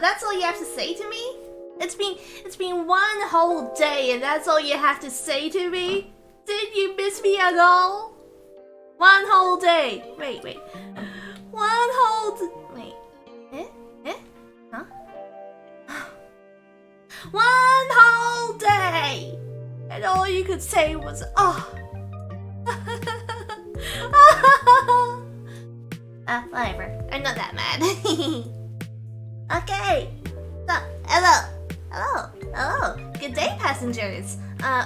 That's all you have to say to me? It's been one whole day and that's all you have to say to me? Did you miss me at all? One whole day. Wait. Wait. Huh? One whole day! And all you could say was, oh. Whatever. I'm not that mad. Okay. So, hello. Good day, passengers.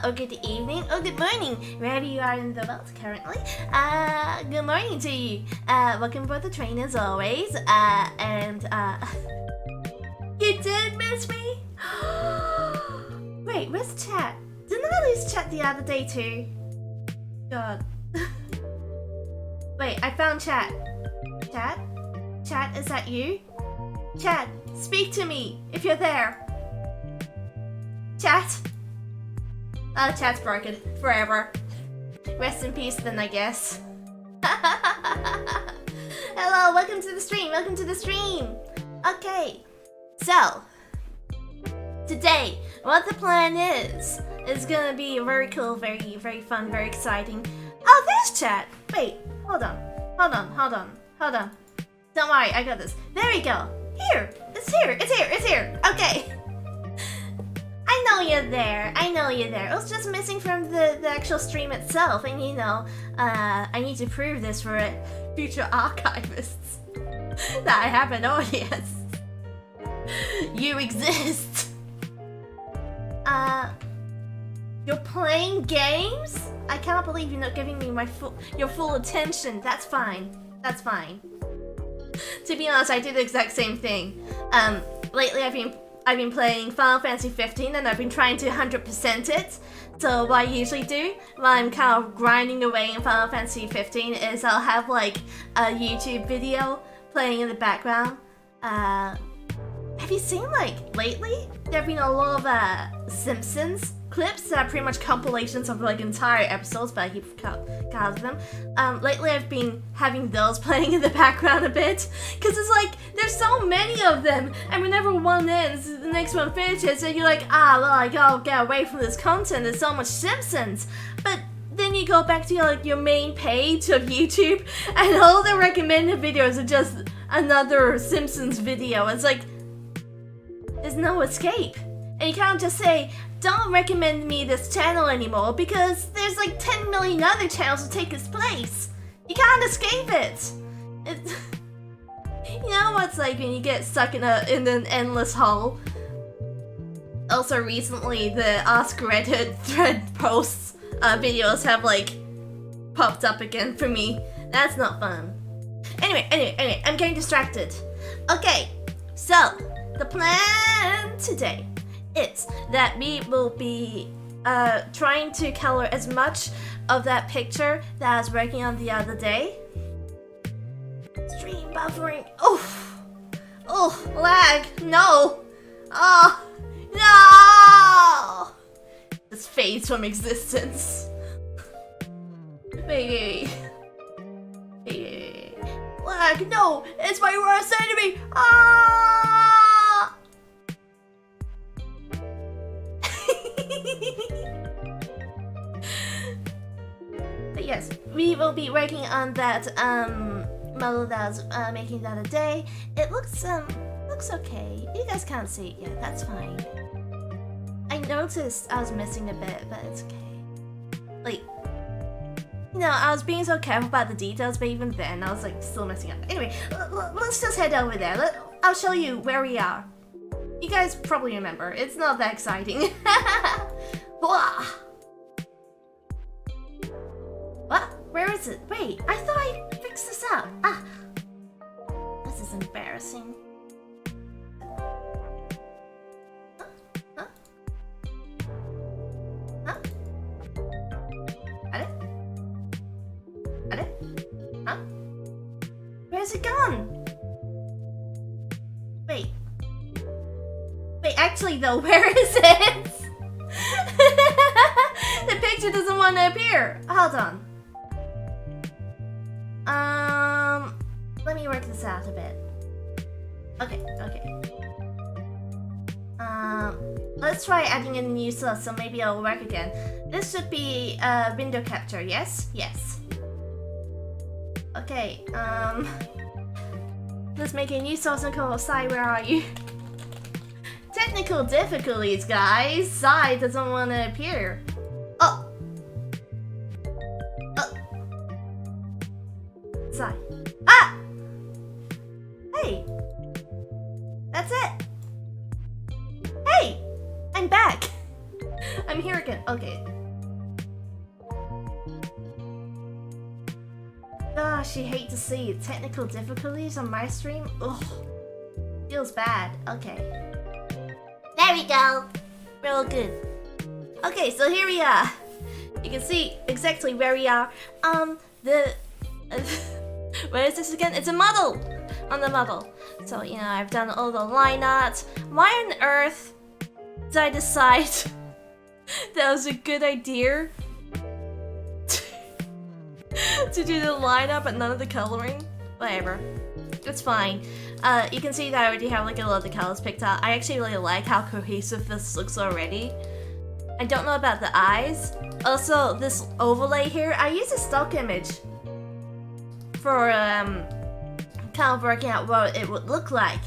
Or good evening, or good morning, wherever you are in the world currently. Good morning to you. Welcome aboard the train as always. You did miss me? Wait, where's chat? Didn't I lose chat the other day too? God. Wait, I found chat. Chat? Chat, is that you? Chat, speak to me if you're there. Chat? Chat's broken. Forever. Rest in peace then, I guess. Hello, welcome to the stream. Okay. So, today, what the plan is gonna be very cool, very, very fun, very exciting. Oh, there's chat. Wait, hold on. Don't worry, I got this. There we go. It's here. Okay. I know you're there. It was just missing from the actual stream itself, and you know, I need to prove this for future archivists that I have an audience. You exist. You're playing games? I cannot believe you're not giving me your full attention. That's fine. To be honest, I do the exact same thing. Lately I've been playing Final Fantasy 15 and I've been trying to 100% it. So what I usually do while I'm kind of grinding away in Final Fantasy 15 is I'll have like a YouTube video playing in the background. Have you seen, like, lately? There have been a lot of Simpsons clips that are pretty much compilations of like entire episodes, but I keep count of them. Lately I've been having those playing in the background a bit, because it's like, there's so many of them, and whenever one ends, the next one finishes, and you're like, I gotta get away from this content, there's so much Simpsons. But then you go back to your main page of YouTube, and all the recommended videos are just another Simpsons video. It's like, there's no escape. And you can't just say, don't recommend me this channel anymore because there's like 10 million other channels to take its place. You can't escape it. You know what it's like when you get stuck in an endless hole. Also recently, the Ask Reddit thread posts videos have like popped up again for me. That's not fun. Anyway, I'm getting distracted. Okay, so the plan today is that we will be trying to color as much of that picture that I was working on the other day. Stream buffering. Oh, lag. No. Oh, no. This fades from existence. Wait. Lag. No, it's my worst enemy. But yes, we will be working on that model that I was making the other day. It looks okay. You guys can't see it yet, that's fine. I noticed I was missing a bit, but it's okay. Like, you know, I was being so careful about the details, but even then I was like still messing up. Anyway, let's just head over there. I'll show you where we are. You guys probably remember. It's not that exciting. What? Where is it? Wait, I thought I fixed this up. This is embarrassing. Huh? Got it? Huh? Where's it gone? Wait, actually though, where is it? The picture doesn't want to appear. Hold on. Let me work this out a bit. Okay. let's try adding in a new source, so maybe it'll work again. This should be window capture, yes? Yes. Okay, let's make a new source and call Sai, where are you? Technical difficulties, guys. Sai doesn't want to appear. Oh! Sai. Ah! Hey! That's it! Hey! I'm back! I'm here again. Okay. Gosh, you hate to see it. Technical difficulties on my stream? Ugh. Feels bad. Okay. There we go! We're all good. Okay, so here we are. You can see exactly where we are. Where is this again? It's a model! On the model. So, you know, I've done all the line art. Why on earth did I decide that was a good idea to do the line art but none of the coloring? Whatever. It's fine. You can see that I already have like a lot of the colors picked out. I actually really like how cohesive this looks already. I don't know about the eyes. Also, this overlay here, I use a stock image for kind of working out what it would look like.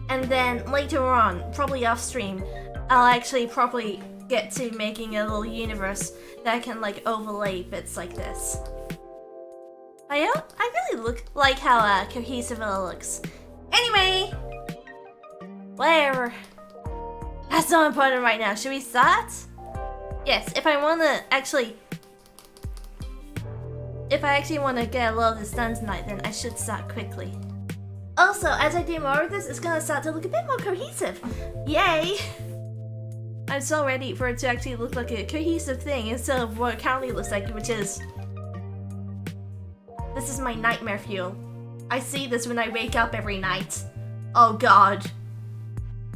And then later on, probably off stream, I'll actually probably get to making a little universe that can like overlay bits like this. I really look like how cohesive it looks. Anyway, whatever. That's not important right now. Should we start? Yes, if I actually want to get a lot of this done tonight, then I should start quickly. Also, as I do more of this, it's gonna start to look a bit more cohesive. Yay! I'm so ready for it to actually look like a cohesive thing instead of what it currently looks like, which is... This is my nightmare fuel. I see this when I wake up every night. Oh god.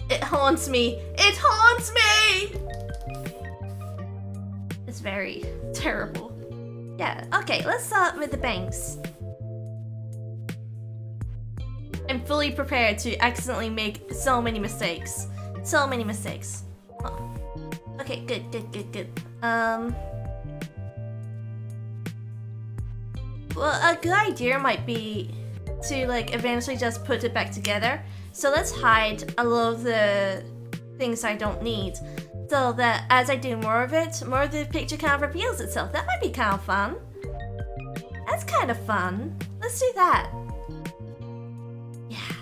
It haunts me. It haunts me! It's very terrible. Yeah, okay, let's start with the bangs. I'm fully prepared to accidentally make so many mistakes. So many mistakes. Oh. Okay, good. Well, a good idea might be to like eventually just put it back together. So let's hide a lot of the things I don't need, so that as I do more of it, more of the picture kind of reveals itself. That might be kind of fun. That's kind of fun. Let's do that. Yeah.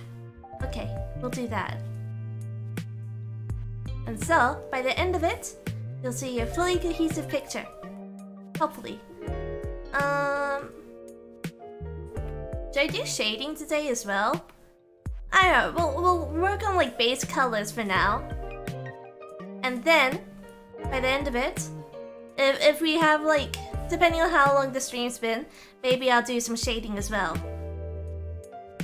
Okay, we'll do that. And so, by the end of it, you'll see a fully cohesive picture. Hopefully. Should I do shading today as well? I don't know, we'll work on like base colors for now. And then, by the end of it, if we have like, depending on how long the stream's been, maybe I'll do some shading as well.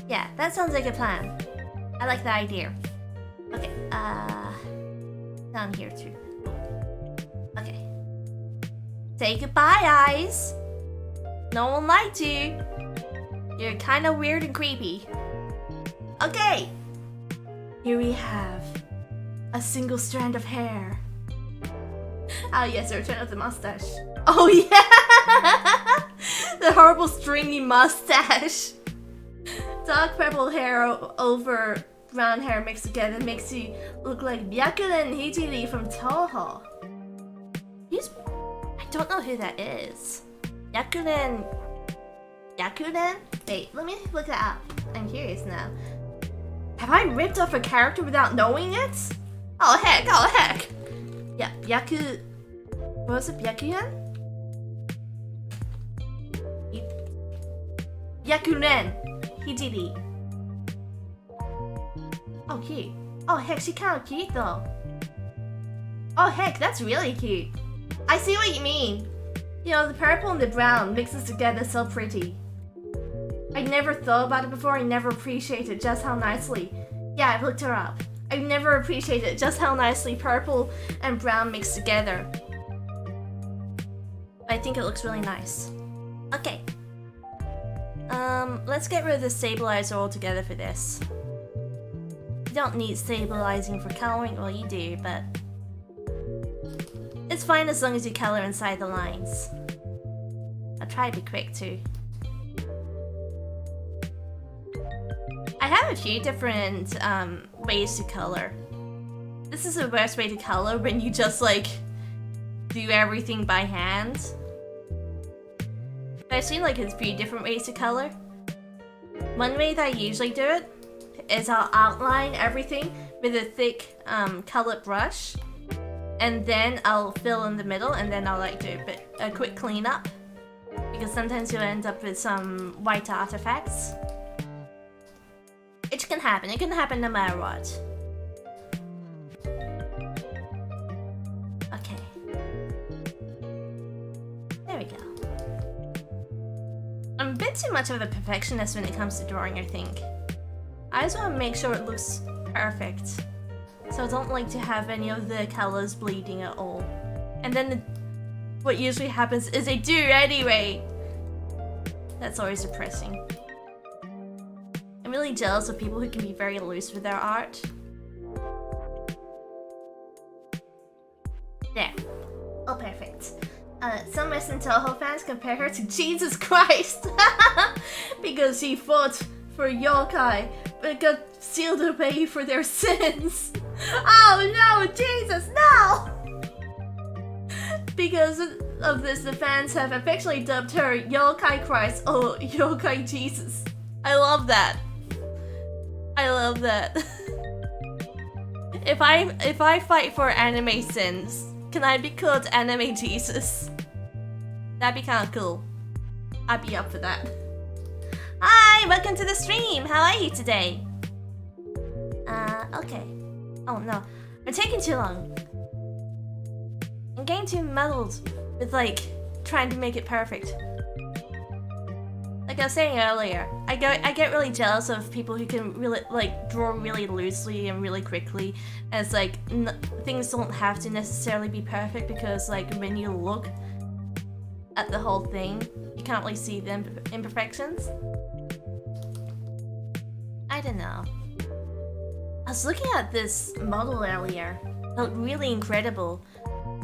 Yeah, that sounds like a plan. I like the idea. Okay, down here too. Okay. Say goodbye, eyes. No one liked you. You're kind of weird and creepy. Okay. Here we have a single strand of hair. Oh yes, the return of the mustache. Oh yeah! The horrible stringy mustache. Dark purple hair over brown hair mixed together makes you look like Byakuren Hijiri from Toho. I don't know who that is. Byakuren? Wait, let me look that up. I'm curious now. Have I ripped off a character without knowing it? Oh heck. Yeah, Byaku... What was it, Byakuren? Byakuren Hijiri. Oh, cute. Oh heck, she's kind of cute though. Oh heck, that's really cute. I see what you mean. You know, the purple and the brown mixes together so pretty. I never thought about it before. I never appreciated just how nicely... Yeah, I've looked her up. I've never appreciated just how nicely purple and brown mix together. I think it looks really nice. Okay. Let's get rid of the stabilizer altogether for this. don't need stabilizing for coloring. Well, you do, but it's fine as long as you color inside the lines. I'll try to be quick too. I have a few different ways to color. This is the worst way to color when you just like do everything by hand. But I've seen like a few different ways to color. One way that I usually do it is I'll outline everything with a thick colored brush, and then I'll fill in the middle, and then I'll like do a quick cleanup, because sometimes you'll end up with some white artifacts. It can happen. It can happen no matter what. Okay. There we go. I'm a bit too much of a perfectionist when it comes to drawing, I think. I just want to make sure it looks perfect. So I don't like to have any of the colors bleeding at all. And then what usually happens is they do anyway. That's always depressing. I'm really jealous of people who can be very loose with their art. There. Oh, perfect. Some Western Toho fans compare her to Jesus Christ because she fought for yokai but got sealed away for their sins. Oh no, Jesus, no! Because of this, the fans have affectionately dubbed her Yokai Christ or Yokai Jesus. I love that. I love that. If I fight for anime sins, can I be called Anime Jesus? That'd be kinda cool. I'd be up for that. Hi, welcome to the stream. How are you today? Okay. Oh no, I'm taking too long. I'm getting too muddled with like trying to make it perfect. Like I was saying earlier, I get really jealous of people who can really like draw really loosely and really quickly. And it's like things don't have to necessarily be perfect, because like when you look at the whole thing, you can't really see the imperfections. I don't know. I was looking at this model earlier. It looked really incredible.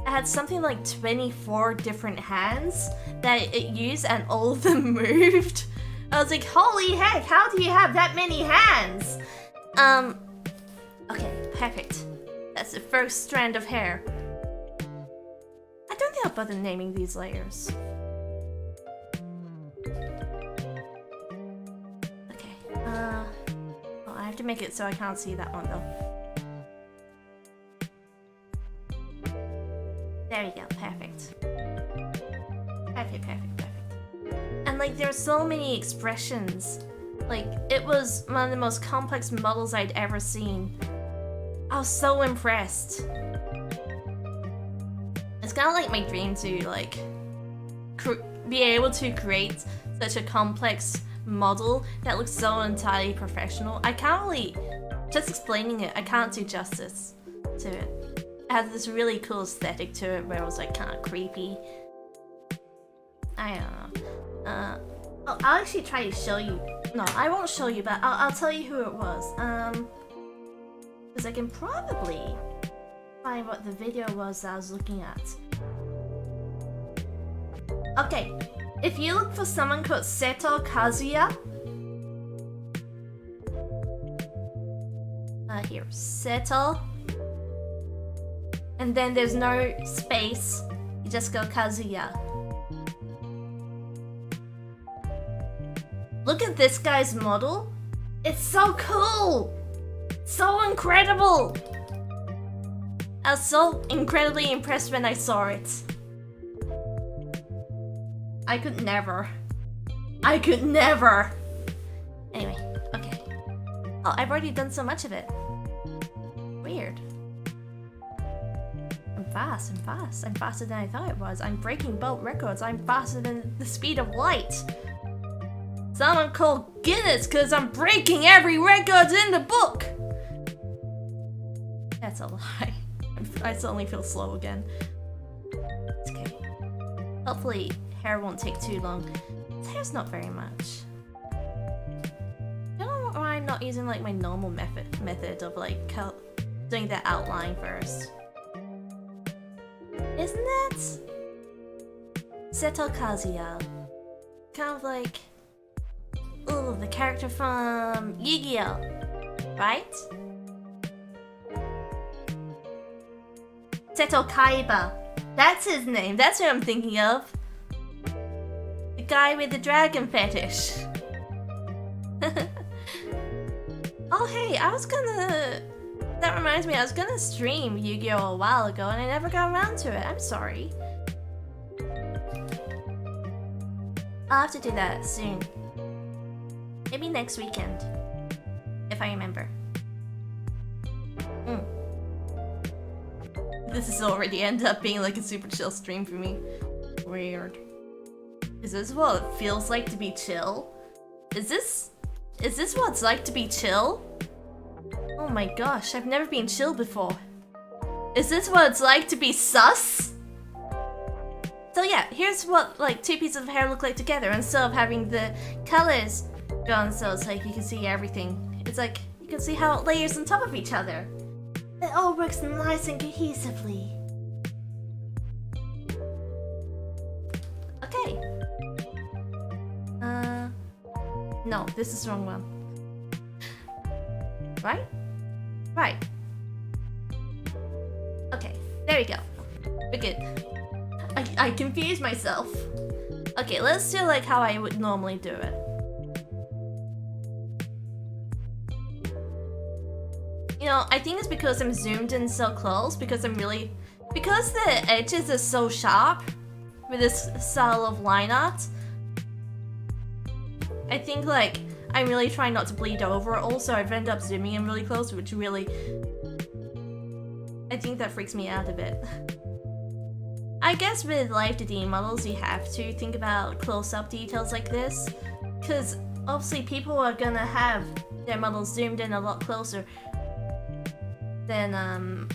It had something like 24 different hands that it used, and all of them moved. I was like, holy heck, how do you have that many hands? Okay, perfect. That's the first strand of hair. I don't think I'll bother naming these layers. Okay, oh, I have to make it so I can't see that one though. There we go, perfect. Perfect. And like, there are so many expressions. Like, it was one of the most complex models I'd ever seen. I was so impressed. It's kind of like my dream to like be able to create such a complex model that looks so entirely professional. I can't really, just explaining it, I can't do justice to it. It has this really cool aesthetic to it where it was like kind of creepy. I don't know. Oh, I'll actually try to show you. No, I won't show you, but I'll tell you who it was. Because I can probably find what the video was that I was looking at. Okay, if you look for someone called Seto Kazuya. Here, Seto. And then there's no space, you just go Kazuya. Look at this guy's model. It's so cool! So incredible! I was so incredibly impressed when I saw it. I could never. Anyway, okay. Oh, I've already done so much of it. Weird. I'm fast. I'm faster than I thought it was. I'm breaking both records. I'm faster than the speed of light. Someone called Guinness because I'm breaking every record in the book. That's a lie. I suddenly feel slow again. It's okay. Hopefully hair won't take too long. This hair's not very much. You know why I'm not using like my normal method of like doing the outline first? Isn't it? Seto Kazuya. Kind of like... Ooh, the character from Yu-Gi-Oh! Right? Seto Kaiba. That's his name. That's who I'm thinking of. The guy with the dragon fetish. Oh hey, that reminds me, I was gonna stream Yu-Gi-Oh! A while ago and I never got around to it. I'm sorry. I'll have to do that soon. Maybe next weekend. If I remember. This has already ended up being like a super chill stream for me. Weird. Is this what it feels like to be chill? Is this what it's like to be chill? Oh my gosh, I've never been chill before. Is this what it's like to be sus? So yeah, here's what like two pieces of hair look like together instead of having the colors gone, so it's like you can see everything. It's like you can see how it layers on top of each other. It all works nice and cohesively. Okay. No, this is the wrong one. Right? Right. Okay, there we go. We're good. I confused myself. Okay, let's do like how I would normally do it. You know, I think it's because I'm zoomed in so close, because the edges are so sharp with this style of line art. I think like I'm really trying not to bleed over. Also, I've ended up zooming in really close, which really, I think that freaks me out a bit. I guess with L2D models, you have to think about close-up details like this, because obviously people are gonna have their models zoomed in a lot closer than,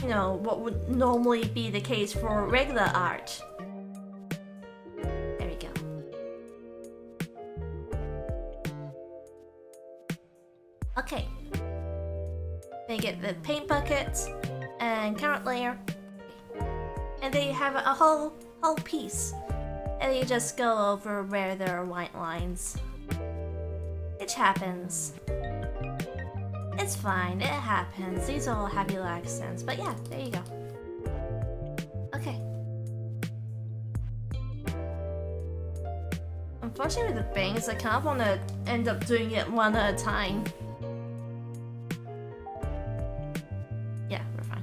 you know, what would normally be the case for regular art. There we go. Okay. Then you get the paint bucket and carrot layer. And then you have a whole piece. And you just go over where there are white lines. Which happens. It's fine, it happens. These are all happy little accents. But yeah, there you go. Okay. Unfortunately with the bangs, I kind of want to end up doing it one at a time. Yeah, we're fine.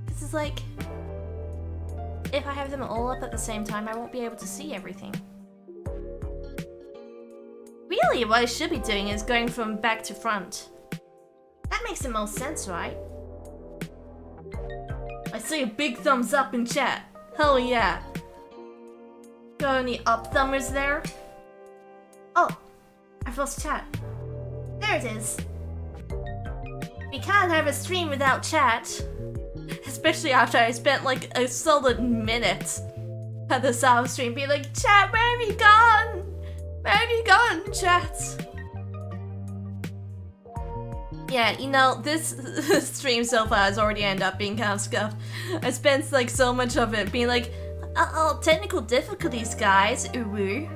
This is like... if I have them all up at the same time, I won't be able to see everything. Really, what I should be doing is going from back to front. That makes the most sense, right? I see a big thumbs up in chat. Hell yeah. Got any up thumbers there? Oh, I've lost chat. There it is. We can't have a stream without chat. Especially after I spent like a solid minute at the start of stream being like, chat, where have you gone? Where have you gone, chat? Yeah, you know, this stream so far has already ended up being kind of scuffed. I spent like so much of it being like, oh, technical difficulties, guys. Uru.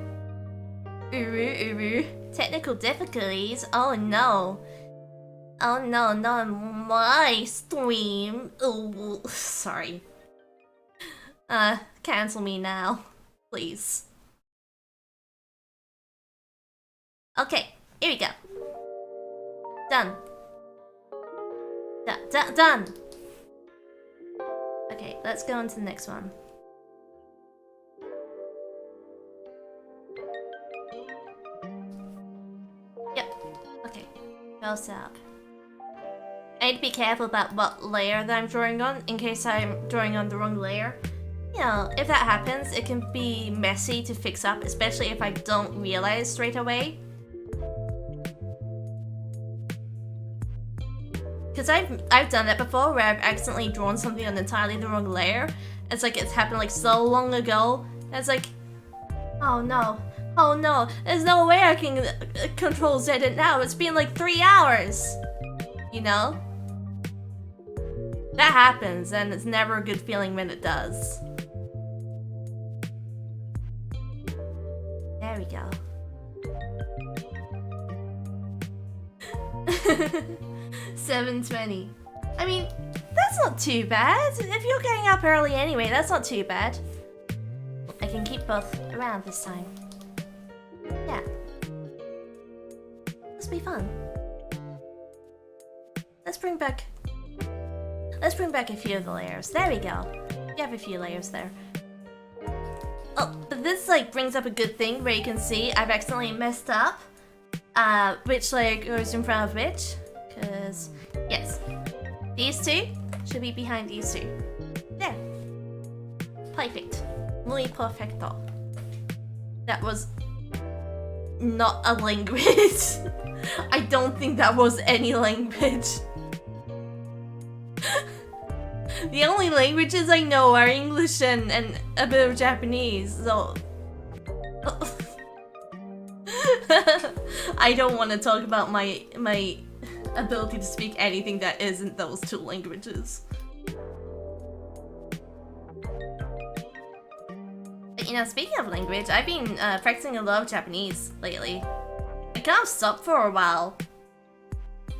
Technical difficulties? Oh no. Oh no, not my stream. Oh, sorry. Cancel me now, please. Okay, here we go. Done. Done. Okay, let's go on to the next one. Yep. Okay. Go set up. I need to be careful about what layer that I'm drawing on, in case I'm drawing on the wrong layer. You know, if that happens, it can be messy to fix up, especially if I don't realize straight away. Because I've done that before, where I've accidentally drawn something on entirely the wrong layer. It's like it's happened like so long ago. And it's like, oh no, Oh no, there's no way I can control Z it now. It's been like 3 hours. You know? That happens, and it's never a good feeling when it does. There we go. 7:20. I mean, that's not too bad. If you're getting up early anyway, that's not too bad. I can keep both around this time. Yeah. This will be fun. Let's bring back a few of the layers. There we go. You have a few layers there. Oh, but this like brings up a good thing where you can see I've accidentally messed up which layer goes in front of which. Cause yes, these two should be behind these two. There. Perfect. Muy perfecto. That was not a language. I don't think that was any language. The only languages I know are English and a bit of Japanese, so... I don't want to talk about my ability to speak anything that isn't those two languages. But, you know, speaking of language, I've been practicing a lot of Japanese lately. I kind of stopped for a while.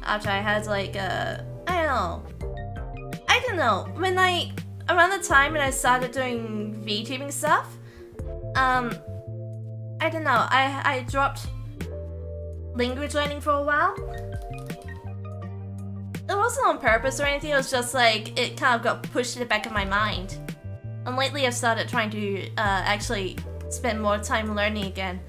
After I had like I don't know. Around the time when I started doing VTubing stuff, I don't know. I dropped language learning for a while. It wasn't on purpose or anything. It was just like it kind of got pushed to the back of my mind. And lately, I've started trying to actually spend more time learning again.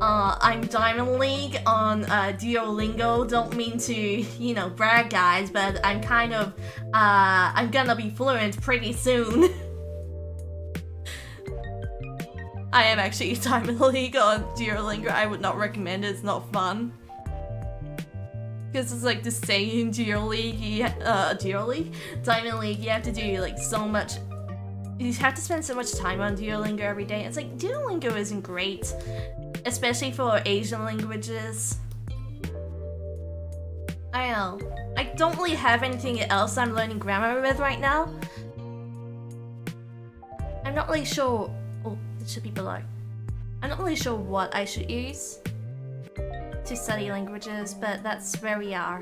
I'm Diamond League on Duolingo. Don't mean to, you know, brag, guys, but I'm kind of, I'm gonna be fluent pretty soon. I am actually Diamond League on Duolingo. I would not recommend it. It's not fun. Because it's like the same Diamond League, you have to do like so much. You have to spend so much time on Duolingo every day. It's like, Duolingo isn't great. Especially for Asian languages. I know. I don't really have anything else I'm learning grammar with right now. I'm not really sure... Oh, it should be below. I'm not really sure what I should use to study languages, but that's where we are.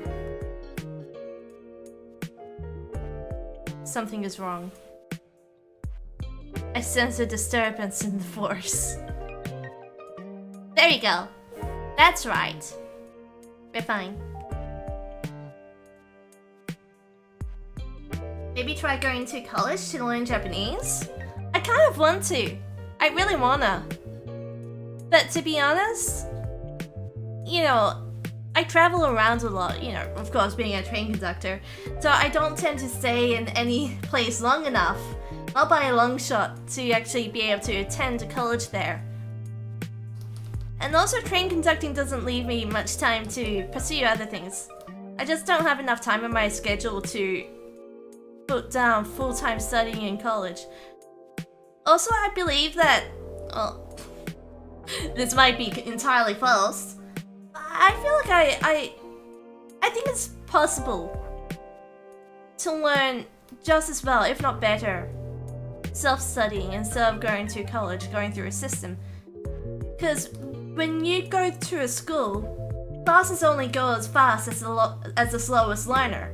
Something is wrong. I sense a disturbance in the force. There you go. That's right. We're fine. Maybe try going to college to learn Japanese? I kind of want to. I really wanna. But to be honest, you know, I travel around a lot, you know, of course being a train conductor, so I don't tend to stay in any place long enough, not by a long shot, to actually be able to attend a college there. And also, train conducting doesn't leave me much time to pursue other things. I just don't have enough time in my schedule to put down full-time studying in college. Also, I believe that... well, this might be entirely false. I feel like I think it's possible to learn just as well, if not better, self-studying instead of going to college, going through a system. Because when you go to a school, classes only go as fast as the slowest learner.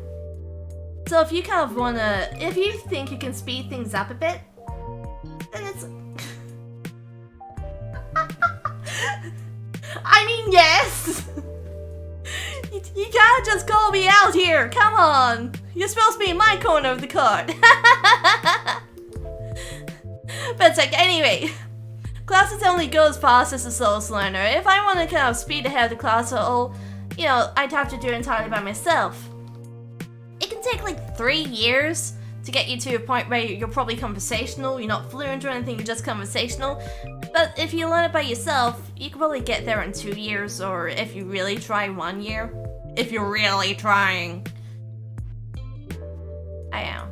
So if you kind of wanna, if you think you can speed things up a bit, then it's... I mean, yes! You can't just call me out here, come on! You're supposed to be in my corner of the court. But it's like, anyway, classes only go as fast as the slowest learner. If I want to kind of speed ahead of the class at all, you know, I'd have to do it entirely by myself. It can take like 3 years to get you to a point where you're probably conversational, you're not fluent or anything, you're just conversational. But if you learn it by yourself, you can probably get there in 2 years, or if you really try, 1 year. If you're really trying. I am.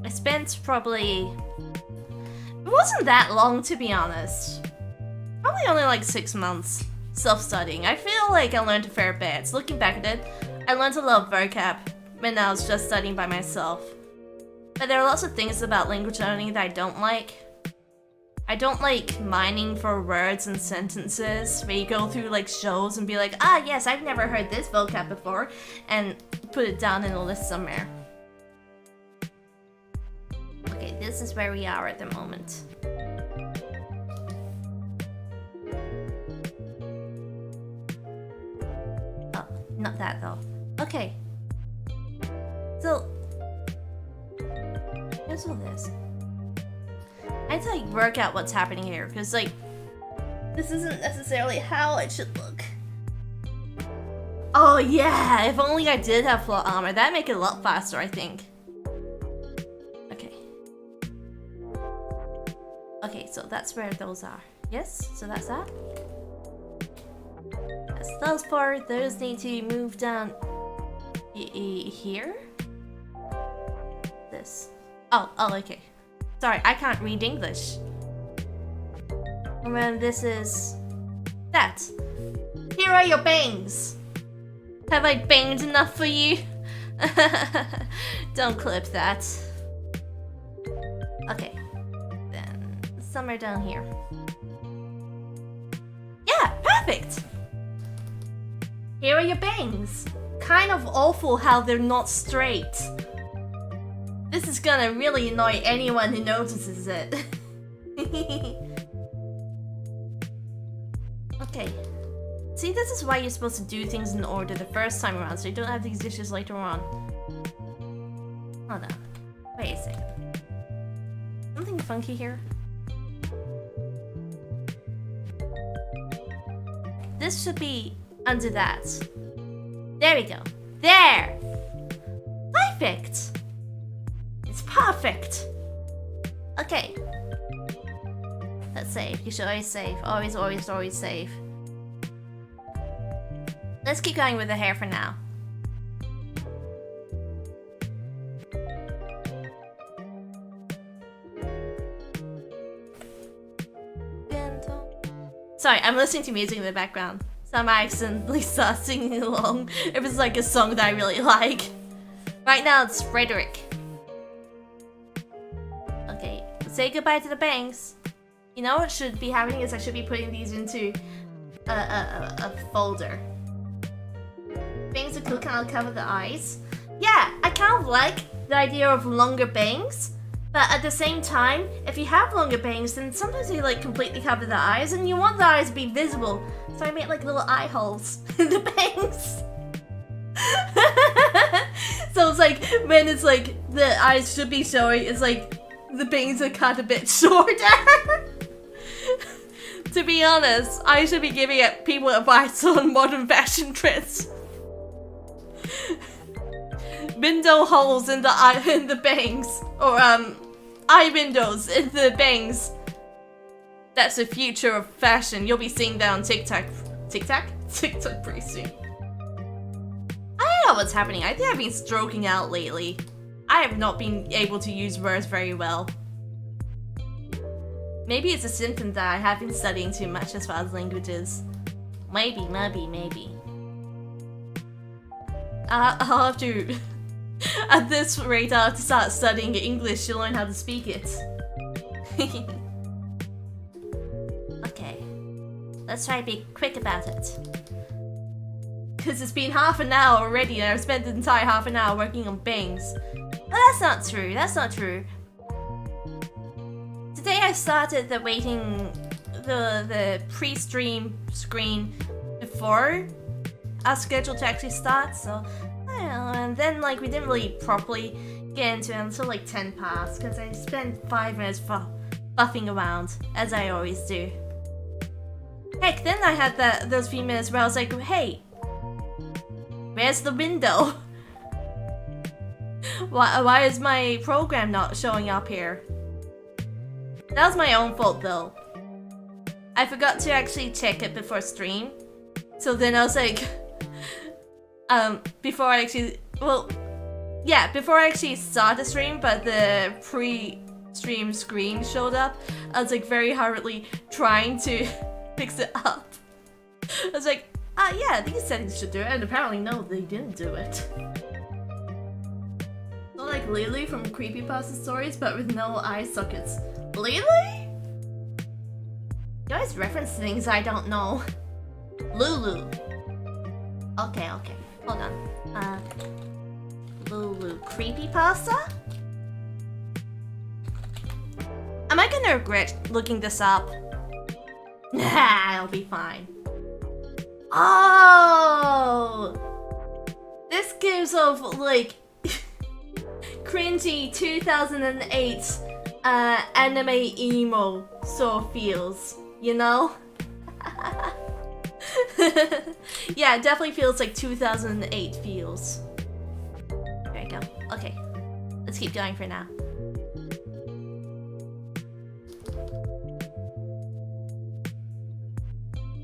I spent probably... It wasn't that long, to be honest. Probably only like 6 months self-studying. I feel like I learned a fair bit. Looking back at it, I learned a lot of vocab when I was just studying by myself. But there are lots of things about language learning that I don't like. I don't like mining for words and sentences where you go through like shows and be like, ah yes, I've never heard this vocab before, and put it down in a list somewhere. Okay, this is where we are at the moment. Oh, not that though. Okay. So, here's all this. I need to like work out what's happening here, because like, this isn't necessarily how it should look. Oh yeah, if only I did have plot armor, that'd make it a lot faster, I think. Okay. Okay, so that's where those are. Yes, so that's that. That's those four. Those need to move down here. This. Oh, okay. Sorry, I can't read English. And then this is that. Here are your bangs. Have I banged enough for you? Don't clip that. Okay. Then somewhere down here. Yeah, perfect. Here are your bangs. Kind of awful how they're not straight. This is gonna really annoy anyone who notices it. Okay. See, this is why you're supposed to do things in order the first time around, so you don't have these issues later on. Hold on. Wait a second. Something funky here? This should be under that. There we go. There! Perfect! It's perfect! Okay. Let's save. You should always save. Always, always, always save. Let's keep going with the hair for now. Sorry, I'm listening to music in the background. So I might accidentally start singing along if it's like a song that I really like. Right now it's Frederick. Okay, say goodbye to the bangs. You know what should be happening is I should be putting these into a folder. Bangs that could kind of cover the eyes. Yeah, I kind of like the idea of longer bangs, but at the same time, if you have longer bangs, then sometimes they like completely cover the eyes, and you want the eyes to be visible. So I made like little eye holes in the bangs. So it's like when it's like the eyes should be showing, it's like the bangs are cut a bit shorter. To be honest, I should be giving people advice on modern fashion trends. Window holes in the bangs, or eye windows in the bangs. That's the future of fashion. You'll be seeing that on TikTok. TikTok pretty soon. I don't know what's happening. I think I've been stroking out lately. I have not been able to use words very well. Maybe it's a symptom that I have been studying too much as far as languages. Maybe. I'll have to... At this rate, I'll have to start studying English to learn how to speak it. Okay. Let's try to be quick about it. Because it's been half an hour already and I've spent the entire half an hour working on bangs. But that's not true, that's not true. Today I started the the pre-stream screen before our schedule to actually start, so I don't know, and then like we didn't really properly get into it until like 10 past because I spent 5 minutes buffing around, as I always do. Heck, then I had those few minutes where I was like, hey, where's the window? Why is my program not showing up here? That was my own fault though. I forgot to actually check it before stream. So then I was like, before I actually start the stream, but the stream screen showed up, I was like very hurriedly trying to fix it up. I was like, yeah, these settings should do it, and apparently no, they didn't do it. So like Lily from Creepypasta Stories, but with no eye sockets. Lily? You always reference things I don't know. Lulu. Okay, hold on. Lulu Creepypasta? Am I gonna regret looking this up? Nah, it'll be fine. Oh! This gives off, like, cringy 2008 anime emo sort of feels, you know? Yeah, it definitely feels like 2008 feels. There we go. Okay, let's keep going for now.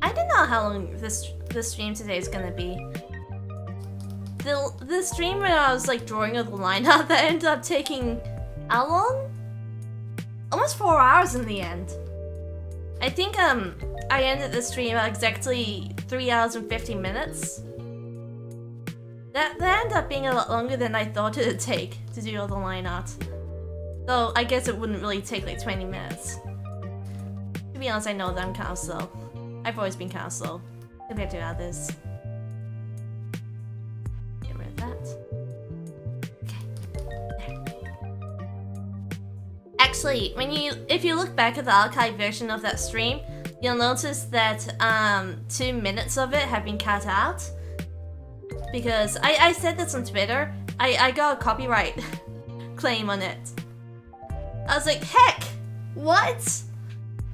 I don't know how long this stream today is gonna be. The stream when I was like drawing all the line art that ended up taking how long? Almost 4 hours in the end. I think I ended the stream at exactly 3 hours and 50 minutes. That ended up being a lot longer than I thought it would take to do all the line art. Though I guess it wouldn't really take like 20 minutes. To be honest, I know that I'm kind of slow. I've always been kind of slow compared to others. Get rid of that. Okay. There. Actually, if you look back at the archive version of that stream, you'll notice that 2 minutes of it have been cut out. Because I said this on Twitter, I got a copyright claim on it. I was like, heck, what?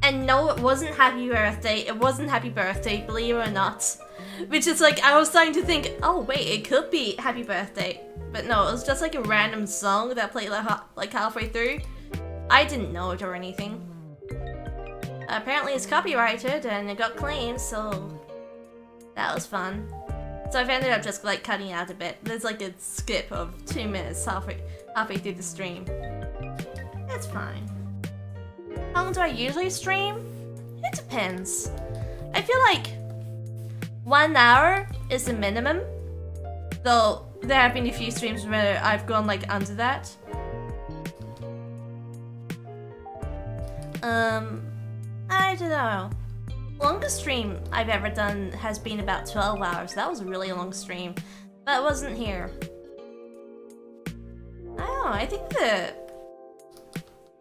And no, it wasn't Happy Birthday. It wasn't Happy Birthday, believe it or not. Which is like, I was starting to think, oh wait, it could be Happy Birthday. But no, it was just like a random song that played like halfway through. I didn't know it or anything. Apparently it's copyrighted and it got claimed, so that was fun. So I've ended up just like cutting out a bit. There's like a skip of 2 minutes halfway through the stream. It's fine. How long do I usually stream? It depends. I feel like 1 hour is the minimum. Though there have been a few streams where I've gone like under that. I don't know. Longest stream I've ever done has been about 12 hours. That was a really long stream. But it wasn't here. I don't know, I think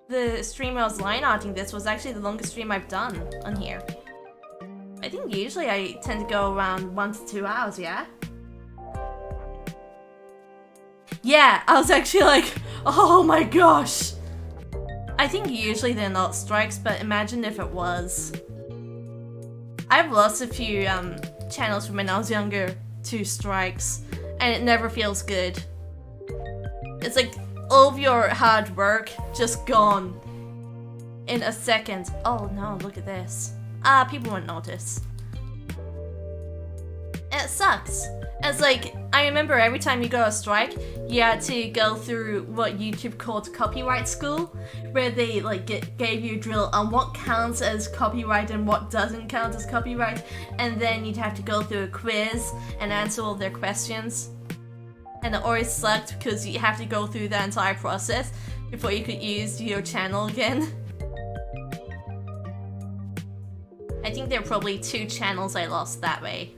the stream I was line arting this was actually the longest stream I've done on here. I think usually I tend to go around 1 to 2 hours, yeah? Yeah, I was actually like, oh my gosh! I think usually they're not strikes, but imagine if it was. I've lost a few channels from when I was younger to strikes, and it never feels good. It's like all of your hard work just gone in a second. Oh no, look at this. People won't notice. And it sucks. It's like, I remember every time you got a strike, you had to go through what YouTube called copyright school, where they like gave you a drill on what counts as copyright and what doesn't count as copyright, and then you'd have to go through a quiz and answer all their questions. And it always sucked because you have to go through that entire process before you could use your channel again. I think there are probably 2 channels I lost that way.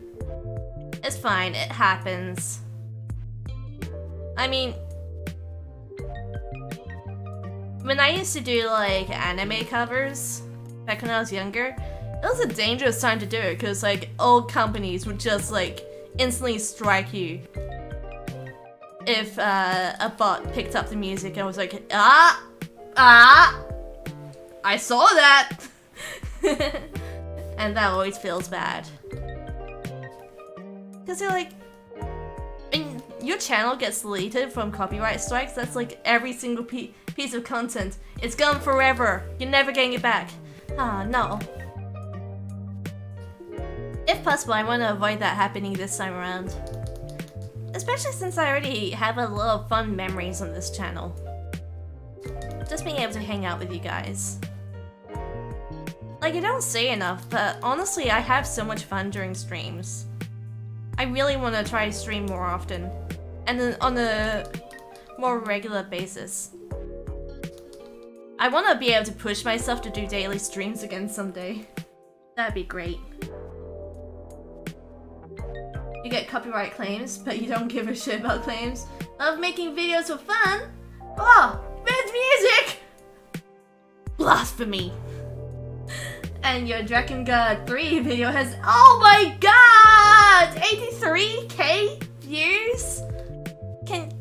It's fine, it happens. I mean, when I used to do like anime covers back when I was younger, it was a dangerous time to do it because like old companies would just like instantly strike you if a bot picked up the music and was like, I saw that! And that always feels bad. Because you're like, when your channel gets deleted from copyright strikes, that's like every single piece of content. It's gone forever. You're never getting it back. No. If possible, I want to avoid that happening this time around. Especially since I already have a lot of fun memories on this channel. just being able to hang out with you guys. Like, I don't say enough, but honestly, I have so much fun during streams. I really want to try to stream more often, and then on a more regular basis. I want to be able to push myself to do daily streams again someday. That'd be great. You get copyright claims, but you don't give a shit about claims. Love making videos for fun? Oh, bad music! Blasphemy! And your Dragon God 3 video has, oh my god! 83k views? Can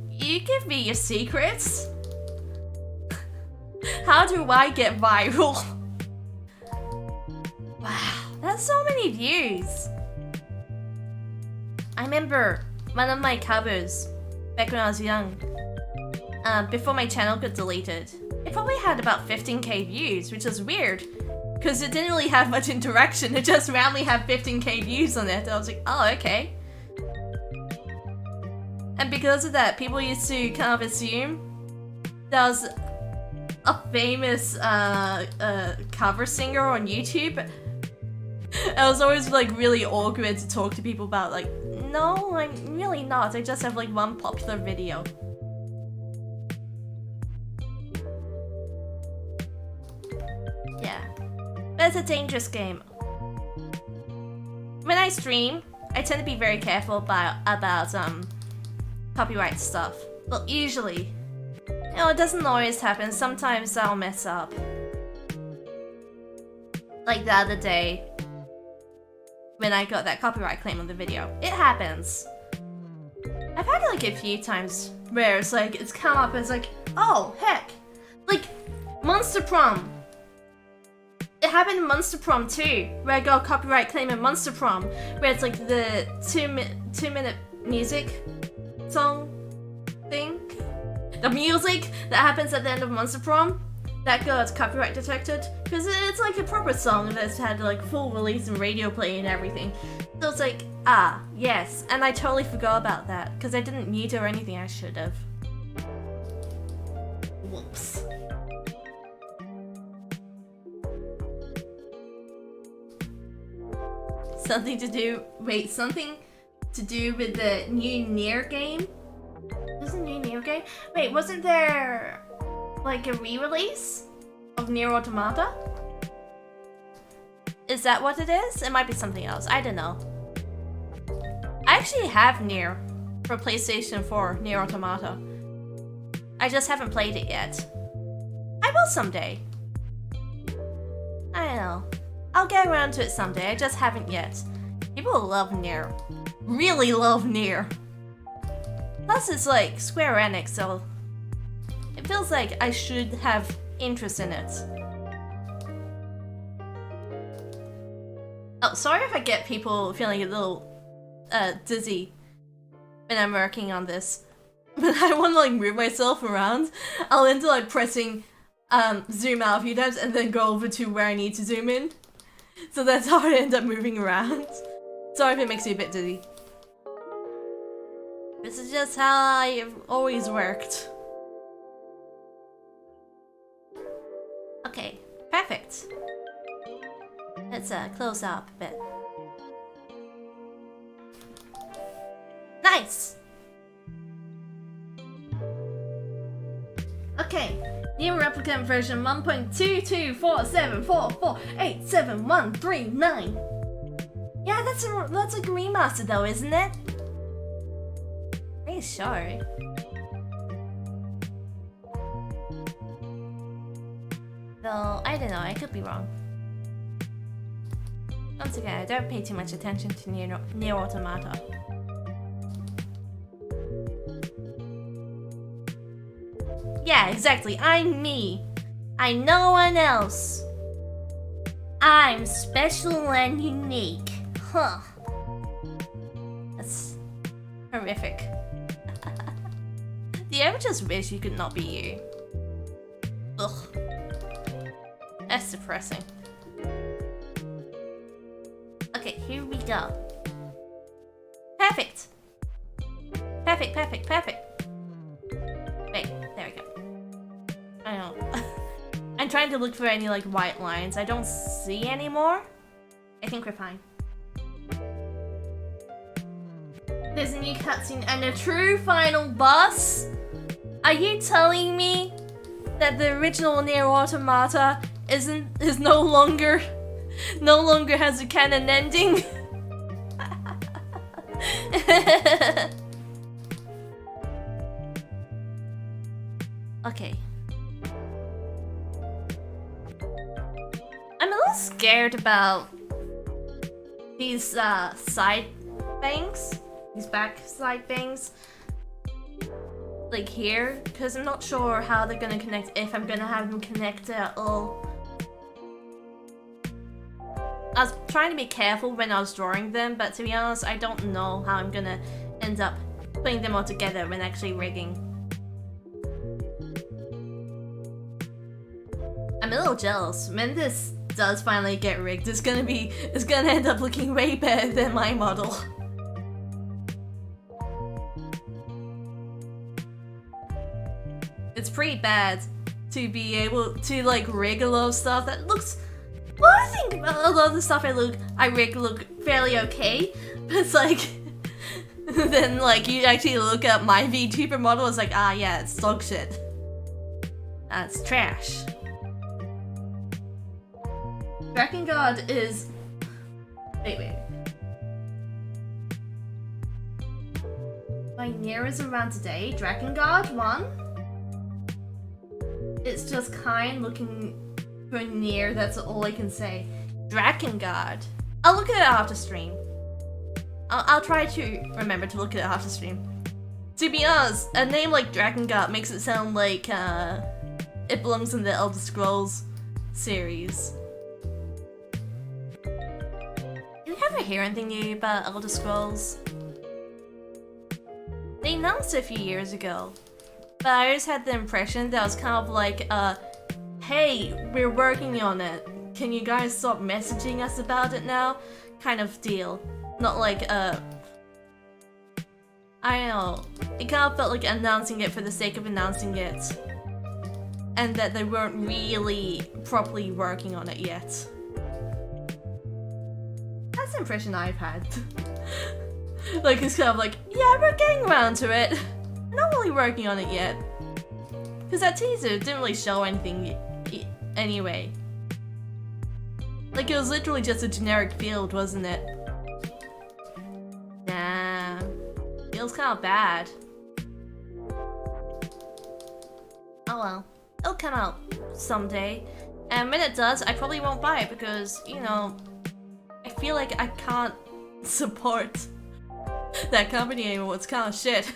you give me your secrets? How do I get viral? Wow, that's so many views. I remember one of my covers back when I was young, before my channel got deleted. It probably had about 15k views, which is weird, because it didn't really have much interaction. It just randomly had 15k views on it. I was like, oh, okay. And because of that, people used to kind of assume there was a famous cover singer on YouTube. It was always like really awkward to talk to people about, like, no, I'm really not. I just have like one popular video. Yeah. But it's a dangerous game. When I stream, I tend to be very careful about copyright stuff. Well, usually. You know, it doesn't always happen. Sometimes I'll mess up. Like the other day, when I got that copyright claim on the video. It happens. I've had it like a few times where it's like, it's come up as like, oh, heck. Like, Monster Prom. It happened in Monster Prom too, where I got a copyright claim in Monster Prom, where it's like the 2-minute music song thing. The music that happens at the end of Monster Prom, that got copyright detected, because it's like a proper song that's had like full release and radio play and everything. So it's like, ah, yes, and I totally forgot about that, because I didn't mute or anything. I should have. Whoops. Something to do with the new Nier game? There's a new Nier game? Wait, wasn't there like a re-release of Nier Automata? Is that what it is? It might be something else. I don't know. I actually have Nier for PlayStation 4, Nier Automata. I just haven't played it yet. I will someday. I don't know. I'll get around to it someday. I just haven't yet. People love Nier. Really love Nier. Plus it's like Square Enix, so it feels like I should have interest in it. Oh, sorry if I get people feeling a little dizzy when I'm working on this. When I want to like move myself around, I'll end up like pressing zoom out a few times and then go over to where I need to zoom in. So that's how I end up moving around. Sorry if it makes you a bit dizzy. This is just how I've always worked. Okay, perfect. Let's close up a bit. Nice! Okay, new replicant version 1.22474487139. Yeah, that's a remaster though, isn't it? Pretty sure. Though, I don't know, I could be wrong. Once again, I don't pay too much attention to Nier Automata. Yeah, exactly. I'm me. I'm no one else. I'm special and unique. Huh. That's horrific. Do you ever just wish you could not be you? Ugh. That's depressing. Okay, here we go. Perfect. Perfect, perfect, perfect. Wait, there we go. I don't know. I'm trying to look for any like white lines. I don't see any more. I think we're fine. There's a new cutscene and a true final boss? Are you telling me that the original Nier Automata is no longer has a canon ending? Okay. I'm a little scared about these side bangs, these back side bangs, like here, because I'm not sure how they're gonna connect, if I'm gonna have them connect at all. I was trying to be careful when I was drawing them, but to be honest, I don't know how I'm gonna end up putting them all together when actually rigging. I'm a little jealous. When this does finally get rigged, it's gonna end up looking way better than my model. It's pretty bad to be able to like rig a lot of stuff that looks. Well, I think a lot of the stuff I rig look fairly okay, but it's like then like you actually look at my VTuber model, it's like, ah yeah, it's dog shit. That's trash. Dragon God is... Wait. My Nier is around today. Dragon God 1? It's just kind looking for Nier, that's all I can say. Dragon God. I'll look at it after stream. I'll try to remember to look at it after stream. To be honest, a name like Dragon God makes it sound like it belongs in the Elder Scrolls series. Do you ever hear anything new about Elder Scrolls? They announced it a few years ago, but I always had the impression that it was kind of like, hey, we're working on it. Can you guys stop messaging us about it now? Kind of deal. Not like, I don't know. It kind of felt like announcing it for the sake of announcing it. And that they weren't really properly working on it yet. That's the impression I've had. Like, it's kind of like, yeah, we're getting around to it. We're not really working on it yet. Because that teaser didn't really show anything anyway. Like, it was literally just a generic field, wasn't it? Nah. Feels kind of bad. Oh well. It'll come out someday. And when it does, I probably won't buy it because, you know, I feel like I can't support that company anymore. It's kind of shit.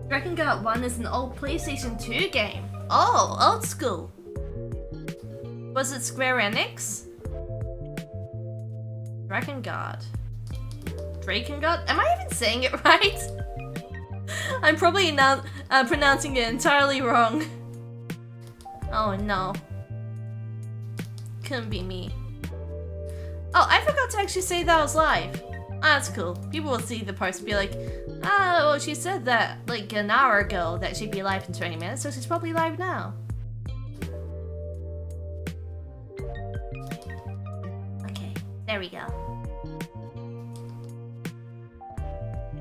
Dragon God 1 is an old PlayStation 2 game. Oh, old school. Was it Square Enix? Dragon God. Dragon God? Am I even saying it right? I'm probably not pronouncing it entirely wrong. Oh no. Couldn't be me. Oh, I forgot to actually say that was live. That's cool. People will see the post and be like, oh, well, she said that like an hour ago that she'd be live in 20 minutes, so she's probably live now. Okay, there we go.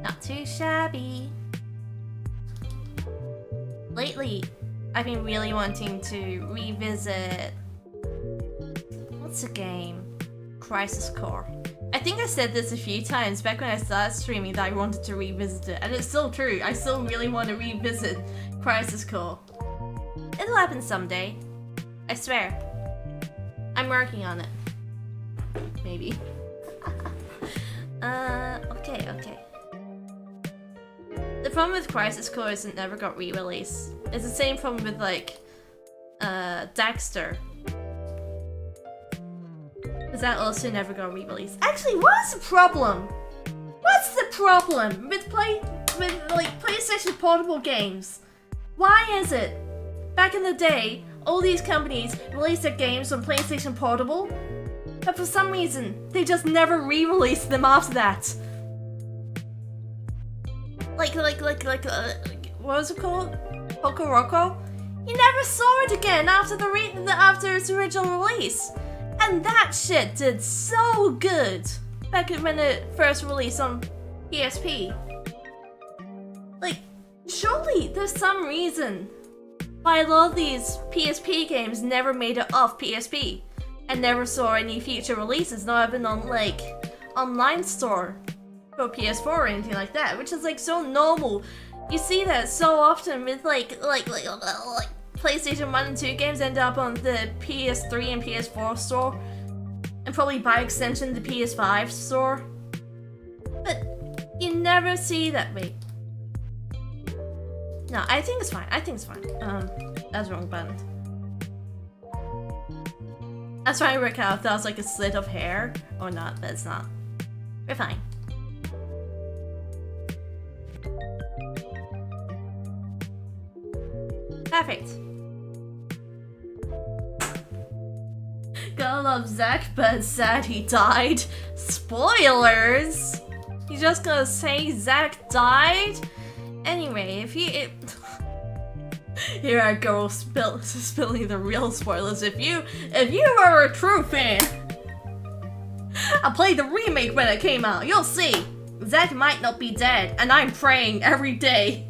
Not too shabby. Lately, I've been really wanting to revisit... What's the game? Crisis Core. I think I said this a few times back when I started streaming that I wanted to revisit it, and it's still true. I still really want to revisit Crisis Core. It'll happen someday. I swear. I'm working on it. Maybe. Okay. The problem with Crisis Core is it never got re-released. It's the same problem with like, Daxter. Because that also never got re-released. Actually, what's the problem? What's the problem with PlayStation Portable games? Why is it? Back in the day, all these companies released their games on PlayStation Portable, but for some reason, they just never re-released them after that. Like, what was it called? Pokoroko, you never saw it again after its original release. And that shit did so good back when it first released on PSP. Like, surely there's some reason why a lot of these PSP games never made it off PSP and never saw any future releases, not even on like online store for PS4 or anything like that, which is like so normal. You see that so often with like PlayStation 1 and 2 games end up on the PS3 and PS4 store, and probably by extension the PS5 store. But you never see that. Wait. No, I think it's fine. That's the wrong button. I was trying to work out if that was like a slit of hair or not, but it's not. We're fine. Perfect. Gotta love Zack, but sad he died. Spoilers! You just gonna say Zack died? Anyway, here I go spilling the real spoilers. If you are a true fan, I played the remake when it came out. You'll see. Zack might not be dead, and I'm praying every day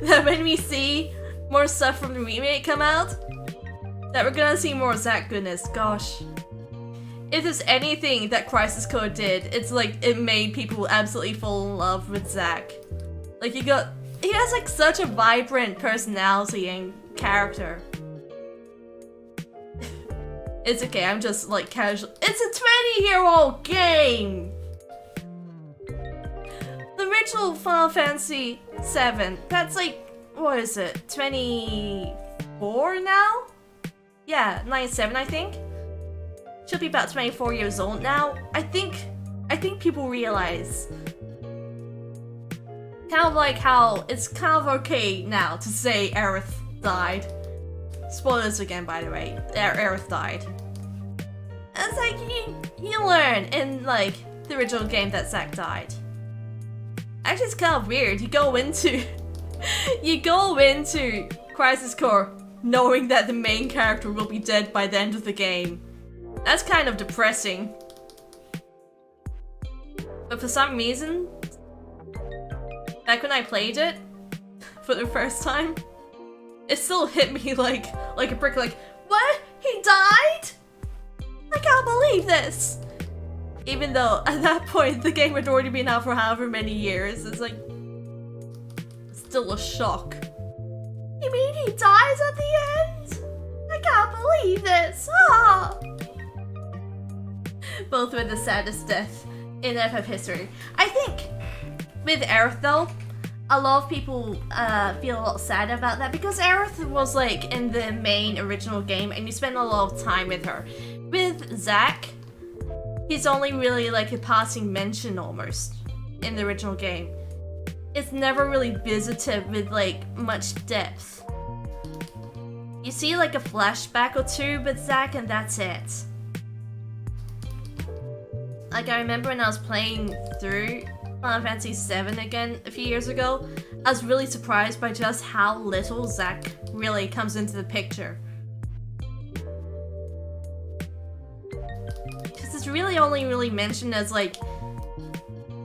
that when we see more stuff from the remake come out, that we're gonna see more Zack goodness. Gosh. If there's anything that Crisis Core did, it's like it made people absolutely fall in love with Zack. Like he has like such a vibrant personality and character. It's okay, I'm just like casual. It's a 20-year-old game! The original Final Fantasy VII, that's like, what is it, 24 now? Yeah, 97 I think. Should be about 24 years old now. I think people realize kind of like how it's kind of okay now to say Aerith died. Spoilers again, by the way. Aerith died. And it's like you learn in like the original game that Zack died. Actually, it's kind of weird. You go into Crisis Core knowing that the main character will be dead by the end of the game. That's kind of depressing. But for some reason, back when I played it for the first time, it still hit me like a brick. Like, what? He died? I can't believe this! Even though at that point the game had already been out for however many years, it's like still a shock. You mean he dies at the end? I can't believe this! Ah! Both were the saddest death in FF history. I think with Aerith though, a lot of people feel a lot sad about that because Aerith was like in the main original game and you spend a lot of time with her. With Zack, he's only really like a passing mention almost in the original game. It's never really visited with like much depth. You see like a flashback or two with Zack and that's it. Like I remember when I was playing through Final Fantasy VII again a few years ago, I was really surprised by just how little Zack really comes into the picture. Because it's really only really mentioned as like,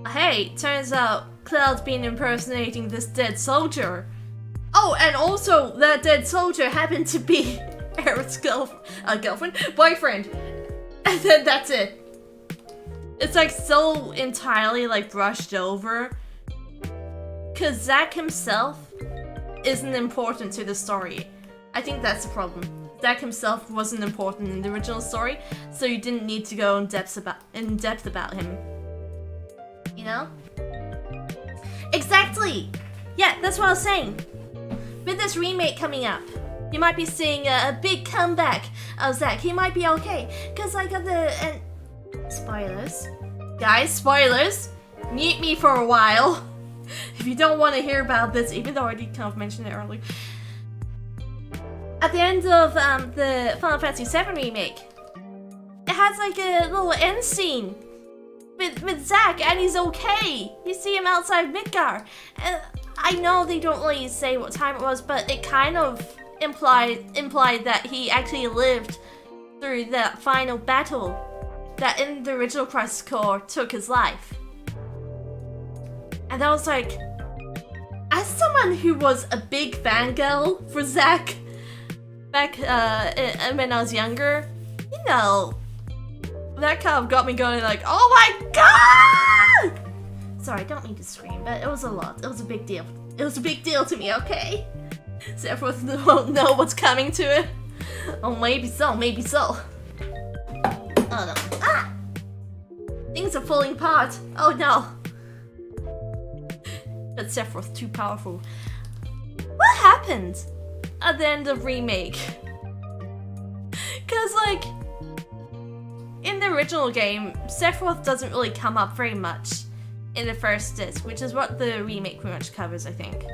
hey, turns out Cloud's been impersonating this dead soldier. Oh, and also that dead soldier happened to be Aerith's boyfriend. And then that's it. It's like so entirely like brushed over. Cause Zack himself isn't important to the story. I think that's the problem. Zack himself wasn't important in the original story, so you didn't need to go in depth about him. You know? Exactly! Yeah, that's what I was saying. With this remake coming up, you might be seeing a big comeback of Zack. He might be okay. Cause like spoilers. Guys, spoilers! Mute me for a while. If you don't want to hear about this, even though I did kind of mention it earlier. At the end of the Final Fantasy VII remake, it has like a little end scene with Zack and he's okay. You see him outside Midgar. And I know they don't really say what time it was, but it kind of implied that he actually lived through that final battle that in the original Crisis Core took his life. And I was like, as someone who was a big fangirl for Zack back when I was younger, you know, that kind of got me going like, oh my god! Sorry, I don't mean to scream, but it was a lot. It was a big deal. It was a big deal to me, okay? So everyone won't know what's coming to it. Oh, maybe so, maybe so. Oh no. Ah! Things are falling apart. Oh no. But Sephiroth's too powerful. What happened at the end of Remake? Cause like, in the original game, Sephiroth doesn't really come up very much in the first disc, which is what the remake pretty much covers, I think.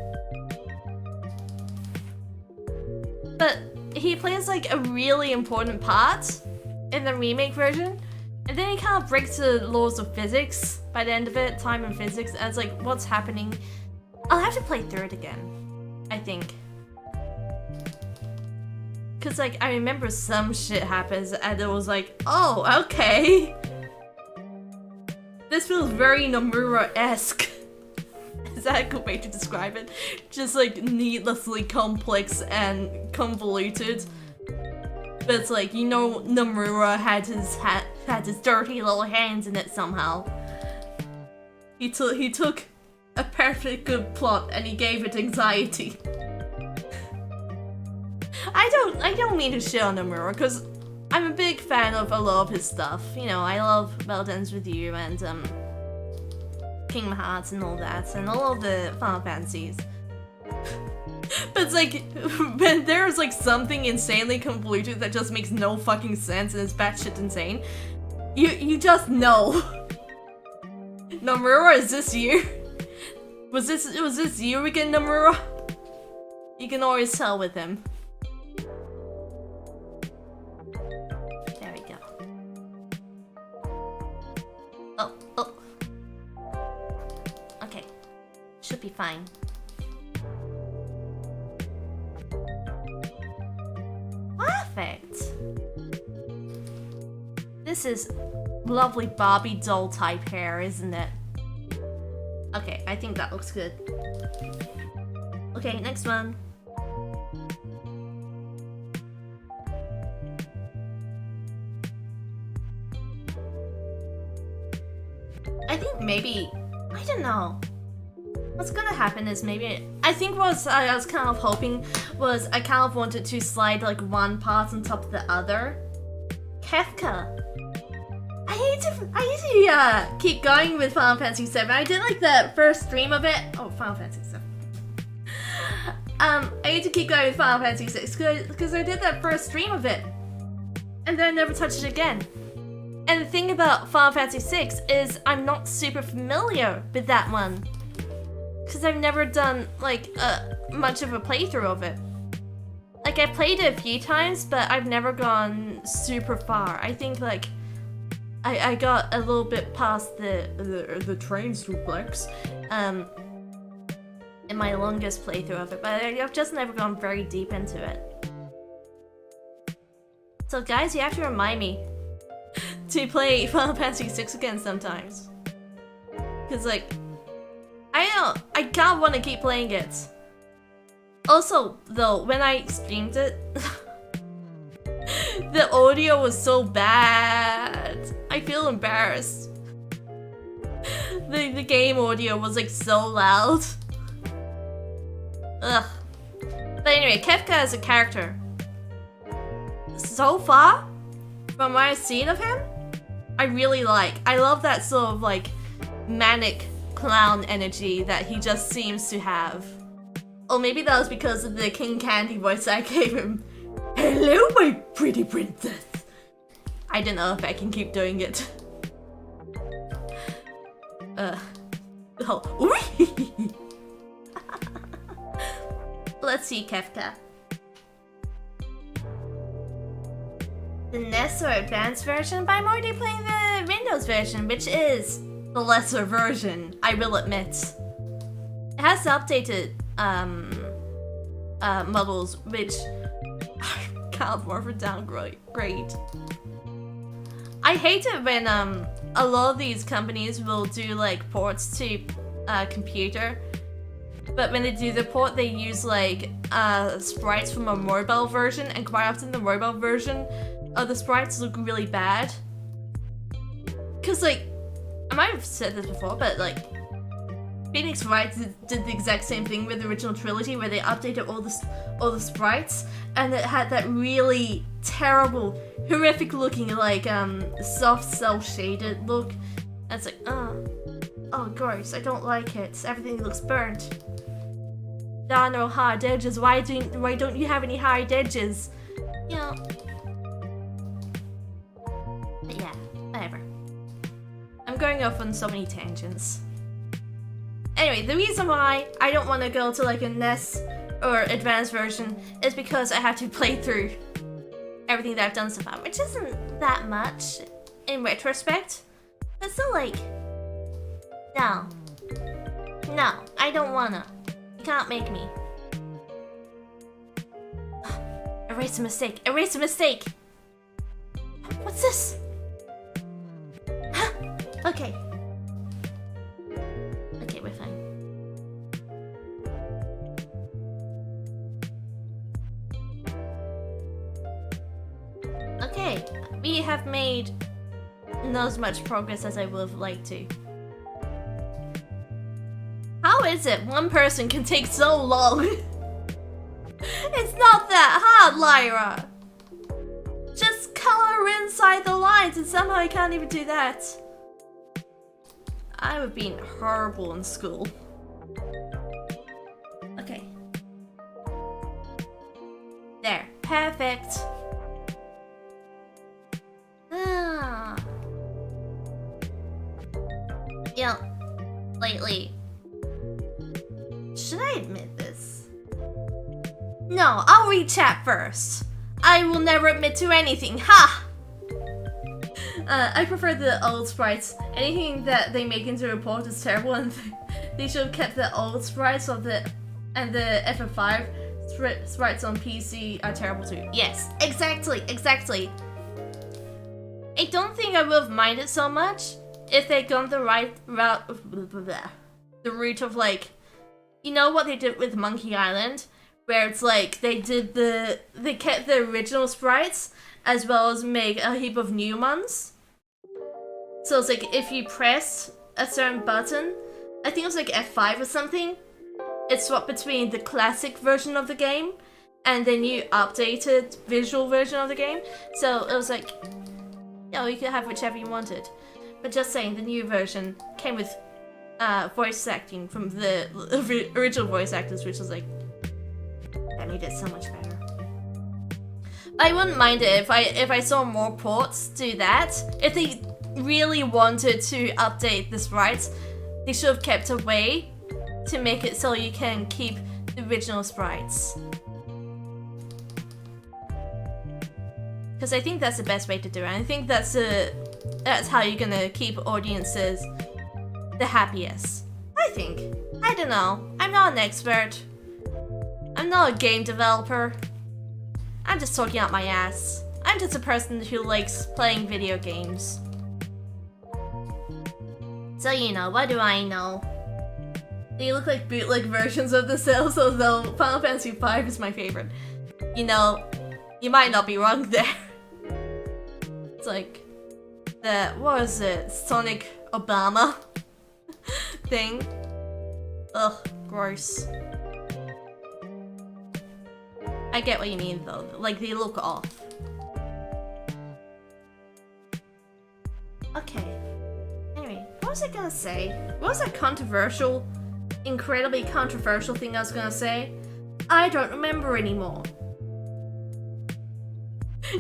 But he plays like a really important part in the remake version, and then he kind of breaks the laws of physics by the end of it, time and physics, and it's like, what's happening? I'll have to play through it again, I think. Cause like, I remember some shit happens and it was like, oh, okay. This feels very Nomura-esque. Is that a good way to describe it? Just like needlessly complex and convoluted. But it's like, you know, Nomura had his dirty little hands in it somehow. He took a perfectly good plot and he gave it anxiety. I don't mean to shit on Nomura, because I'm a big fan of a lot of his stuff. You know, I love Battle Dance with You and Kingdom Hearts and all that, and all of the Final Fantasies. But it's like, when there's like something insanely convoluted that just makes no fucking sense and is batshit insane, you just know. Nomura, is this you? Was this you again, Nomura? You can always tell with him. There we go. Oh. Okay. Should be fine. Perfect. This is lovely Barbie doll type hair, isn't it? Okay, I think that looks good. Okay, next one. I think maybe, I don't know. What's gonna happen is maybe, I think what I was kind of hoping was I kind of wanted to slide like one part on top of the other. Kefka. I need to keep going with Final Fantasy VII. I did like the first stream of it. Oh, Final Fantasy VII. I need to keep going with Final Fantasy VI because I did that first stream of it, and then I never touched it again. And the thing about Final Fantasy VI is I'm not super familiar with that one because I've never done like much of a playthrough of it. Like I played it a few times, but I've never gone super far. I think like I got a little bit past the train suplex in my longest playthrough of it, but I've just never gone very deep into it. So guys, you have to remind me to play Final Fantasy VI again sometimes. Cause like, I kind of want to keep playing it. Also, though, when I streamed it, the audio was so bad. I feel embarrassed. The game audio was like so loud. Ugh. But anyway, Kefka as a character. So far, from what I've seen of him, I really like. I love that sort of like manic clown energy that he just seems to have. Or maybe that was because of the King Candy voice I gave him. Hello, my pretty princess. I don't know if I can keep doing it. Let's see, Kefka. The NES or Advanced version, but I'm already playing the Windows version, which is the lesser version, I will admit. it has updated models, which are kind of more of a downgrade. I hate it when a lot of these companies will do like ports to computer, but when they do the port, they use like sprites from a mobile version, and quite often the mobile version of the sprites look really bad. Cause like, I might have said this before, but like, Phoenix Wright did the exact same thing with the original trilogy, where they updated all the sprites, and it had that really terrible, horrific looking like soft cell shaded look. And it's like, oh gross, I don't like it. Everything looks burnt. There are no hard edges. Why don't you have any hard edges? You know. But yeah, whatever. I'm going off on so many tangents. Anyway, the reason why I don't want to go to like a NES or advanced version is because I have to play through everything that I've done so far, which isn't that much in retrospect. But still, like, no, I don't wanna. You can't make me. Erase a mistake. Erase a mistake. What's this? Huh? Okay. Okay, we're fine. Okay, we have made not as much progress as I would have liked to. How is it one person can take so long? It's not that hard, Lyra! Just color inside the lines, and somehow I can't even do that. I would be horrible in school. Okay. There. Perfect. Ah. Yeah. Lately. Should I admit this? No, I'll read chat first. I will never admit to anything. Ha! I prefer the old sprites. Anything that they make into a port is terrible, and they should have kept the old sprites of the FF5 sprites on PC are terrible too. Yes, exactly. I don't think I would have minded so much if they'd gone the right route, the route of like, you know what they did with Monkey Island, where it's like they kept the original sprites as well as make a heap of new ones. So it's like if you press a certain button, I think it was like F5 or something, it swapped between the classic version of the game and the new updated visual version of the game. So it was like, yeah, you could have whichever you wanted. But just saying, the new version came with voice acting from the original voice actors, which was like, that made it so much better. I wouldn't mind it if I saw more ports do that. If they really wanted to update the sprites, they should have kept a way to make it so you can keep the original sprites. Because I think that's the best way to do it. I think that's how you're gonna keep audiences the happiest. I think. I don't know. I'm not an expert. I'm not a game developer. I'm just talking out my ass. I'm just a person who likes playing video games. So you know, what do I know? They look like bootleg versions of the cells, although Final Fantasy V is my favorite. You know, you might not be wrong there. It's like the, what was it, Sonic Obama thing. Ugh, gross. I get what you mean though, like they look off. Okay. Anyway, what was I gonna say? What was that controversial, incredibly controversial thing I was gonna say? I don't remember anymore.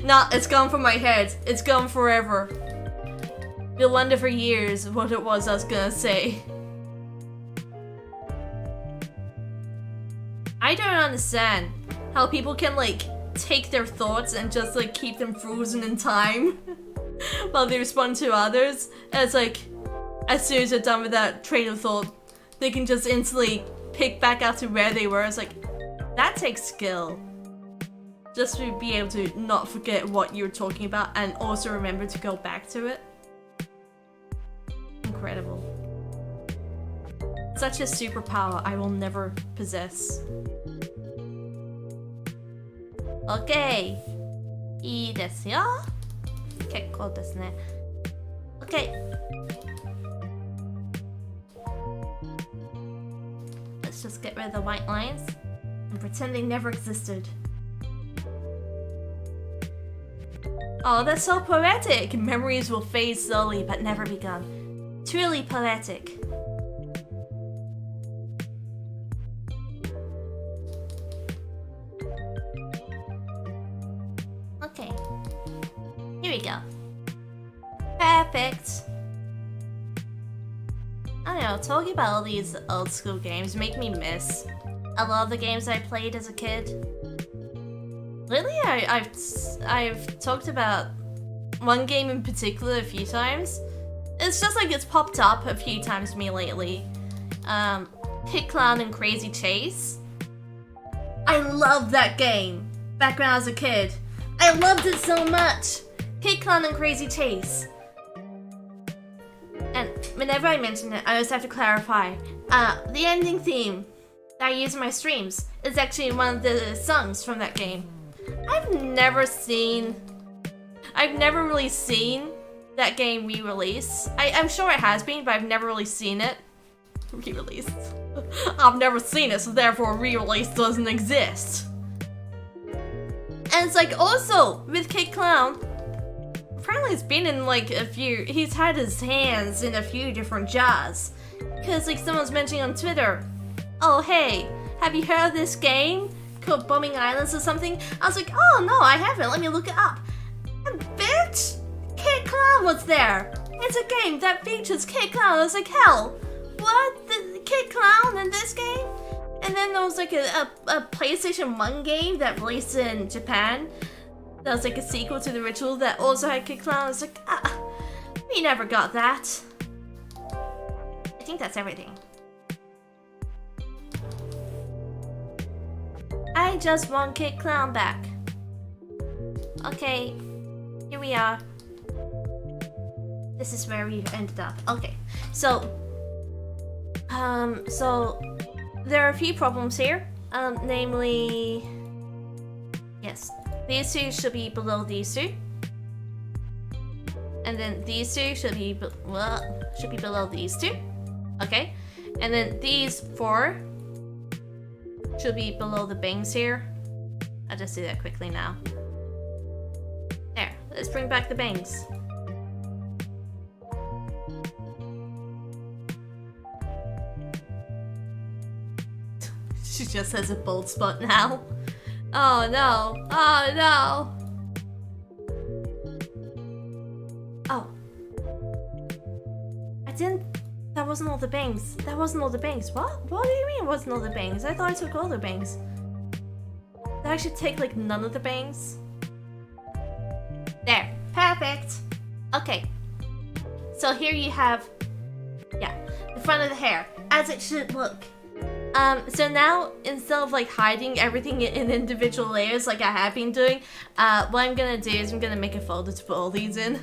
Nah, it's gone from my head. It's gone forever. You'll wonder for years what it was I was gonna say. I don't understand how people can like take their thoughts and just like keep them frozen in time while they respond to others. And it's like, as soon as they're done with that train of thought, they can just instantly pick back out to where they were. It's like, that takes skill. Just to be able to not forget what you're talking about and also remember to go back to it. Incredible. Such a superpower I will never possess. Okay. いいですよ。結構ですね。Okay. Let's just get rid of the white lines and pretend they never existed. Oh, that's so poetic! Memories will fade slowly but never begun. Truly poetic. Okay. Here we go. Perfect. I don't know, talking about all these old school games make me miss a lot of the games I played as a kid. Lately, I've talked about one game in particular a few times. It's just like it's popped up a few times to me lately. Hit Clown and Crazy Chase. I loved that game back when I was a kid. I loved it so much. Hit Clown and Crazy Chase. And whenever I mention it, I always have to clarify. The ending theme that I use in my streams is actually one of the songs from that game. I've never really seen that game re-release. I'm sure it has been, but I've never really seen it re-released. I've never seen it, so therefore re-release doesn't exist. And it's like, also, with Kid Clown, apparently it's been in like he's had his hands in a few different jars. Because like someone's mentioning on Twitter, oh hey, have you heard of this game called Bombing Islands or something? I was like, oh no, I haven't, let me look it up. And bitch, Kid Clown was there. It's a game that features Kid Clown. I was like, hell, what? The Kid Clown in this game? And then there was like a PlayStation 1 game that released in Japan. That was like a sequel to the Ritual that also had Kid Clown. I was like, we never got that. I think that's everything. I just want Kid Clown back. Okay, here we are. This is where we ended up. Okay, so there are a few problems here. Namely, yes, these two should be below these two, and then these two should be below these two. Okay, and then these four should be below the bangs here. I'll just do that quickly now. There, let's bring back the bangs. She just has a bald spot now. Oh no, oh no. Oh. That wasn't all the bangs. That wasn't all the bangs. What? What do you mean it wasn't all the bangs? I thought I took all the bangs. Did I actually take like none of the bangs? There, perfect. Okay. So here you have, yeah, the front of the hair, as it should look. So now, instead of like hiding everything in individual layers like I have been doing, what I'm gonna do is I'm gonna make a folder to put all these in.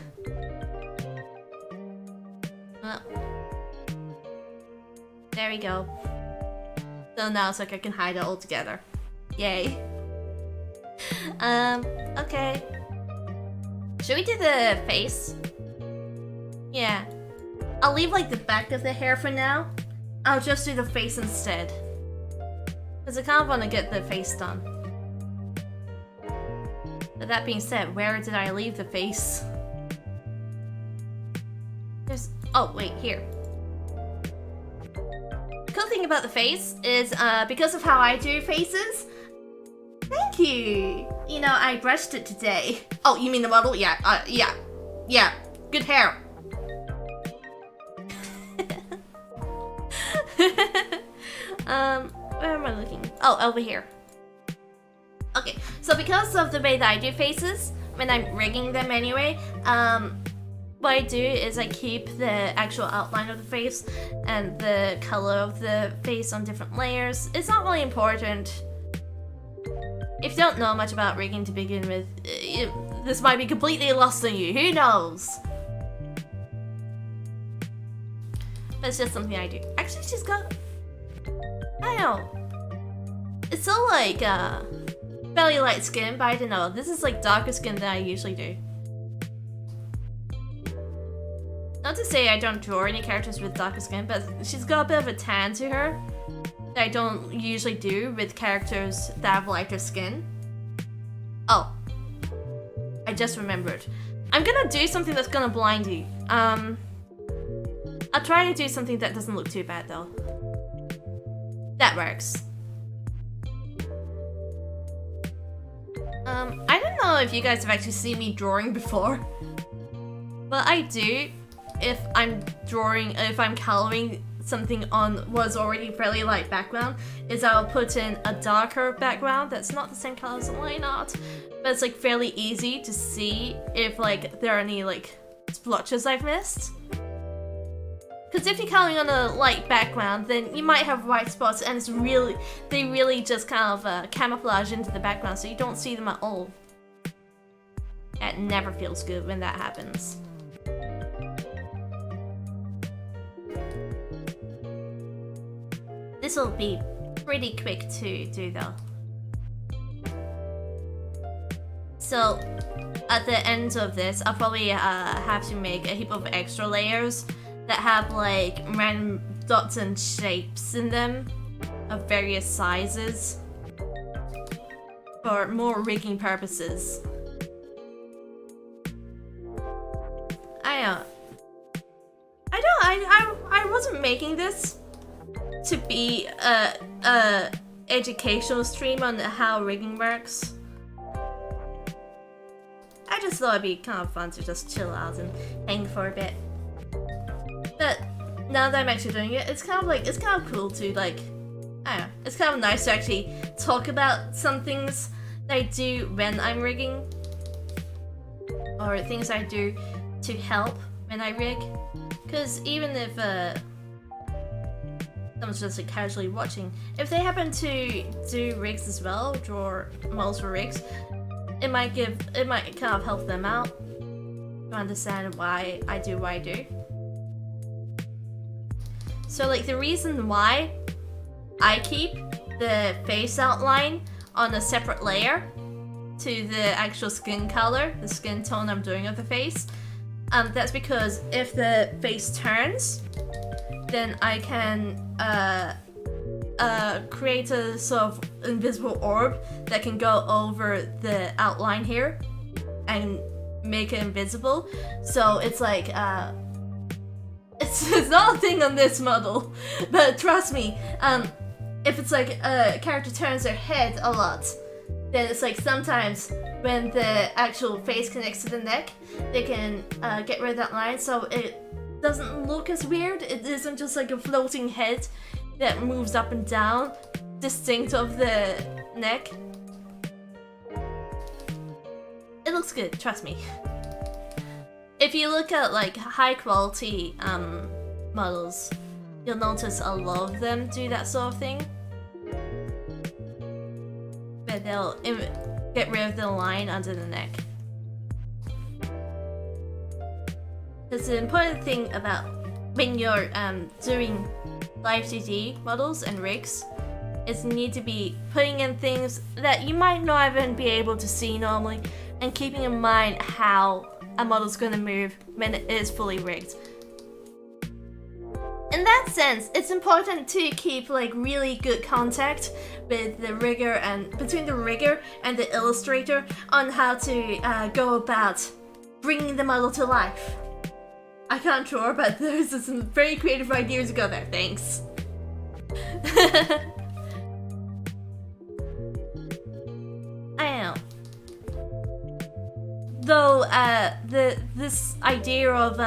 There we go. So now it's like I can hide it all together. Yay. Okay. Should we do the face? Yeah. I'll leave like the back of the hair for now. I'll just do the face instead. Because I kind of want to get the face done. But that being said, where did I leave the face? There's... oh, wait, here. The cool thing about the face is, because of how I do faces... Thank you! You know, I brushed it today. Oh, you mean the model? Yeah, yeah. Good hair. Where am I looking? Oh, over here. Okay, so because of the way that I do faces, when I'm rigging them anyway, what I do is I keep the actual outline of the face and the color of the face on different layers. It's not really important. If you don't know much about rigging to begin with, this might be completely lost on you. Who knows? But it's just something I do. Actually, she's got... I don't know. It's so like, fairly light skin, but I don't know. This is like darker skin than I usually do. Not to say I don't draw any characters with darker skin, but she's got a bit of a tan to her that I don't usually do with characters that have lighter skin. Oh. I just remembered. I'm gonna do something that's gonna blind you. I'll try to do something that doesn't look too bad though. That works. I don't know if you guys have actually seen me drawing before, but I do. If I'm coloring something on what's already fairly light background, is I'll put in a darker background that's not the same color as the line art, but it's like fairly easy to see if like there are any like splotches I've missed. Because if you're coloring on a light background, then you might have white spots, and they really just kind of camouflage into the background, so you don't see them at all. It never feels good when that happens. This will be pretty quick to do though. So at the end of this, I'll probably have to make a heap of extra layers that have like random dots and shapes in them of various sizes for more rigging purposes. I wasn't making this to be a educational stream on how rigging works. I just thought it'd be kind of fun to just chill out and hang for a bit. But now that I'm actually doing it, it's kind of cool to like, I don't know, it's kind of nice to actually talk about some things that I do when I'm rigging, or things I do to help when I rig. Because even if someone's just like casually watching, if they happen to do rigs as well, draw models for rigs, it might kind of help them out to understand why I do what I do. So like the reason why I keep the face outline on a separate layer to the actual skin color, the skin tone I'm doing of the face, that's because if the face turns, then I can create a sort of invisible orb that can go over the outline here and make it invisible. So it's like it's not a thing on this model, but trust me, if it's like a character turns their head a lot, then it's like sometimes when the actual face connects to the neck, they can get rid of that line so it doesn't look as weird. It isn't just like a floating head that moves up and down, distinct of the neck. It looks good, trust me. If you look at like high quality models, you'll notice a lot of them do that sort of thing. But they'll get rid of the line under the neck. Because the important thing about when you're doing L2D models and rigs is you need to be putting in things that you might not even be able to see normally, and keeping in mind how a model's going to move when it is fully rigged. In that sense, it's important to keep like really good contact with the rigger and between the rigger and the illustrator on how to go about bringing the model to life. I can't draw, but there's some very creative ideas to go there. Thanks. I know. Though this idea of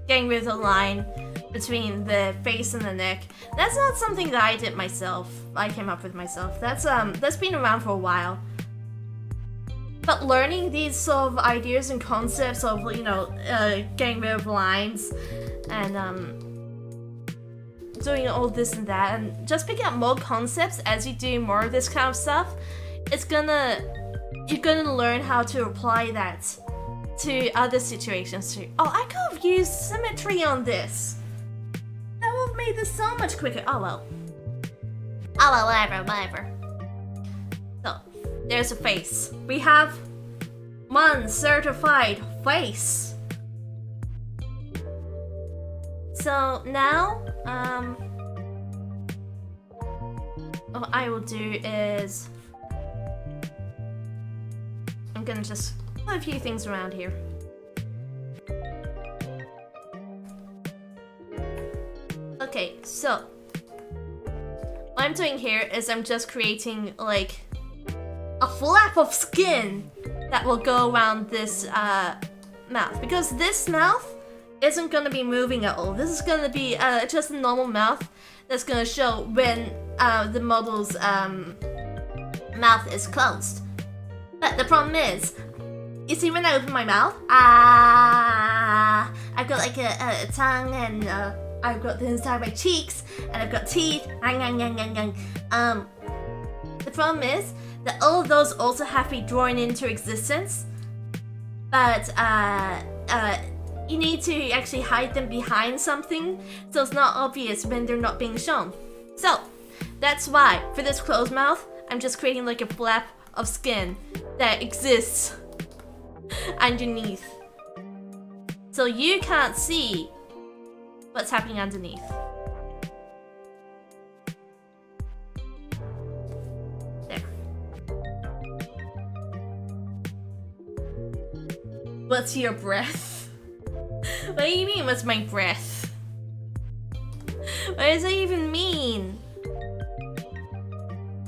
getting rid of the line between the face and the neck, that's not something that I did myself. I came up with myself. That's been around for a while. But learning these sort of ideas and concepts of, you know, getting rid of lines and doing all this and that, and just picking up more concepts as you do more of this kind of stuff, you're gonna learn how to apply that to other situations too. Oh, I could have used symmetry on this. That would have made this so much quicker. Oh well. Oh well, whatever. So, there's a face. We have one certified face. So now, what I will do is I'm gonna just put a few things around here. Okay, so what I'm doing here is I'm just creating like a flap of skin that will go around this mouth, because this mouth isn't gonna be moving at all. This is gonna be just a normal mouth that's gonna show when the model's mouth is closed. But the problem is, you see when I open my mouth, I've got like a tongue, and I've got the inside of my cheeks, and I've got teeth. The problem is that all of those also have to be drawn into existence, but you need to actually hide them behind something, so it's not obvious when they're not being shown. So that's why for this closed mouth, I'm just creating like a flap of skin that exists underneath, so you can't see what's happening underneath. There. What's your breath? What do you mean, what's my breath? What does that even mean?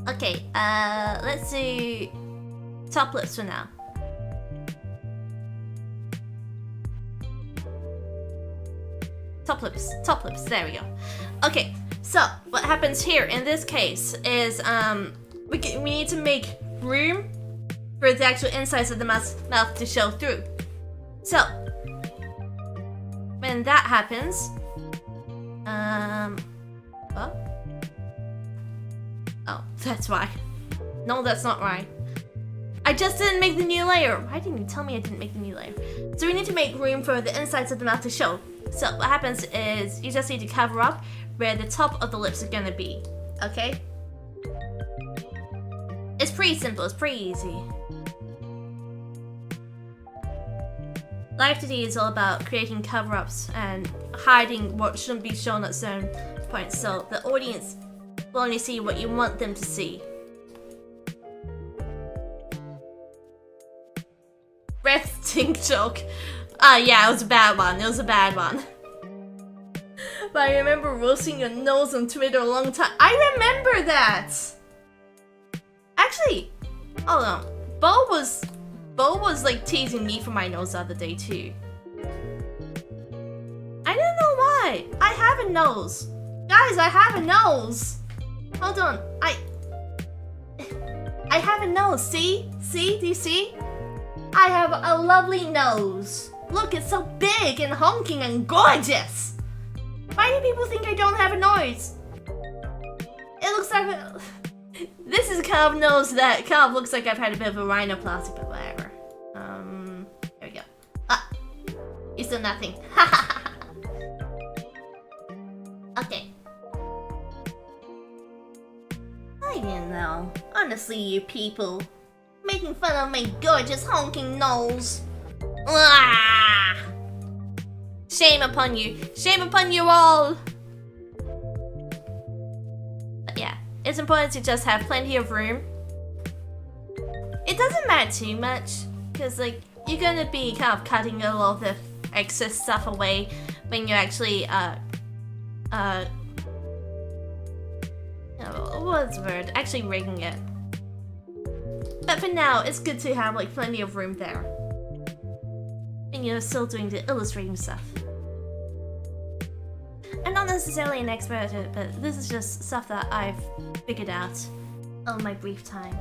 Okay, let's do top lips for now. Top lips, there we go. Okay, so what happens here in this case is we need to make room for the actual insides of the mouth to show through. So when that happens, what? Oh, that's why. No, that's not right. I just didn't make the new layer. Why didn't you tell me I didn't make the new layer? So we need to make room for the insides of the mouth to show. So what happens is you just need to cover up where the top of the lips are gonna be, okay? It's pretty simple, it's pretty easy. L2D is all about creating cover-ups and hiding what shouldn't be shown at certain points, so the audience will only see what you want them to see. Breath stink joke. Yeah, it was a bad one. But I remember roasting your nose on Twitter a long time. I remember that! Actually, hold on. Bo was like teasing me for my nose the other day too. I don't know why. I have a nose. Guys, I have a nose. Hold on. I have a nose. See? See? Do you see? I have a lovely nose. Look, it's so big and honking and gorgeous. Why do people think I don't have a nose? It looks like this is a kind of nose that kind of looks like I've had a bit of a rhinoplasty, but whatever. There we go. Ah, you still nothing. Okay. I didn't know. Honestly, you people. Making fun of my gorgeous honking nose. Ah! Shame upon you. Shame upon you all. But yeah, it's important to just have plenty of room. It doesn't matter too much, because like you're gonna be kind of cutting a lot of the excess stuff away when you're actually what's the word? Actually rigging it. But for now, it's good to have like plenty of room there. And you're still doing the illustrating stuff. I'm not necessarily an expert at it, but this is just stuff that I've figured out on my brief time.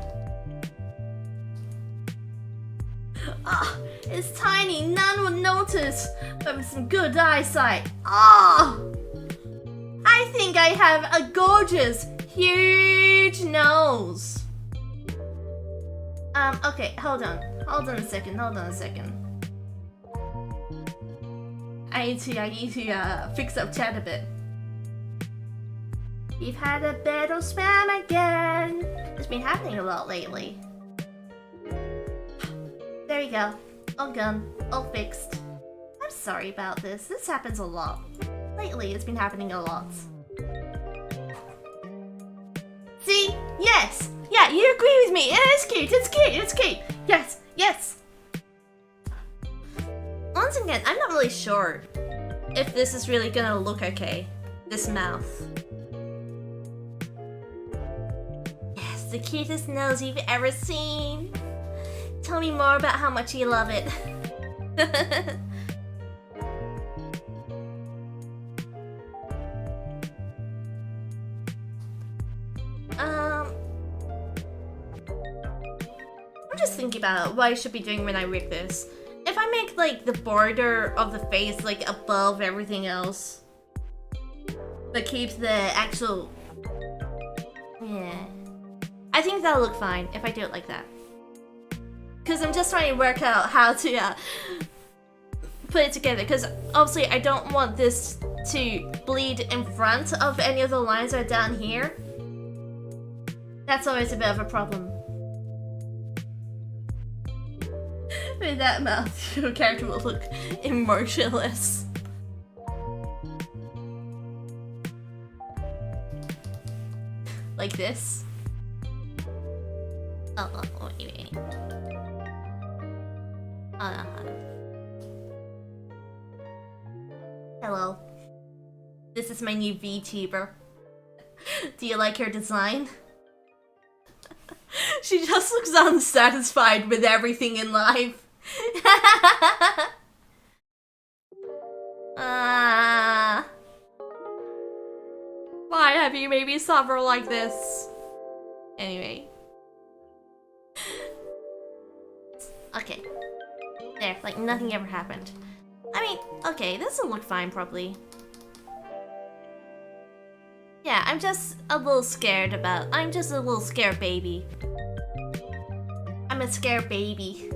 Ah, it's tiny, none will notice. But with some good eyesight. Ah! I think I have a gorgeous, huge nose. Okay, hold on a second. I need to fix up chat a bit. We've had a bit of spam again. It's been happening a lot lately. There you go. All gone. All fixed. I'm sorry about this. This happens a lot. Lately, it's been happening a lot. See? Yes! Yeah, you agree with me! It's cute! It's cute! Yes! Once again, I'm not really sure if this is really gonna look okay. This mouth. Yes, the cutest nose you've ever seen. Tell me more about how much you love it. I'm just thinking about what I should be doing when I rig this. If I make like the border of the face like above everything else, but keep the actual... Yeah. I think that'll look fine if I do it like that. Because I'm just trying to work out how to put it together. Because obviously I don't want this to bleed in front of any of the lines that are down here. That's always a bit of a problem. With that mouth, your character will look emotionless. Like this. Oh, wait. Hello. This is my new VTuber. Do you like her design? She just looks unsatisfied with everything in life. Why have you made me suffer like this? Anyway. Okay. There, like nothing ever happened. I mean, okay, this will look fine probably. Yeah, I'm just a little scared I'm just a little scared baby. I'm a scared baby.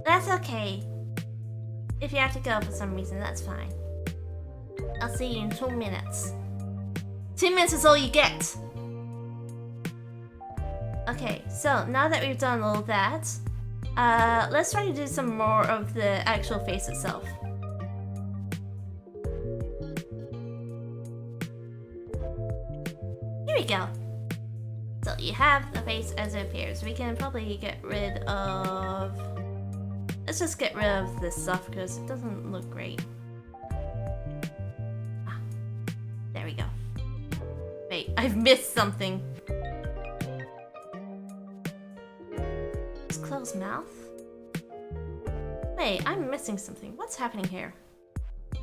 That's okay. If you have to go for some reason, that's fine. I'll see you in 2 minutes. 2 minutes is all you get! Okay, so now that we've done all that, let's try to do some more of the actual face itself. Here we go. So you have the face as it appears. We can probably get rid of... Let's just get rid of this stuff because it doesn't look great. Ah, there we go. Wait, I've missed something. It's closed mouth? Wait, I'm missing something. What's happening here?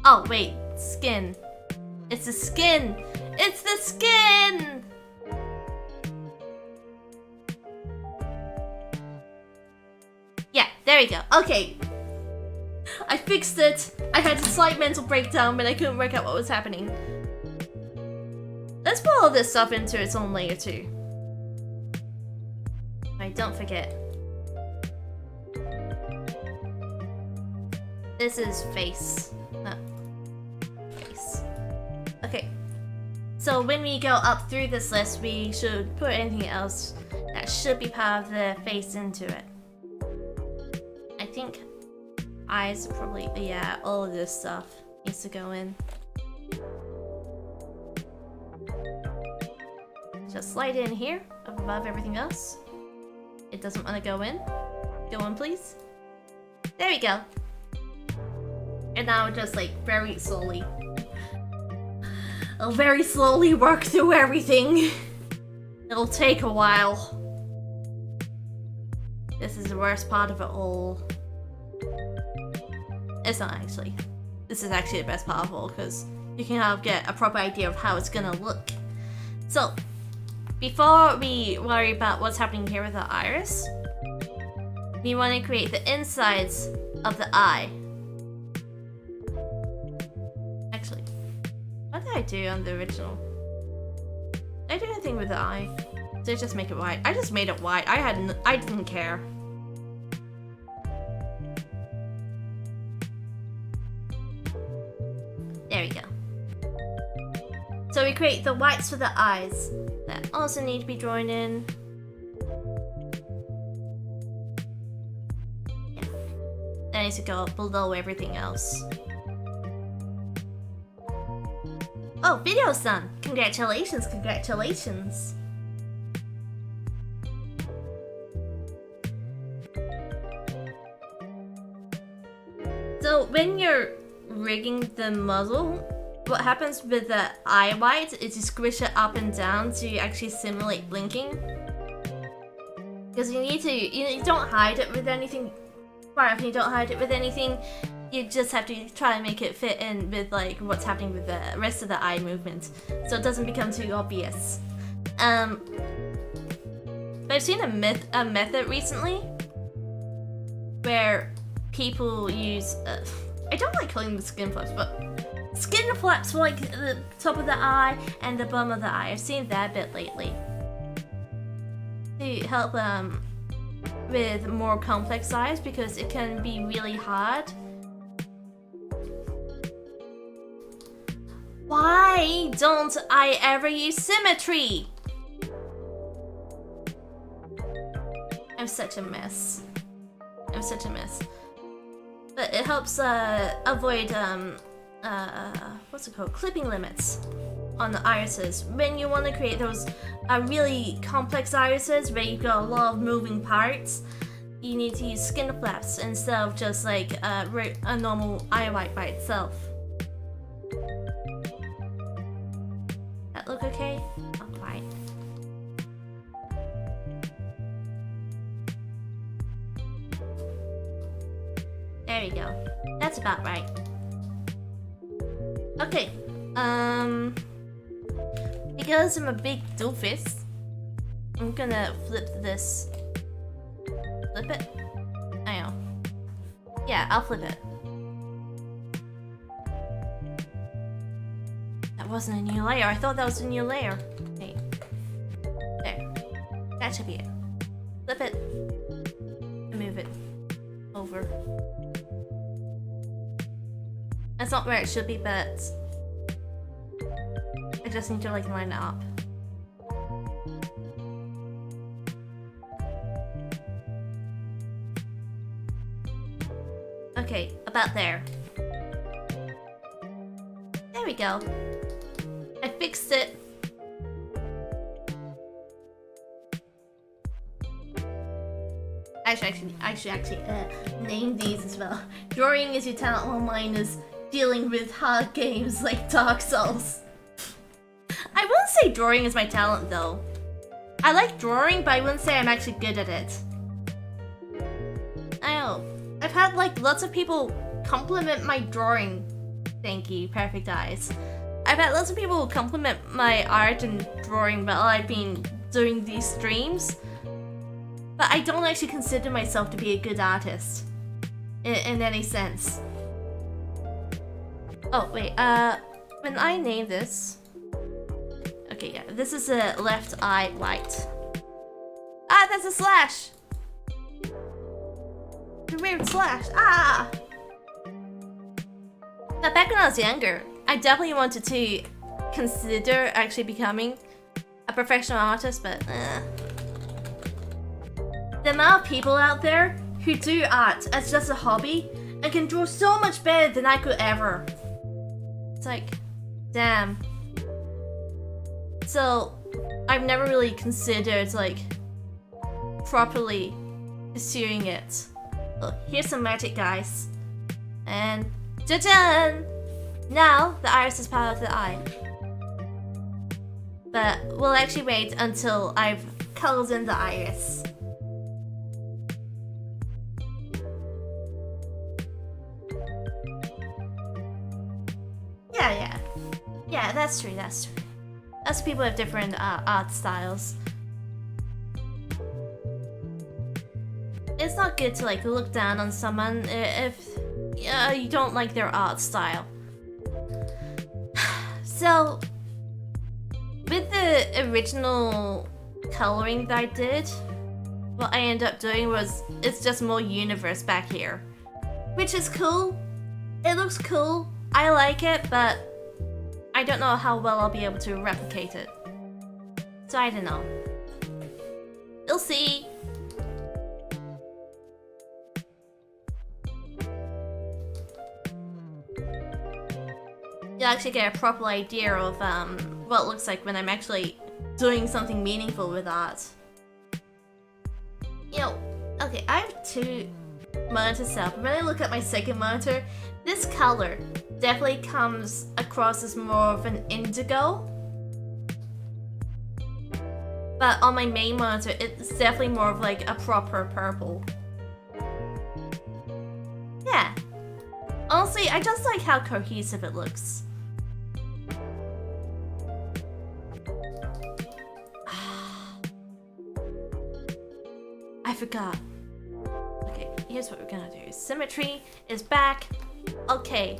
Oh, wait, skin. It's the skin! It's the skin! Yeah, there we go. Okay. I fixed it. I had a slight mental breakdown, but I couldn't work out what was happening. Let's put all this stuff into its own layer too. Alright, don't forget. This is face. Face. Okay. So when we go up through this list, we should put anything else that should be part of the face into it. I think eyes probably, yeah, all of this stuff needs to go in. Just slide it in here, up above everything else. It doesn't want to go in. Go in, please. There we go. And now just like very slowly. I'll very slowly work through everything. It'll take a while. This is the worst part of it all. It's not actually. This is actually the best part of all because you can kind of get a proper idea of how it's gonna look. So, before we worry about what's happening here with the iris, we want to create the insides of the eye. Actually, what did I do on the original? Did I do anything with the eye? Did I just make it white? I just made it white. I didn't care. There we go. So we create the whites for the eyes that also need to be drawn in. Yeah. That needs to go below everything else. Oh, video's done! Congratulations, congratulations! So when you're rigging the muzzle, what happens with the eye white is you squish it up and down to actually simulate blinking. Because you don't hide it with anything. Quite often you don't hide it with anything. You just have to try and make it fit in with like what's happening with the rest of the eye movement, so it doesn't become too obvious. But I've seen a method recently where people use. I don't like calling them skin flaps, but skin flaps for like the top of the eye and the bottom of the eye. I've seen that a bit lately to help with more complex eyes because it can be really hard. Why don't I ever use symmetry? I'm such a mess. I'm such a mess. But it helps avoid what's it called? Clipping limits on the irises. When you want to create those really complex irises where you've got a lot of moving parts, you need to use skin flaps instead of just like a normal eye white by itself. That look okay? Not quite. There we go. That's about right. Okay. Because I'm a big doofus, I'm gonna flip this. Flip it? I know. Yeah, I'll flip it. That wasn't a new layer. I thought that was a new layer. Okay. There. That should be it. Flip it. And move it over. That's not where it should be, but I just need to like line it up. Okay, about there. There we go. I fixed it. I should actually name these as well. Drawing is your talent, while mine is dealing with hard games like Dark Souls. I wouldn't say drawing is my talent though. I like drawing, but I wouldn't say I'm actually good at it. I know. I've had like lots of people compliment my drawing. Thank you, Perfect Eyes. I've had lots of people compliment my art and drawing while I've been doing these streams. But I don't actually consider myself to be a good artist. In any sense. Oh, wait, when I name this... Okay, yeah, this is a left eye white. Ah, that's a slash! A weird slash, ah! But back when I was younger, I definitely wanted to consider actually becoming a professional artist, but the amount of people out there who do art as just a hobby and can draw so much better than I could ever. It's like, damn. So, I've never really considered like properly pursuing it. Look, here's some magic, guys. And ta-da! Now, the iris is part of the eye. But we'll actually wait until I've colored in the iris. Yeah, that's true, that's true. As people have different art styles. It's not good to like look down on someone if you don't like their art style. So, with the original coloring that I did, what I ended up doing was it's just more universe back here, which is cool. It looks cool. I like it, but I don't know how well I'll be able to replicate it. So I don't know. We'll see. You actually get a proper idea of what it looks like when I'm actually doing something meaningful with art. You know, okay, I have 2 monitors set up. When I look at my second monitor, this color definitely comes across as more of an indigo. But on my main monitor, it's definitely more of like a proper purple. Yeah. Honestly, I just like how cohesive it looks. I forgot. Okay, here's what we're gonna do. Symmetry is back. Okay.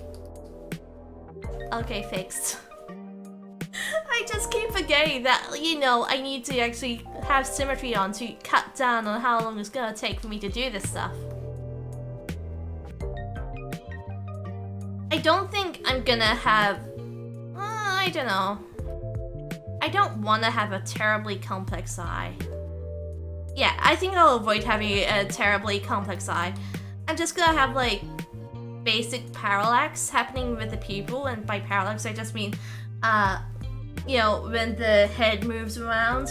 Okay, fixed. I just keep forgetting that, you know, I need to actually have symmetry on to cut down on how long it's gonna take for me to do this stuff. I don't think I'm gonna have... I don't know. I don't want to have a terribly complex eye. Yeah, I think I'll avoid having a terribly complex eye. I'm just gonna have, like, basic parallax happening with the pupil, and by parallax I just mean, you know, when the head moves around,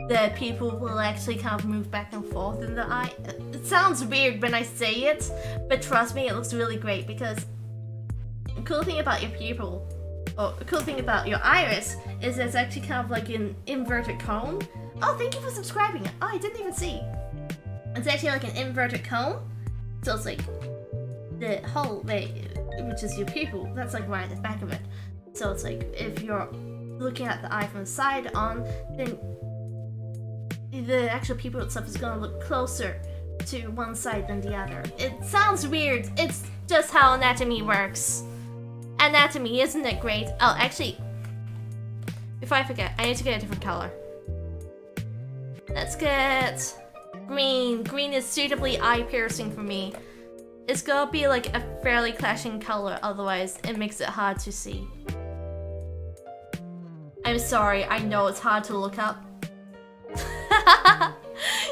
the pupil will actually kind of move back and forth in the eye. It sounds weird when I say it, but trust me, it looks really great because the cool thing about your pupil, or the cool thing about your iris, is it's actually kind of like an inverted cone. Oh, thank you for subscribing. Oh, I didn't even see. It's actually like an inverted cone. So it's like the whole way, which is your pupil, that's like right at the back of it. So it's like if you're looking at the eye from the side on, then the actual pupil itself is going to look closer to one side than the other. It sounds weird. It's just how anatomy works. Anatomy, isn't it great? Oh, actually, before I forget, I need to get a different color. Let's get green. Green is suitably eye-piercing for me. It's gonna be like a fairly clashing color, otherwise it makes it hard to see. I'm sorry, I know it's hard to look up.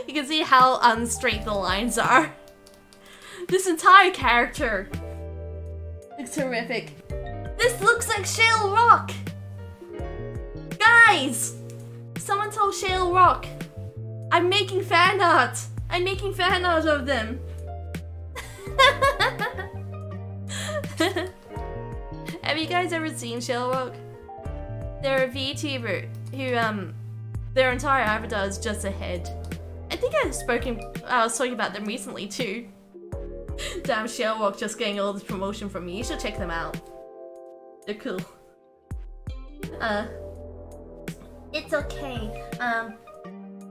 You can see how unstraight the lines are. This entire character looks terrific. This looks like Shale Rock! Guys! Someone told Shale Rock. I'm making fan art! I'm making fan art of them! Have you guys ever seen Shale Rock? They're a VTuber who, their entire avatar is just a head. I think I was talking about them recently too. Damn, Shale Rock just getting all this promotion from me. You should check them out. They're cool. It's okay.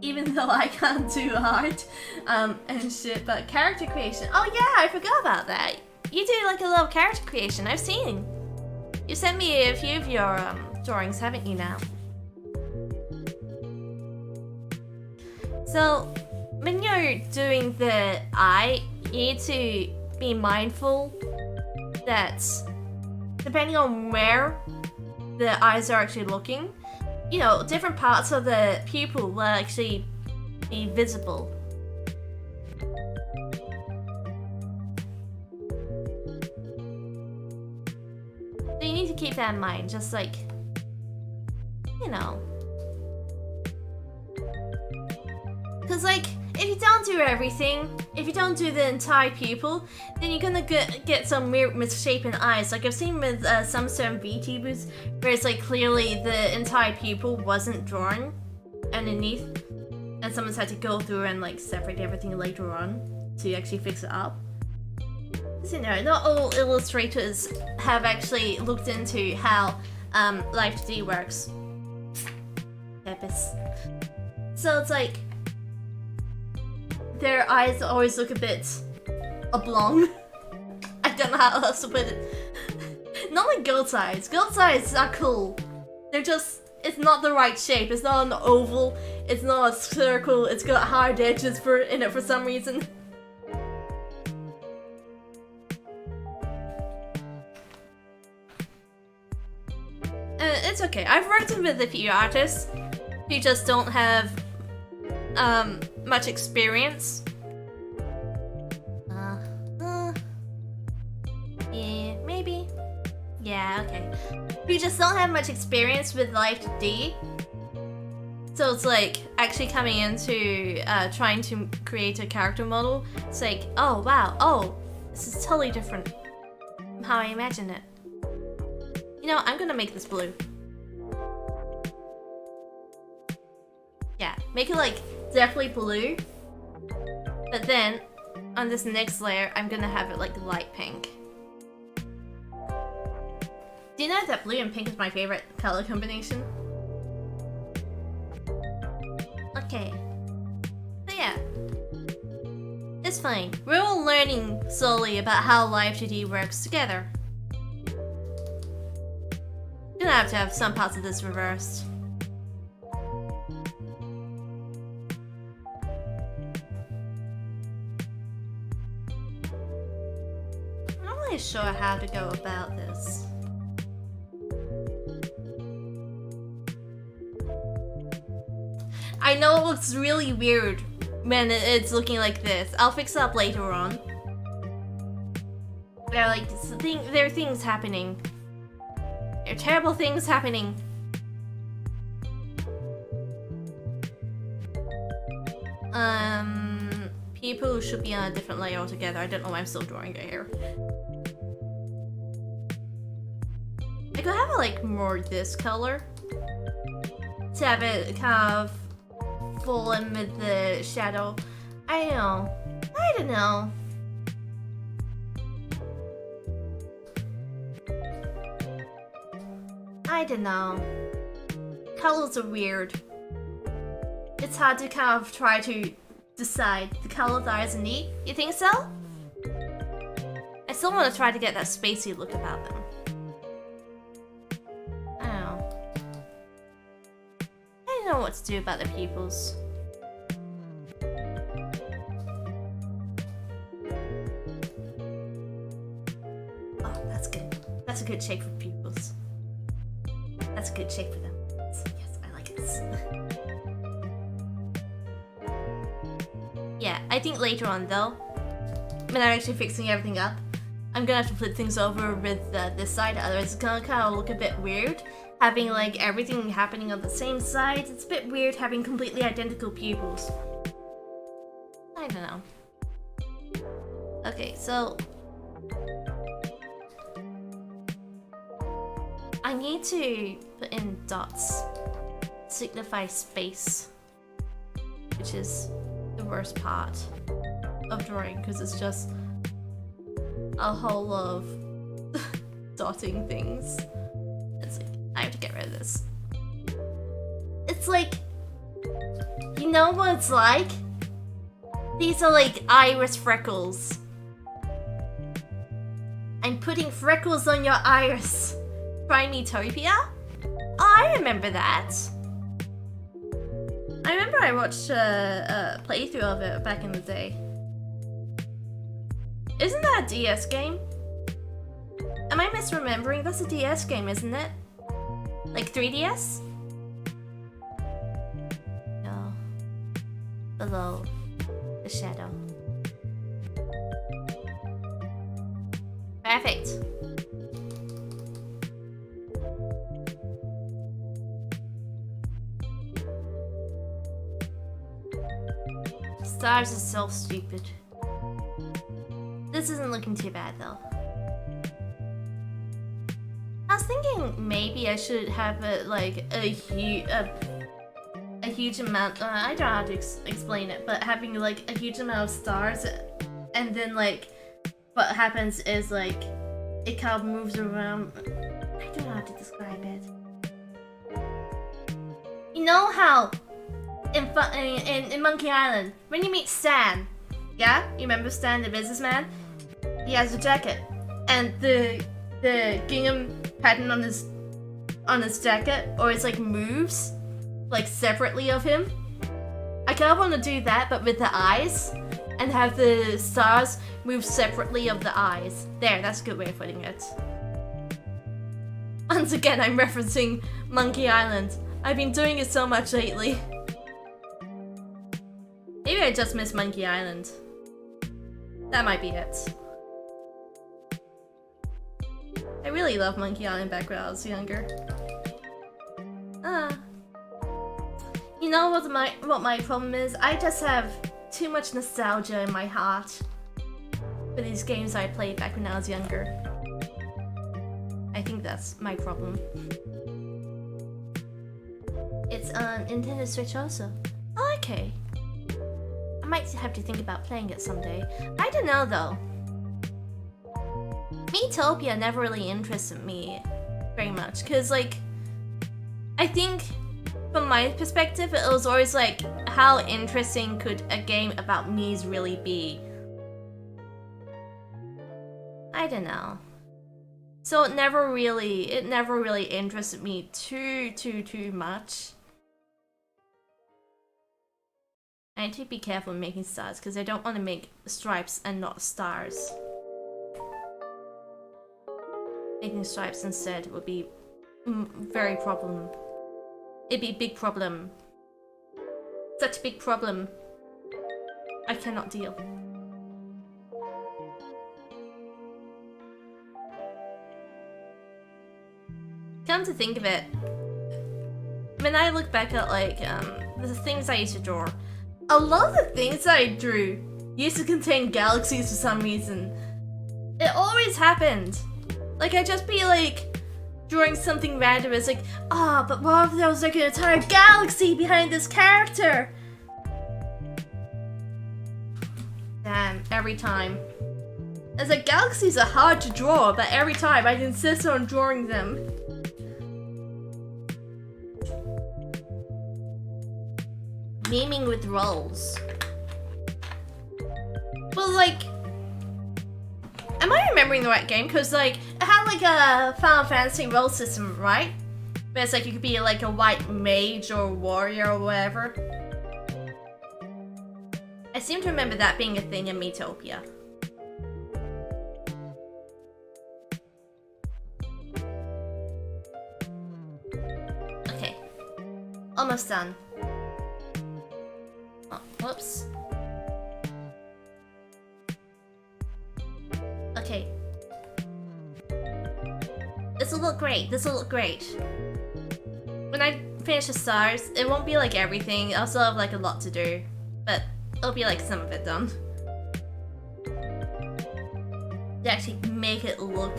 Even though I can't do art, and shit, but character creation. Oh yeah, I forgot about that. You do like a little character creation, I've seen. You sent me a few of your drawings, haven't you now? So, when you're doing the eye, you need to be mindful that depending on where the eyes are actually looking, you know, different parts of the pupil will actually be visible. So you need to keep that in mind, just like, you know. Because, like, if you don't do everything, if you don't do the entire pupil, then you're gonna get some weird misshapen eyes. Like I've seen with some certain VTubers, where it's like clearly the entire pupil wasn't drawn underneath, and someone's had to go through and like separate everything later on to actually fix it up. So, you know, not all illustrators have actually looked into how L2D works. Pepis. So it's like their eyes always look a bit oblong. I don't know how else to put it. Not like goat's eyes. Goat's eyes are cool. They're just, it's not the right shape. It's not an oval. It's not a circle. It's got hard edges in it for some reason. It's okay. I've worked with a few artists who just don't have much experience. Yeah, maybe. Yeah, okay. Who just don't have much experience with L2D. So it's like actually coming into trying to create a character model. It's like, oh wow, oh, this is totally different from how I imagined it. You know, I'm gonna make this blue. Yeah, make it like definitely blue. But then on this next layer, I'm gonna have it like light pink. Do you know that blue and pink is my favorite color combination? Okay. So yeah. It's fine. We're all learning slowly about how L2D works together. Gonna have to have some parts of this reversed. I'm not really sure how to go about this. I know it looks really weird when it's looking like this. I'll fix it up later on. There are things happening. There are terrible things happening. People should be on a different layer altogether. I don't know why I'm still drawing it here. I could have it like more this color to have it kind of full in with the shadow. I don't know. I don't know. I don't know. Colors are weird. It's hard to kind of try to decide the color of the eyes and knee. You think so? I still want to try to get that spacey look about them. I don't know. I don't know what to do about the pupils. Oh, that's good. That's a good shape for pupils. That's a good shape for them. Yes, I like this. Yeah, I think later on though, when I'm actually fixing everything up, I'm gonna have to flip things over with this side, otherwise it's gonna kind of look a bit weird. Having like everything happening on the same side, it's a bit weird having completely identical pupils. I don't know. Okay, so I need to put in dots to signify space, which is the worst part of drawing because it's just a whole lot of dotting things. It's like, I have to get rid of this. It's like, you know what it's like? These are like iris freckles. I'm putting freckles on your iris. Primetopia? Oh, I remember that. I remember I watched a playthrough of it back in the day. Isn't that a DS game? Am I misremembering? That's a DS game, isn't it? Like 3DS? No. Below the shadow. Perfect. Stars is so stupid. This isn't looking too bad though. I was thinking maybe I should have it like a huge amount. I don't know how to explain it, but having like a huge amount of stars, and then like what happens is like it kind of moves around. I don't know how to describe it. You know how in Monkey Island, when you meet Stan, yeah? You remember Stan, the businessman? He has a jacket. And the gingham pattern on his jacket, or it's like moves, like separately of him. I kind of want to do that, but with the eyes, and have the stars move separately of the eyes. There, that's a good way of putting it. Once again, I'm referencing Monkey Island. I've been doing it so much lately. Maybe I just miss Monkey Island. That might be it. I really loved Monkey Island back when I was younger. You know what my problem is? I just have too much nostalgia in my heart for these games I played back when I was younger. I think that's my problem. It's on Nintendo Switch also. Oh, okay. I might have to think about playing it someday. I don't know though. Miitopia never really interested me very much, cause like, I think from my perspective, it was always like, how interesting could a game about Miis really be? I don't know. So it never really interested me too much. I need to be careful in making stars because I don't want to make stripes and not stars. Making stripes instead would be very problem. It'd be a big problem. Such a big problem. I cannot deal. Come to think of it, when I look back at like the things I used to draw, a lot of the things I drew used to contain galaxies for some reason. It always happened. Like I'd just be like drawing something random. It's like, but what if there was like an entire galaxy behind this character? Damn, every time. It's like galaxies are hard to draw, but every time I'd insist on drawing them. Memeing with rolls. But like, am I remembering the right game? Because like, it had like a Final Fantasy roll system, right? But it's like you could be like a white mage or warrior or whatever. I seem to remember that being a thing in Miitopia. Okay. Almost done. Oh, whoops. Okay. This will look great. This will look great. When I finish the stars, it won't be like everything. I'll still have like a lot to do. But it'll be like some of it done. To actually make it look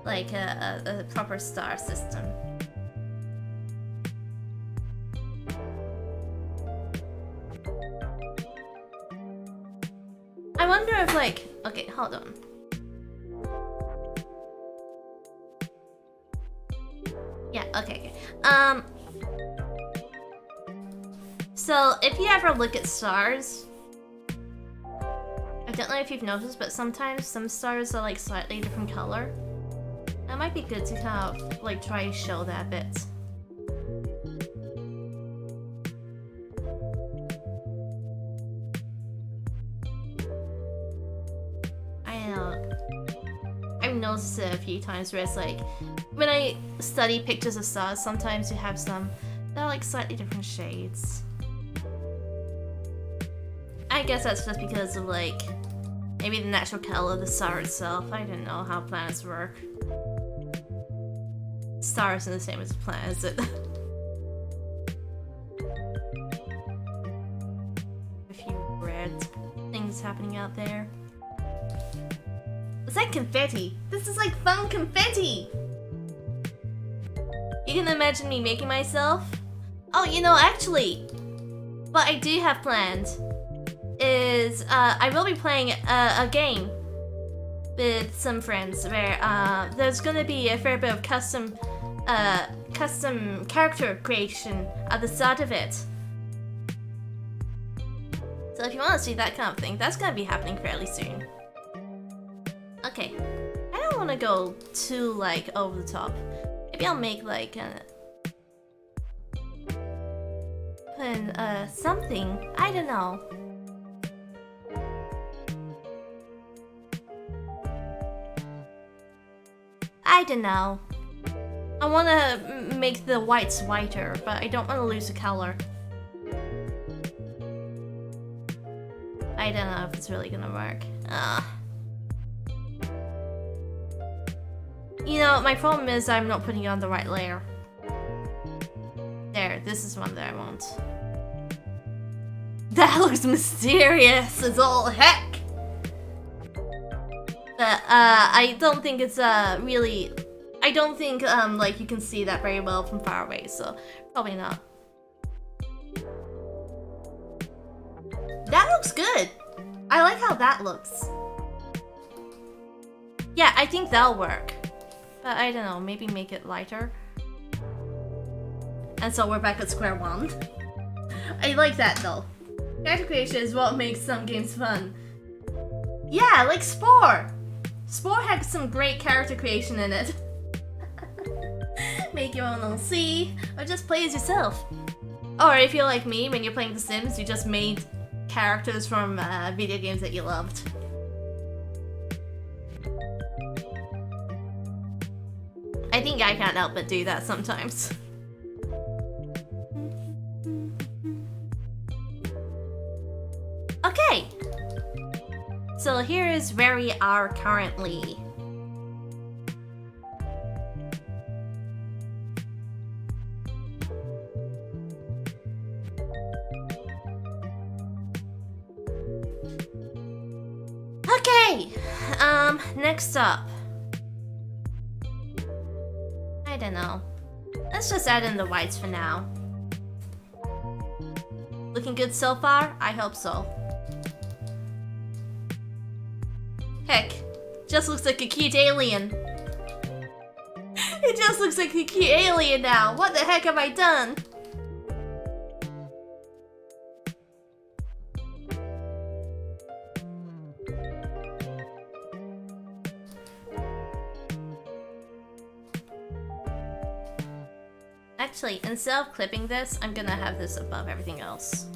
like a proper star system. I wonder if like, okay, hold on. Yeah, okay. So if you ever look at stars, I don't know if you've noticed, but sometimes some stars are like slightly different color. It might be good to kind of like try to show that a bit. I've noticed it a few times where it's like, when I study pictures of stars, sometimes you have some that are like slightly different shades. I guess that's just because of like, maybe the natural color of the star itself. I don't know how planets work. Stars are the same as planets. A few red things happening out there. It's like confetti. This is like fun confetti. You can imagine me making myself. Oh, you know, actually, what I do have planned is I will be playing a game with some friends where there's gonna be a fair bit of custom custom character creation at the start of it. So if you want to see that kind of thing, that's gonna be happening fairly soon. Okay, I don't want to go too like over the top. Maybe I'll make like something. I don't know. I don't know. I want to make the whites whiter, but I don't want to lose the color. I don't know if it's really gonna work. You know, my problem is I'm not putting it on the right layer. There, this is one that I want. That looks mysterious as all heck! But, I don't think it's, really... I don't think, like, you can see that very well from far away, so probably not. That looks good! I like how that looks. Yeah, I think that'll work. But I don't know, maybe make it lighter. And so we're back at square one. I like that though. Character creation is what makes some games fun. Yeah, like Spore! Spore has some great character creation in it. Make your own little C, or just play as yourself. Or if you're like me, when you're playing The Sims, you just made characters from video games that you loved. I think I can't help but do that sometimes. Okay! So here is where we are currently. Okay! Next up. I don't know. Let's just add in the whites for now. Looking good so far? I hope so. Heck, just looks like a cute alien. It just looks like a cute alien now. What the heck have I done? Actually, instead of clipping this, I'm gonna have this above everything else.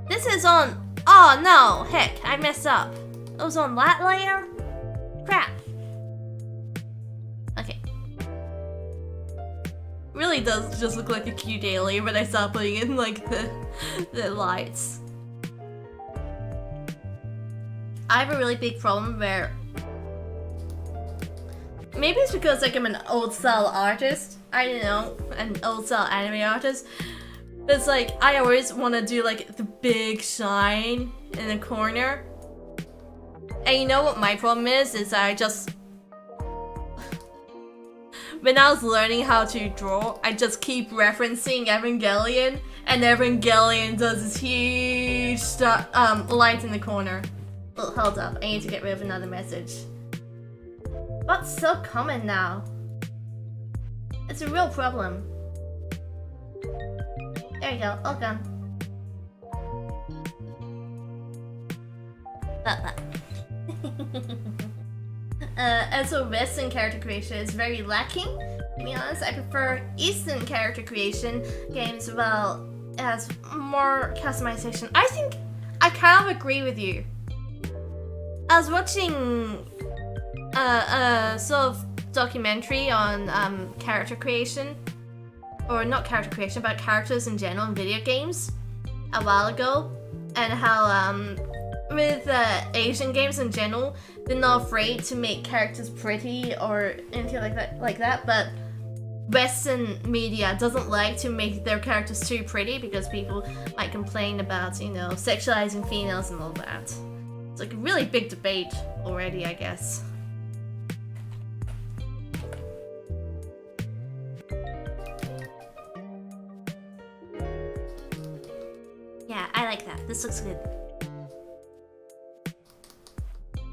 This is on... Oh no! Heck, I messed up. It was on that layer? Crap. Okay. Really does just look like a cute alien when I start putting in like the lights. I have a really big problem where... Maybe it's because like I'm an old style artist. I don't know, an old style anime artist. But it's like, I always want to do like the big shine in the corner. And you know what my problem is I just... When I was learning how to draw, I just keep referencing Evangelion. And Evangelion does this huge light in the corner. Oh, hold up, I need to get rid of another message. What's so common now? It's a real problem. There you go, all gone. As for Western character creation, it's very lacking. To be honest, I prefer Eastern character creation games. Well, it has more customization. I think I kind of agree with you. I was watching a sort of documentary on character creation, or not character creation, but characters in general in video games a while ago, and how with Asian games in general, they're not afraid to make characters pretty or anything like that, but Western media doesn't like to make their characters too pretty because people might complain about, you know, sexualizing females and all that. It's like a really big debate already, I guess. Yeah, I like that. This looks good.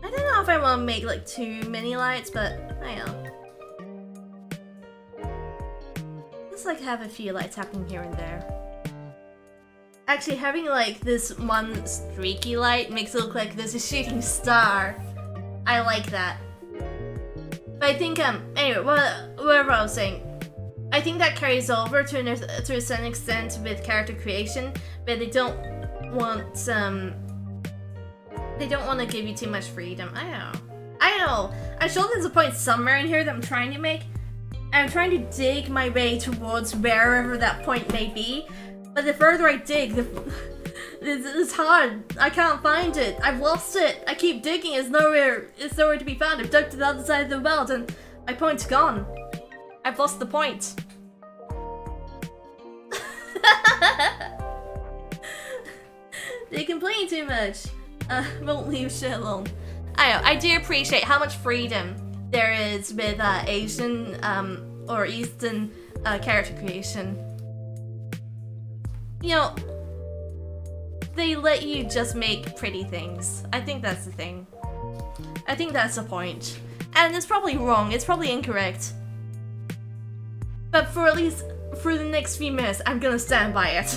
I don't know if I want to make like too many lights, but I know. Just like have a few lights happening here and there. Actually, having like this one streaky light makes it look like there's a shooting star. I like that. But I think anyway, whatever I was saying, I think that carries over to a certain extent with character creation, but they don't want to give you too much freedom. I don't know. I'm sure there's a point somewhere in here that I'm trying to make. I'm trying to dig my way towards wherever that point may be, but the further I dig, it's hard. I can't find it. I've lost it. I keep digging. It's nowhere to be found. I've dug to the other side of the world and my point's gone. I've lost the point. They complain too much. Won't leave shit alone. I do appreciate how much freedom there is with Asian or Eastern character creation. You know, they let you just make pretty things. I think that's the thing. I think that's the point. And it's probably wrong, it's probably incorrect. But for at least the next few minutes, I'm gonna stand by it.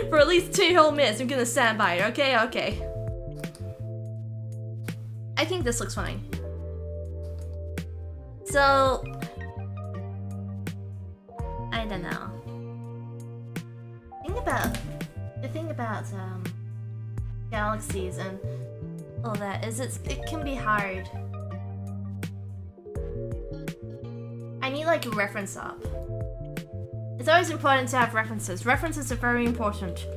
For at least 2 whole minutes, I'm gonna stand by it, okay? Okay. I think this looks fine. So... I don't know. The thing about galaxies and all that is it can be hard. I need like a reference up. It's always important to have references. References are very important.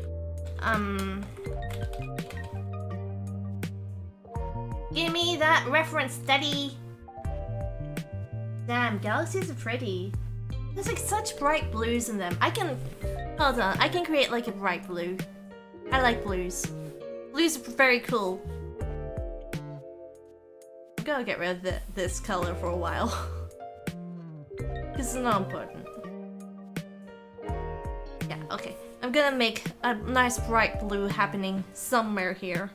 Give me that reference, Daddy. Damn, galaxies are pretty. There's like such bright blues in them. Hold on, I can create like a bright blue. I like blues. Blues are very cool. I'm gonna get rid of this color for a while. Because it's not important. Yeah, okay. I'm gonna make a nice bright blue happening somewhere here.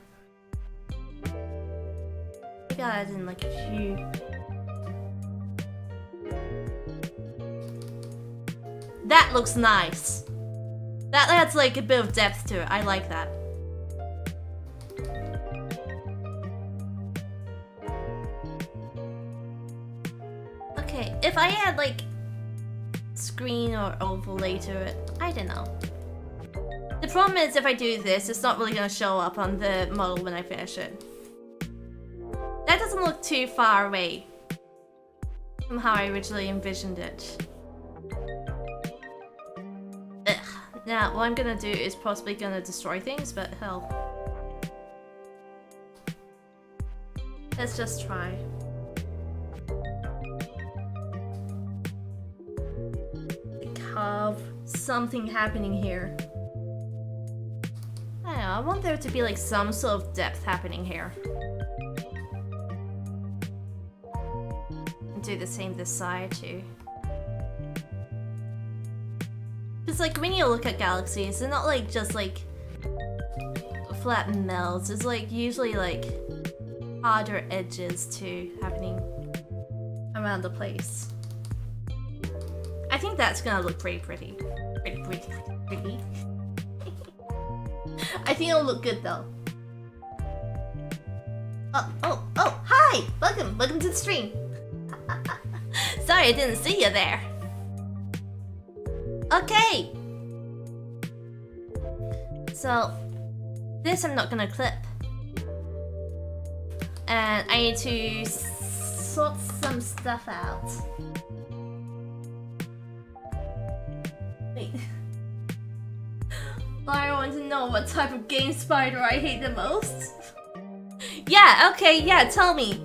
I gotta add in like a few. That looks nice. That adds like a bit of depth to it. I like that. Okay, if I add like screen or overlay to it, I don't know. The problem is if I do this, it's not really gonna show up on the model when I finish it. That doesn't look too far away from how I originally envisioned it. Ugh. Now, what I'm gonna do is possibly gonna destroy things, but hell. Let's just try. Carve something happening here. I don't know, I want there to be like some sort of depth happening here. And do the same this side too. Because like when you look at galaxies, they're not like just like flat melts. It's like usually like harder edges too happening around the place. I think that's gonna look pretty. Pretty. I think it'll look good though. Oh, hi! Welcome to the stream. Sorry I didn't see you there. Okay. So, this I'm not gonna clip. And I need to sort some stuff out. Wait. I want to know what type of game spider I hate the most. Yeah, okay, yeah, tell me.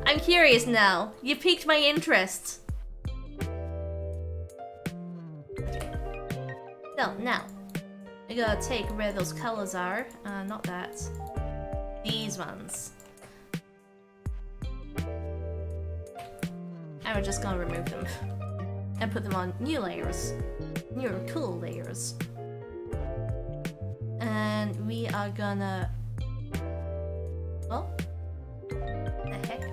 I'm curious now. You piqued my interest. So, now. I gotta take where those colors are. Not that. These ones. And we're just gonna remove them. And put them on new layers. New cool layers. And we are gonna... Well? The heck?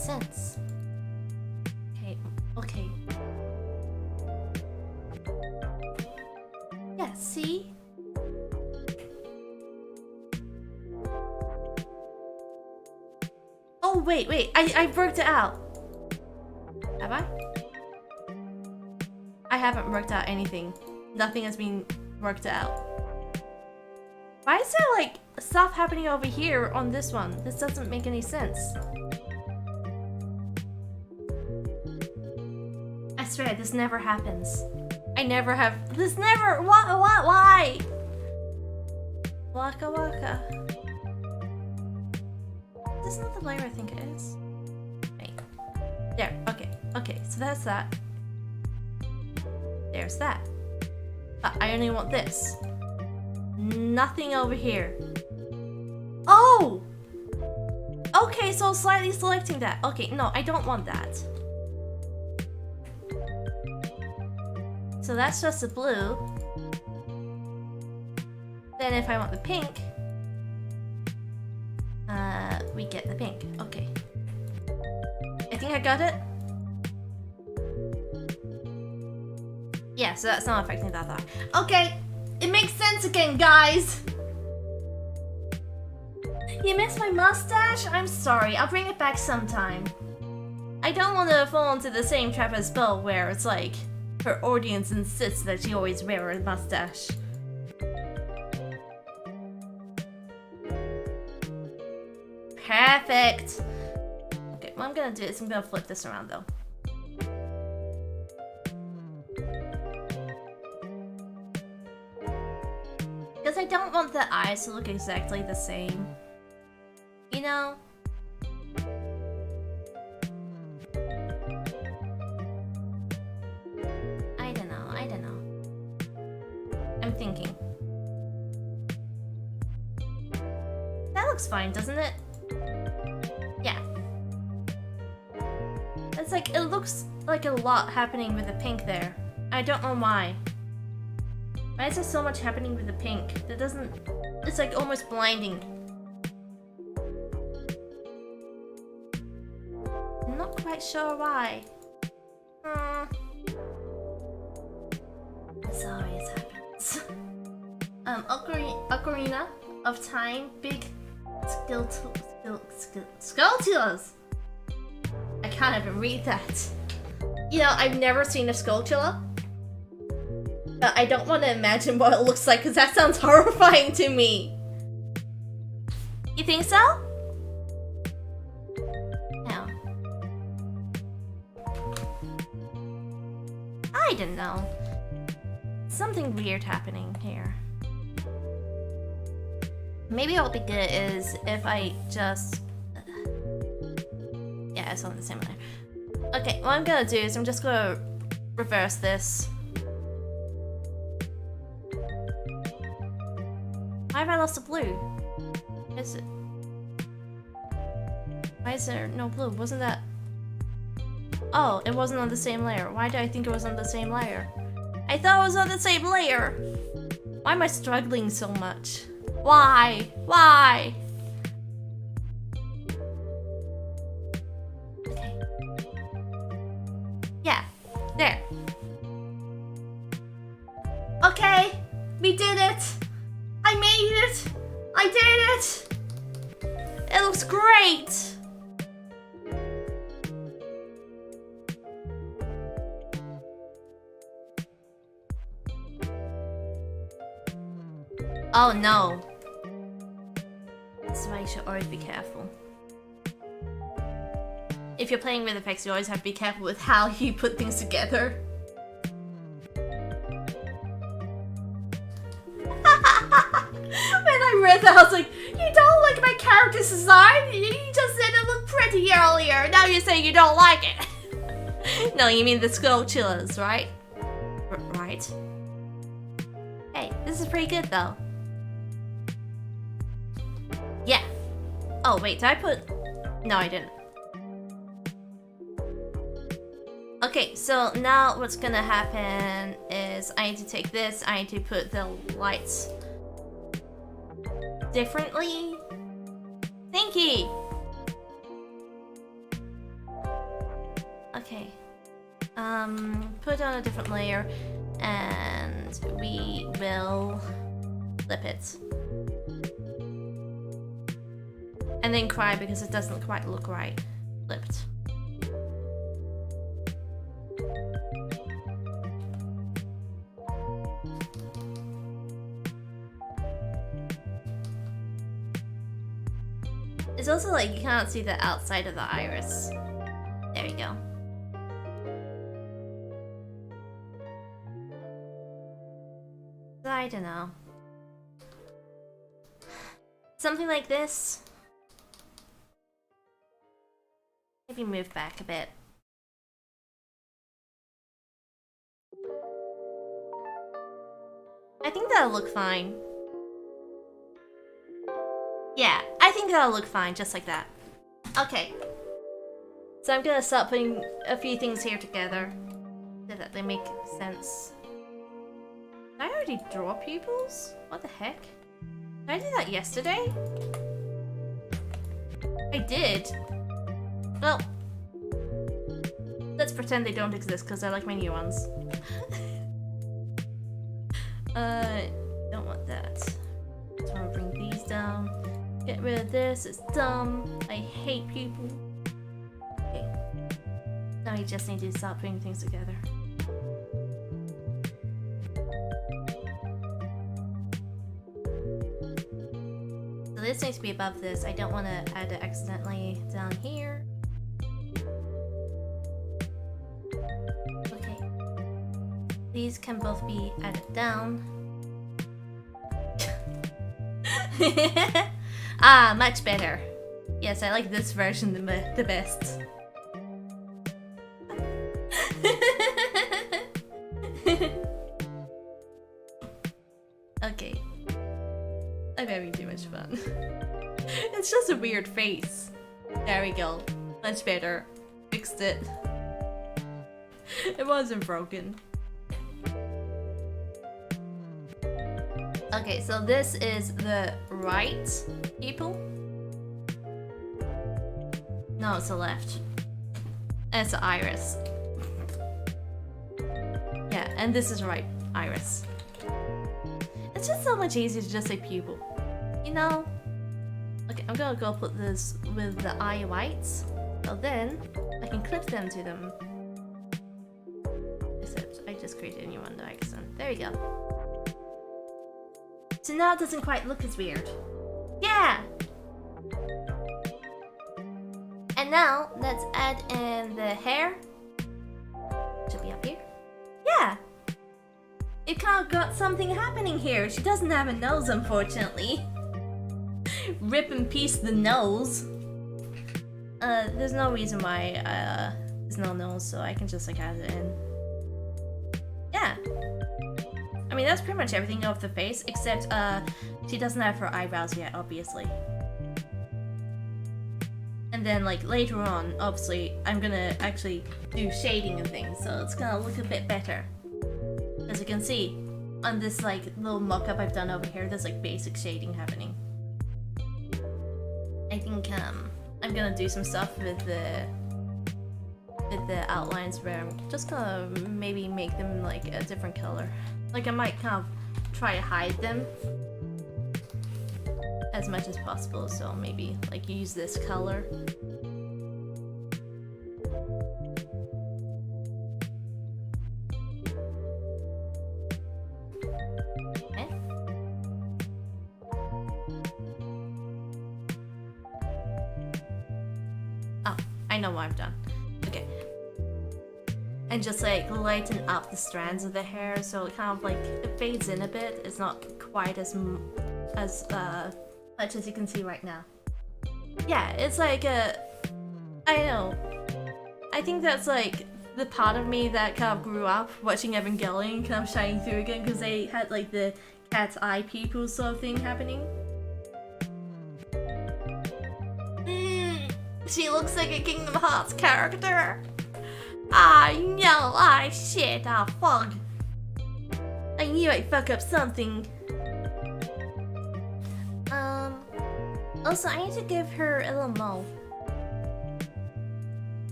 sense. Okay, okay. Yeah, see? Oh, wait, I worked it out. Have I? I haven't worked out anything. Nothing has been worked out. Why is there, like, stuff happening over here on this one? This doesn't make any sense. I swear, this never happens. I never have... This never... Why? Waka waka. This is not the layer I think it is. Wait. There, okay, so that's that. There's that. But I only want this. Nothing over here. Oh! Okay, so slightly selecting that. Okay, no, I don't want that. So that's just the blue. Then if I want the pink, we get the pink. Okay. I think I got it. Yeah, so that's not affecting that thought. Okay, it makes sense again, guys. You missed my mustache? I'm sorry, I'll bring it back sometime. I don't want to fall into the same trap as Belle, where it's like her audience insists that she always wear a mustache. Perfect. Okay, what I'm gonna do is I'm gonna flip this around though. Because I don't want the eyes to look exactly the same. You know? I don't know. I'm thinking. That looks fine, doesn't it? Yeah. It's like, it looks like a lot happening with the pink there. I don't know why. Why is there so much happening with the pink? That doesn't... It's like almost blinding. I'm not quite sure why. This always happens. Ocarina of Time, big Skulltulas! I can't even read that. You know, I've never seen a Skulltula. But I don't want to imagine what it looks like because that sounds horrifying to me. You think so? No. I don't know. Something weird happening here. Maybe what'll be good is if I just... Yeah, it's on the same layer. Okay, what I'm gonna do is I'm just gonna reverse this. Why have I lost the blue? Is it? Why is there no blue? Wasn't that... Oh, it wasn't on the same layer. Why do I think it was on the same layer? I thought it was on the same layer! Why am I struggling so much? Why? Why? Okay. Yeah, there. Okay, we did it! I made it! I did it! It looks great! Oh no. That's why you should always be careful. If you're playing with effects, you always have to be careful with how you put things together. When I read that, I was like, you don't like my character's design? You just said it looked pretty earlier. Now you say you don't like it. No, you mean the Skulltulas, right? Right. Hey, this is pretty good though. Yeah. Oh, wait, did I put... No, I didn't. Okay, so now what's gonna happen is I need to take this, I need to put the lights differently. Thank you! put on a different layer, and we will flip it. And then cry because it doesn't quite look right flipped. It's also like you can't see the outside of the iris. There you go. I don't know. Something like this. Maybe move back a bit. I think that'll look fine. Yeah, I think that'll look fine, just like that. Okay. So I'm gonna start putting a few things here together so that they make sense. Did I already draw pupils? What the heck? Did I do that yesterday? I did. Well, let's pretend they don't exist because I like my new ones. Don't want that. Just want to bring these down. Get rid of this, it's dumb. I hate people. Okay. Now we just need to start putting things together. So this needs to be above this. I don't want to add it accidentally down here. Okay. These can both be added down. Ah, much better. Yes, I like this version the best. Okay. I'm having too much fun. It's just a weird face. There we go. Much better. Fixed it. It wasn't broken. Okay, so this is the right pupil. No, it's the left. And it's the iris. Yeah, and this is right iris. It's just so much easier to just say pupil. You know? Okay, I'm gonna go put this with the eye whites. So then, I can clip them to them. Except, I just created a new one by accident. There we go. So now it doesn't quite look as weird. Yeah! And now, let's add in the hair. Should be up here. Yeah! It kind of got something happening here. She doesn't have a nose, unfortunately. Rip and piece the nose. There's no reason why there's no nose, so I can just like add it in. Yeah. I mean, that's pretty much everything of the face, except she doesn't have her eyebrows yet, obviously. And then, like, later on, obviously, I'm gonna actually do shading and things, so it's gonna look a bit better. As you can see, on this, like, little mock-up I've done over here, there's, like, basic shading happening. I think, I'm gonna do some stuff with the outlines where I'm just gonna maybe make them, like, a different color. Like, I might kind of try to hide them as much as possible, so maybe, like, use this color. Okay. Oh, I know what I've done. Okay. And just like lighten up the strands of the hair so it kind of like it fades in a bit. It's not quite as much as you can see right now. Yeah, it's like I know. I think that's like the part of me that kind of grew up watching Evangelion kind of shining through again because they had like the cat's eye pupil sort of thing happening. She looks like a Kingdom Hearts character. Ah, no, shit, fuck. I knew I'd fuck up something. Also, I need to give her a little mole.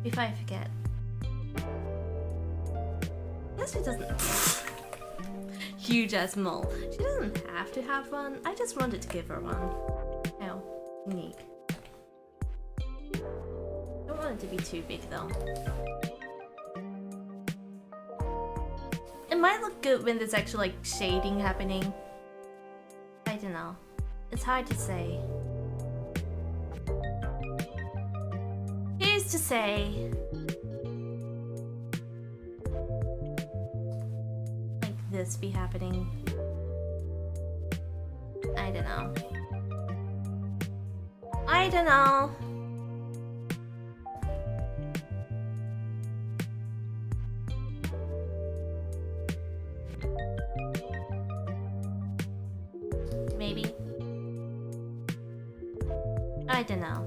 Before I forget. guess she doesn't. Huge ass mole. She doesn't have to have one. I just wanted to give her one. How unique. Don't want it to be too big though. It might look good when there's actually like shading happening. I don't know. It's hard to say. Here's to say. Like this be happening. I don't know. I don't know. Maybe. I don't know.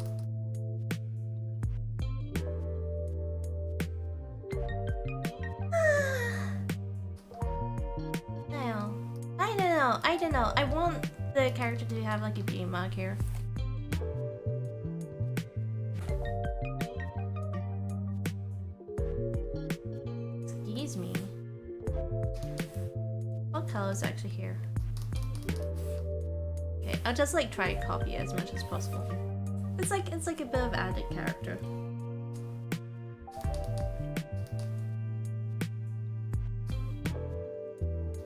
I don't know. I want the character to have like a beauty mark here. Excuse me. What color is actually here? Okay, I'll just like try to copy as much as possible. It's like a bit of added character.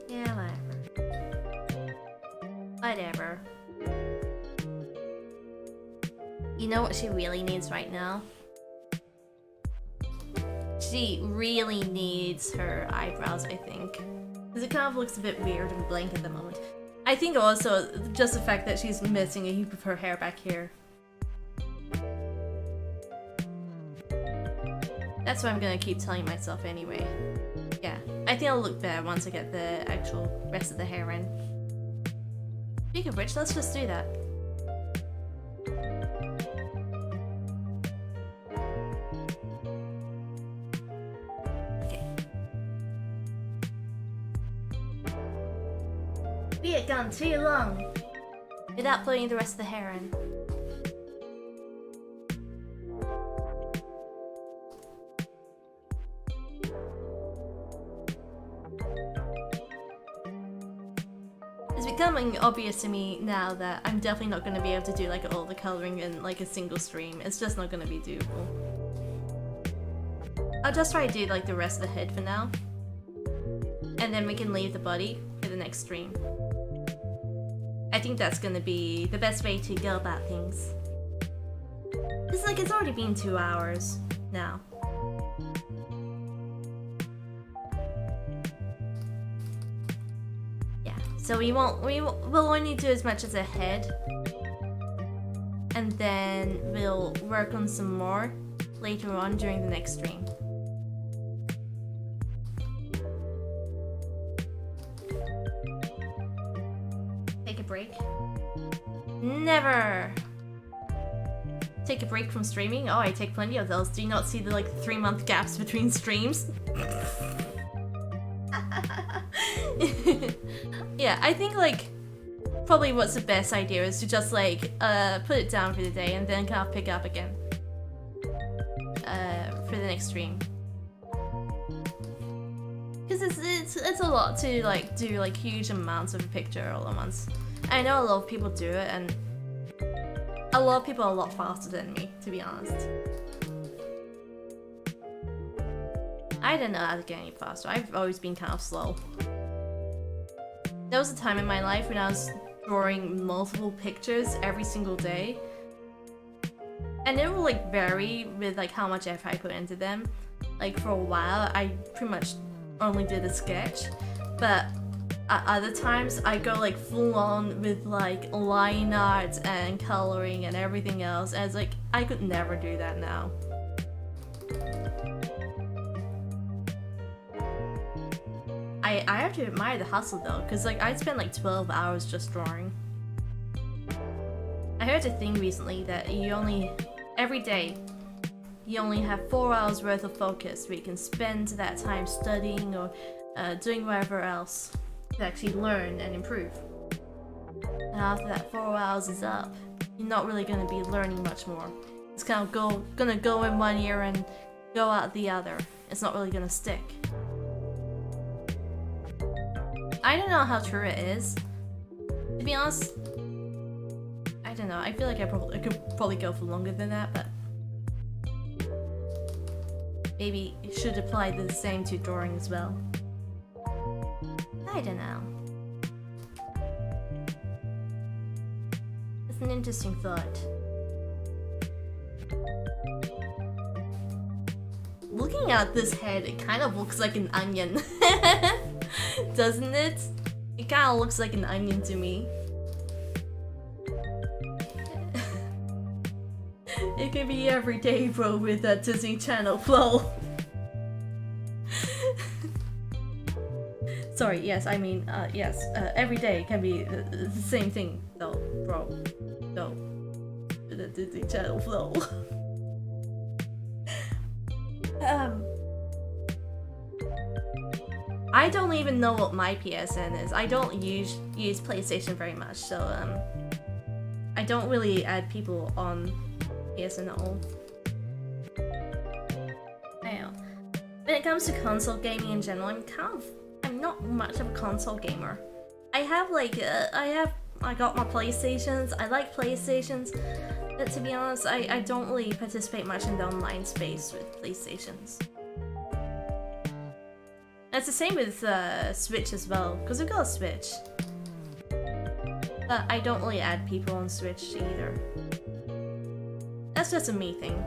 Yeah, whatever. You know what she really needs right now? She really needs her eyebrows, I think. Because it kind of looks a bit weird and blank at the moment. I think also just the fact that she's missing a heap of her hair back here. That's what I'm gonna keep telling myself anyway. Yeah, I think I'll look better once I get the actual rest of the hair in. Speaking of which, let's just do that. Okay. We had gone too long without putting the rest of the hair in. It's becoming obvious to me now that I'm definitely not going to be able to do like all the coloring in like a single stream. It's just not going to be doable. I'll just try to do like the rest of the head for now. And then we can leave the body for the next stream. I think that's going to be the best way to go about things. It's like it's already been 2 hours now. So we'll only do as much as a head, and then we'll work on some more later on during the next stream. Take a break? Never! Take a break from streaming? Oh, I take plenty of those. Do you not see the like 3-month gaps between streams? Yeah, I think like probably what's the best idea is to just like put it down for the day and then kind of pick up again for the next stream. Because it's a lot to like do like huge amounts of a picture all at once. I know a lot of people do it, and a lot of people are a lot faster than me, to be honest. I don't know how to get any faster. I've always been kind of slow. There was a time in my life when I was drawing multiple pictures every single day. And it will like vary with like how much effort I put into them. Like for a while, I pretty much only did a sketch. But at other times, I go like full on with like line art and coloring and everything else. And it's like, I could never do that now. I have to admire the hustle though, because like I spent like 12 hours just drawing. I heard a thing recently that every day, you only have 4 hours worth of focus where you can spend that time studying or doing whatever else to actually learn and improve. And after that 4 hours is up, you're not really going to be learning much more. It's kind of gonna go in one ear and go out the other. It's not really going to stick. I don't know how true it is. To be honest, I don't know. I feel like I could probably go for longer than that, but maybe it should apply the same to drawing as well. I don't know. It's an interesting thought. Looking at this head, it kind of looks like an onion. Doesn't it? It kind of looks like an onion to me. It can be everyday, bro, with that Disney Channel flow. Sorry, yes, I mean, yes, every day can be the same thing, though, bro. No. The Disney Channel flow. I don't even know what my PSN is. I don't use PlayStation very much, so, I don't really add people on PSN at all. I know. When it comes to console gaming in general, I'm not much of a console gamer. I have like, I got my PlayStations, I like PlayStations, but to be honest, I don't really participate much in the online space with PlayStations. And it's the same with Switch as well, because I've got a Switch. But I don't really add people on Switch either. That's just a me thing.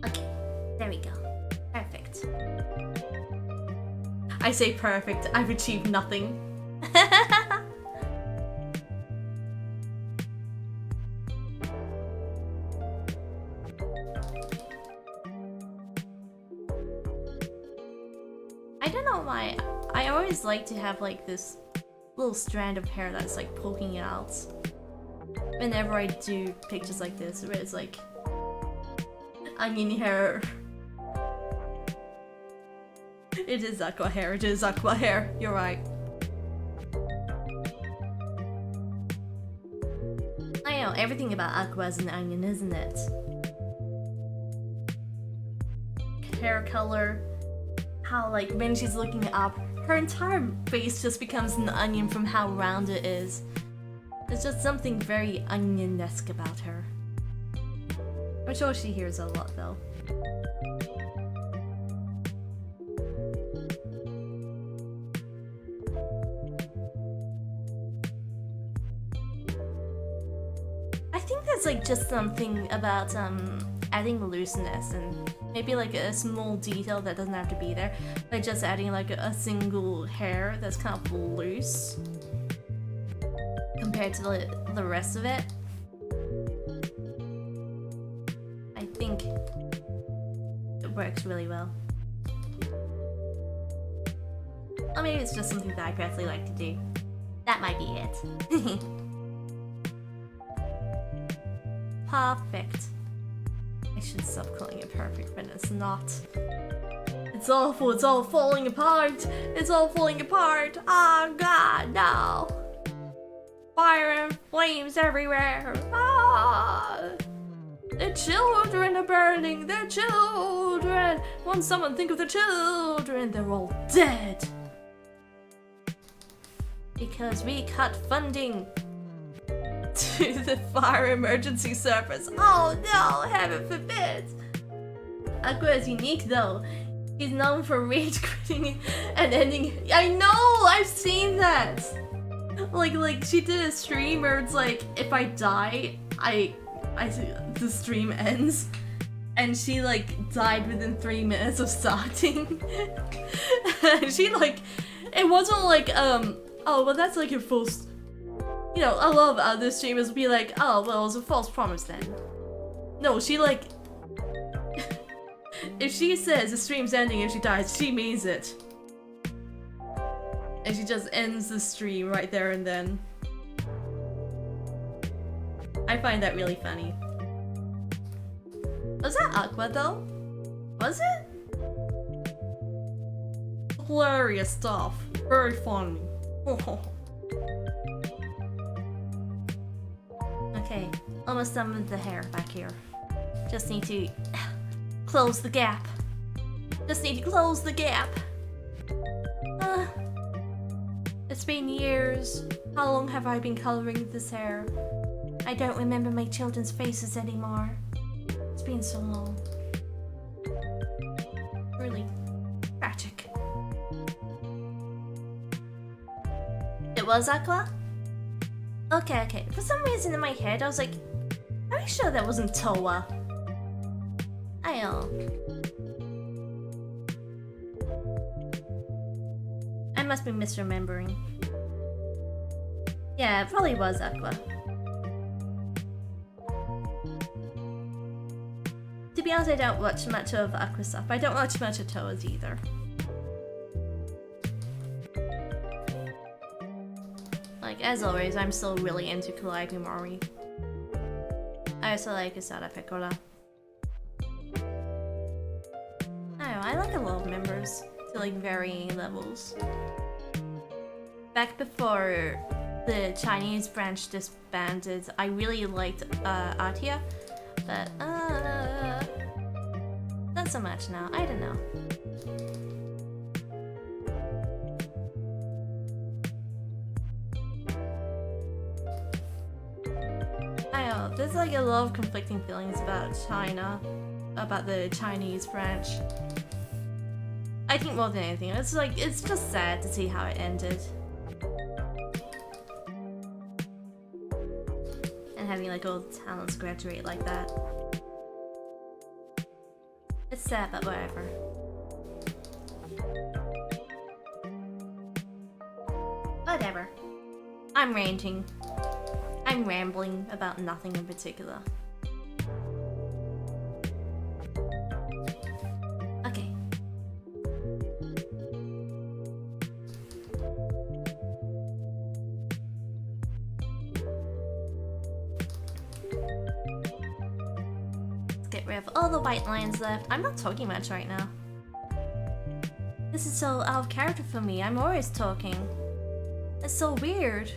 Okay, there we go. Perfect. I say perfect, I've achieved nothing. I don't know why, I always like to have like this little strand of hair that's like poking out whenever I do pictures like this, where it's like onion hair. It is aqua hair, it is aqua hair, you're right. I know, everything about aqua is an onion, isn't it? Hair color, how like when she's looking up, her entire face just becomes an onion from how round it is. There's just something very onion-esque about her. I'm sure she hears a lot though. I think there's like just something about adding looseness and maybe like a small detail that doesn't have to be there, but just adding like a single hair that's kind of loose compared to the rest of it. I think it works really well. Or maybe it's just something that I personally like to do. That might be it. Perfect. I should stop calling it perfect when it's not. It's awful, it's all falling apart! It's all falling apart! Oh god, no! Fire and flames everywhere! Ah! The children are burning! The children! Won't someone think of the children? They're all dead! Because we cut funding to the fire emergency service. Oh no, heaven forbid! Aqua is unique though. He's known for rage quitting and ending. I know, I've seen that. Like she did a stream where it's like, if I die, the stream ends, and she like died within 3 minutes of starting. She like, it wasn't like oh well that's like your first. You know, a lot of other streamers be like, oh, well, it was a false promise then. No, she like... if she says the stream's ending if she dies, she means it. And she just ends the stream right there and then. I find that really funny. Was that Aqua though? Was it? Hilarious stuff. Very funny. Okay, almost done with the hair back here. Just need to close the gap. Just need to close the gap. It's been years. How long have I been coloring this hair? I don't remember my children's faces anymore. It's been so long. Really tragic. It was Aqua? Okay. For some reason in my head I was like, are you sure that wasn't Toa? I must be misremembering. Yeah, it probably was Aqua. To be honest, I don't watch much of Aqua stuff. I don't watch much of Toa's either. Like, as always, I'm still really into Kawaii Mori. I also like Asada Pecora. I like a lot of members to like varying levels. Back before the Chinese branch disbanded, I really liked Atia, but not so much now. I don't know. I don't know. There's like a lot of conflicting feelings about China, about the Chinese branch. I think more than anything, it's like, it's just sad to see how it ended. And having like all the talents graduate like that. It's sad, but whatever. Whatever. I'm ranting. I'm rambling about nothing in particular. Okay. Get rid of all the white lines left. I'm not talking much right now. This is so out of character for me. I'm always talking. It's so weird.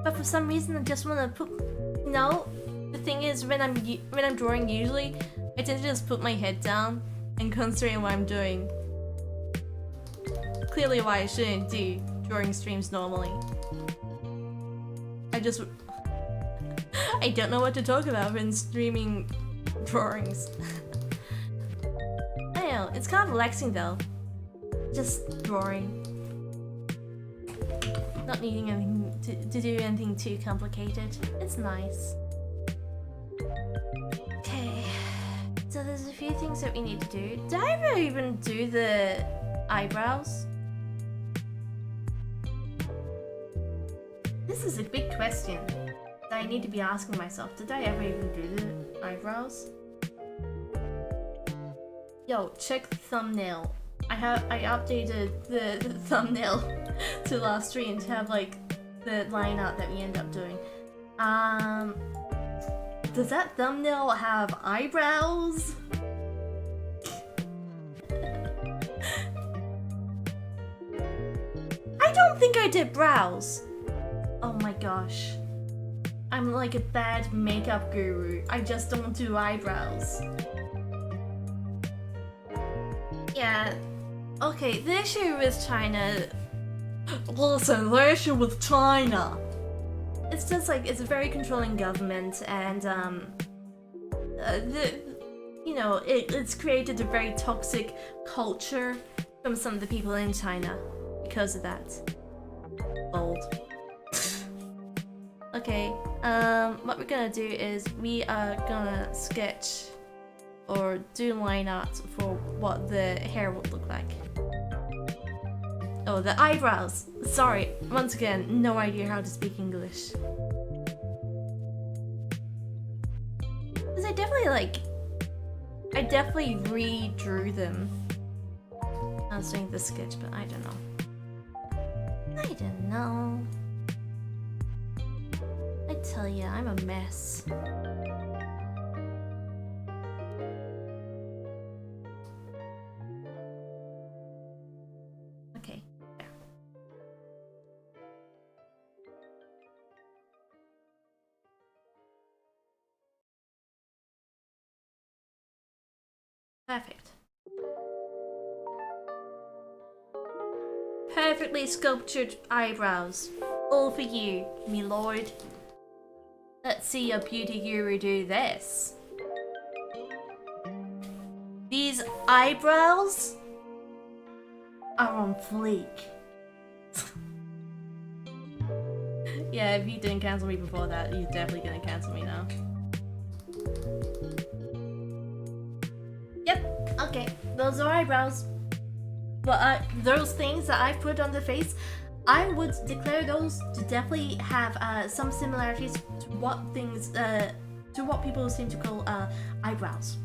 But for some reason, I just want to put. You know, the thing is, when I'm drawing, usually I tend to just put my head down and concentrate on what I'm doing. Clearly, why I shouldn't do drawing streams normally. I don't know what to talk about when streaming drawings. I don't know, it's kind of relaxing though. Just drawing. Not needing anything to do anything too complicated. It's nice. Okay. So there's a few things that we need to do. Did I ever even do the eyebrows? This is a big question that I need to be asking myself. Did I ever even do the eyebrows? Yo, check the thumbnail. I updated the thumbnail to last stream to have like the line art that we end up doing. Does that thumbnail have eyebrows? I don't think I did brows. Oh my gosh. I'm like a bad makeup guru. I just don't do eyebrows. Yeah. Okay, the issue with China... Listen, the issue with China... It's just like, it's a very controlling government and you know, it's created a very toxic culture from some of the people in China because of that. Bold. Okay, what we're gonna do is we are gonna sketch or do line art for what the hair would look like. Oh, the eyebrows! Sorry, once again, no idea how to speak English. Because I definitely redrew them. I was doing the sketch, but I don't know. I tell ya, I'm a mess. Okay, there. Perfect. perfectly sculptured eyebrows. All for you, me lord. Let's see your beauty guru do this. These eyebrows are on fleek. Yeah, if you didn't cancel me before that, you're definitely gonna cancel me now. Yep, okay, those are eyebrows. But those things that I put on the face, I would declare those to definitely have some similarities to what things, to what people seem to call eyebrows.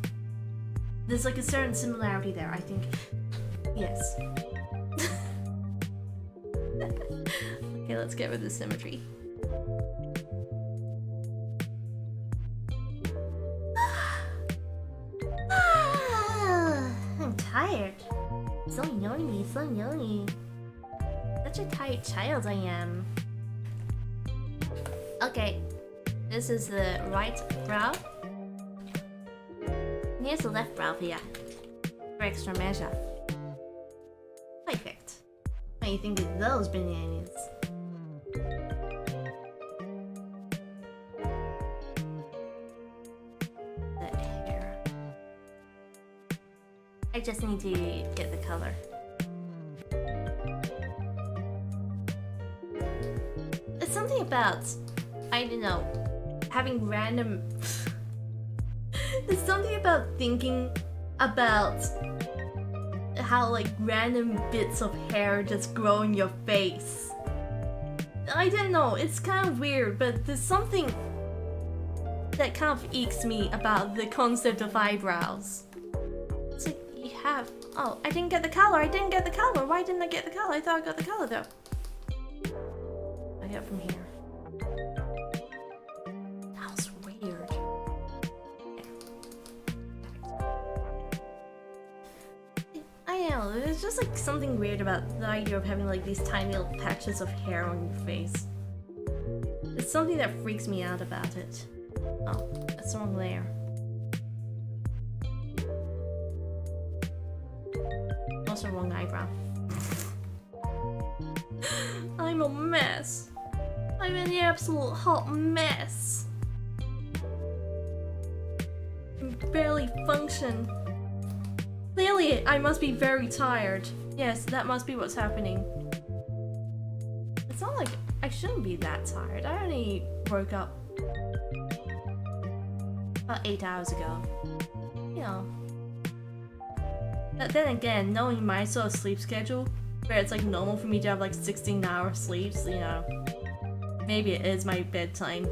There's like a certain similarity there, I think. Yes. Okay, let's get rid of the symmetry. I'm tired. So yummy, so yummy. Such a tired child I am. Okay, this is the right brow. Here's the left brow here, for extra measure. Perfect. What do you think of those bananas? The hair. I just need to get the color. It's something about, I don't know, having random... There's something about thinking about how like random bits of hair just grow in your face. I don't know, it's kind of weird, but there's something that kind of ekes me about the concept of eyebrows. It's like, you have... Oh, I didn't get the color, I didn't get the color. Why didn't I get the color? I thought I got the color though. I got from here. There's just like something weird about the idea of having like these tiny little patches of hair on your face. It's something that freaks me out about it. Oh, that's the wrong layer. Also wrong eyebrow. I'm a mess. I'm an absolute hot mess. I can barely function. Clearly, I must be very tired. Yes, that must be what's happening. It's not like I shouldn't be that tired. I only woke up about 8 hours ago. You know. But then again, knowing my sort of sleep schedule, where it's like normal for me to have like 16-hour sleeps, you know, maybe it is my bedtime.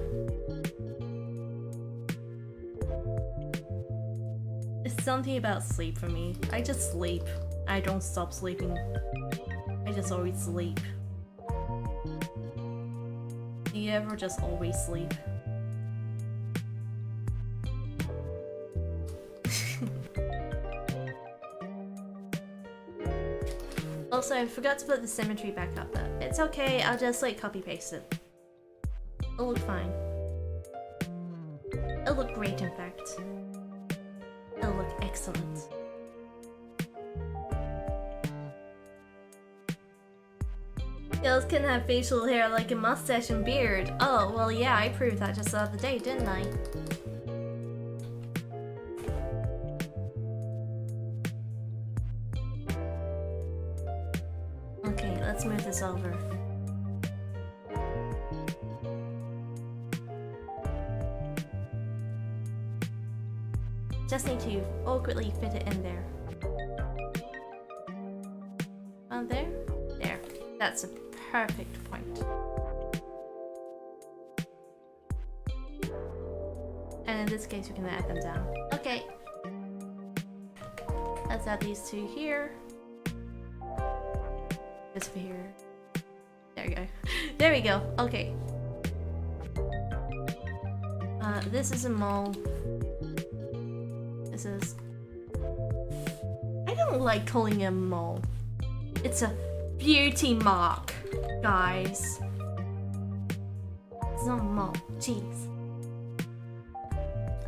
It's something about sleep for me. I just sleep. I don't stop sleeping. I just always sleep. Do you ever just always sleep? Also, I forgot to put the symmetry back up, but it's okay. I'll just like copy paste it. It'll look fine. It'll look great, in fact. It'll look excellent. Girls can have facial hair like a mustache and beard. Oh, well yeah, I proved that just the other day, didn't I? Okay, let's move this over. Just need to awkwardly fit it in there. On there? There. That's a perfect point. And in this case, we can add them down. Okay. Let's add these two here. This for here. There we go. There we go. Okay. This is a mole. This is... I don't like calling it a mole. It's a beauty mark, guys. It's not a mole. Jeez.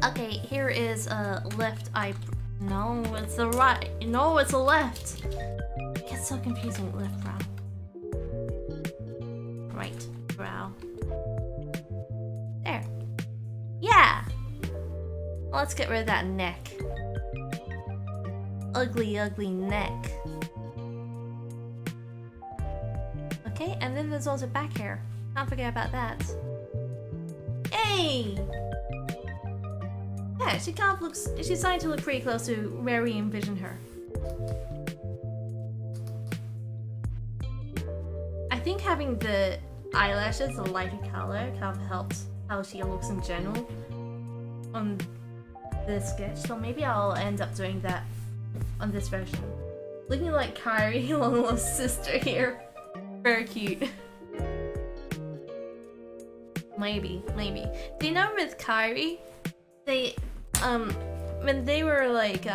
Okay, here is a left eye. No, it's the right. No, it's the left. It gets so confusing. Left brow. Let's get rid of that neck. Ugly, ugly neck. Okay, and then there's also back hair. Can't forget about that. Hey! Yeah, she kind of looks. She's starting to look pretty close to where we envision her. I think having the eyelashes a lighter color kind of helps how she looks in general on this sketch. So maybe I'll end up doing that on this version. Looking like Kyrie, long lost sister here. Very cute. Maybe. Do you know with Kyrie, they when they were like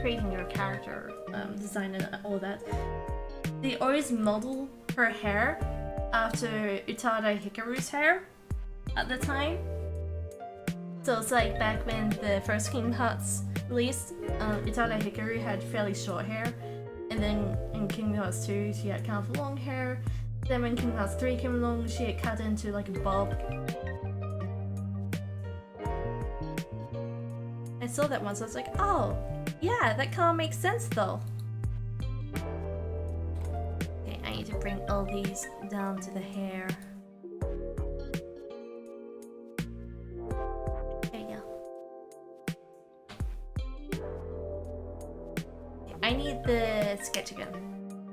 creating her character design and all that, they always model her hair after Utada Hikaru's hair at the time. So it's like back when the first Kingdom Hearts released, Utada Hikaru had fairly short hair, and then in Kingdom Hearts 2 she had kind of long hair. Then when Kingdom Hearts 3 came along, she had cut into like a bob. I saw that once, I was like, oh, yeah, that kind of makes sense though. Okay, I need to bring all these down to the hair. There you go. Okay, I need the sketch again.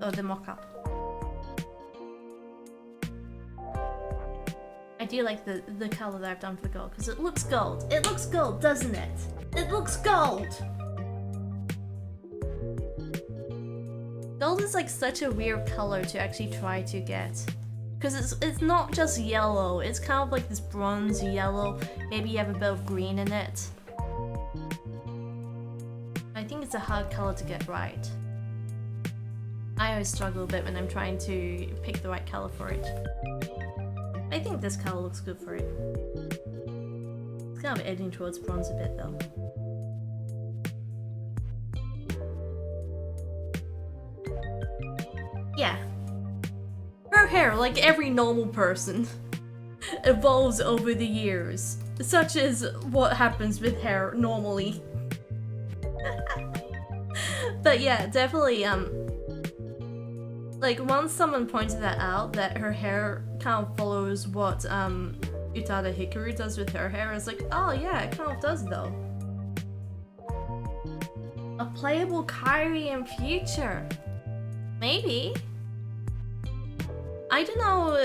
Or the mock-up. I do like the color that I've done for gold, because it looks gold. It looks gold, doesn't it? It looks gold! Gold is like such a weird color to actually try to get. Because it's not just yellow, it's kind of like this bronze yellow. Maybe you have a bit of green in it. I think it's a hard color to get right. I always struggle a bit when I'm trying to pick the right color for it. I think this color looks good for it. It's kind of edging towards bronze a bit though. Yeah. Her hair, like every normal person, evolves over the years. Such as what happens with hair normally. But yeah, definitely, like once someone pointed that out, that her hair kind of follows what Utada Hikaru does with her hair, it's like, oh yeah, it kind of does though. A playable Kyrie in future. Maybe. I don't know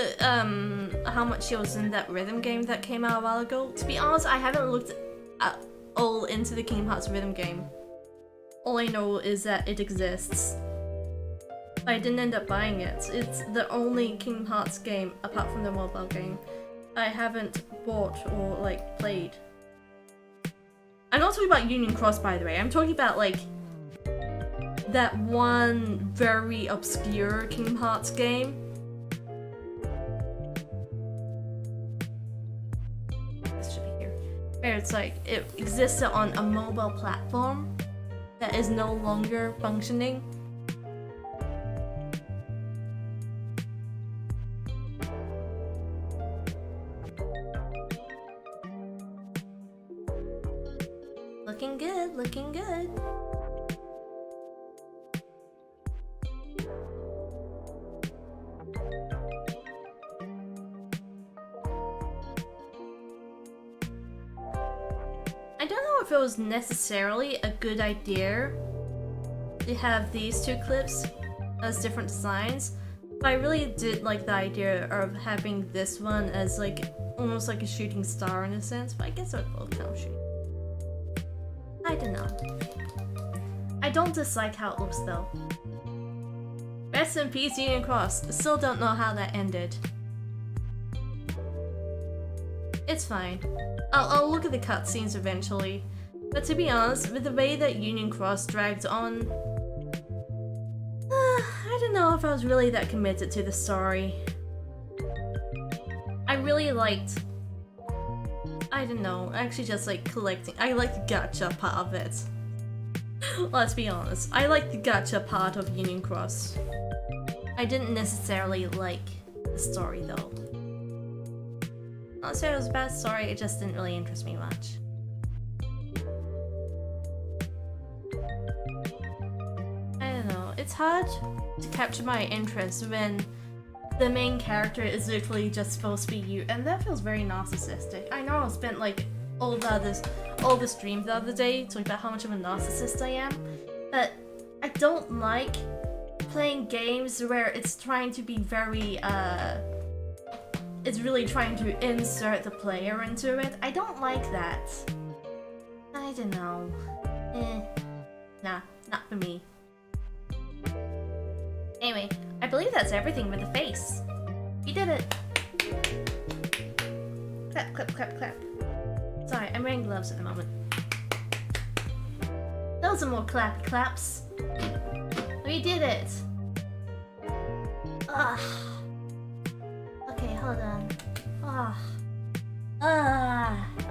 how much she was in that rhythm game that came out a while ago. To be honest, I haven't looked at all into the Kingdom Hearts rhythm game. All I know is that it exists. I didn't end up buying it. It's the only Kingdom Hearts game, apart from the mobile game, I haven't bought or like played. I'm not talking about Union Cross, by the way. I'm talking about like that one very obscure Kingdom Hearts game. This should be here. Where it's like it existed on a mobile platform that is no longer functioning. Looking good, looking good. I don't know if it was necessarily a good idea to have these two clips as different designs, but I really did like the idea of having this one as like almost like a shooting star in a sense, but I guess it would both kind of shooting. I don't know. I don't dislike how it looks though. Rest in peace, Union Cross. Still don't know how that ended. It's fine. I'll look at the cutscenes eventually. But to be honest, with the way that Union Cross dragged on, I don't know if I was really that committed to the story. I really liked, I don't know, actually just like collecting. I like the gacha part of it. Let's be honest, I like the gacha part of Union Cross. I didn't necessarily like the story though. Not saying it was a bad story, it just didn't really interest me much. it's hard to capture my interest when the main character is literally just supposed to be you, and that feels very narcissistic. I know I spent like all the stream the other day talking about how much of a narcissist I am, but I don't like playing games where it's trying to be very it's really trying to insert the player into it. I don't like that. I don't know. Nah, not for me. Anyway, I believe that's everything with the face. You did it! Clap, clap, clap, clap. Sorry, I'm wearing gloves at the moment. Those are more clappy claps. We did it! Ugh. Okay, hold on.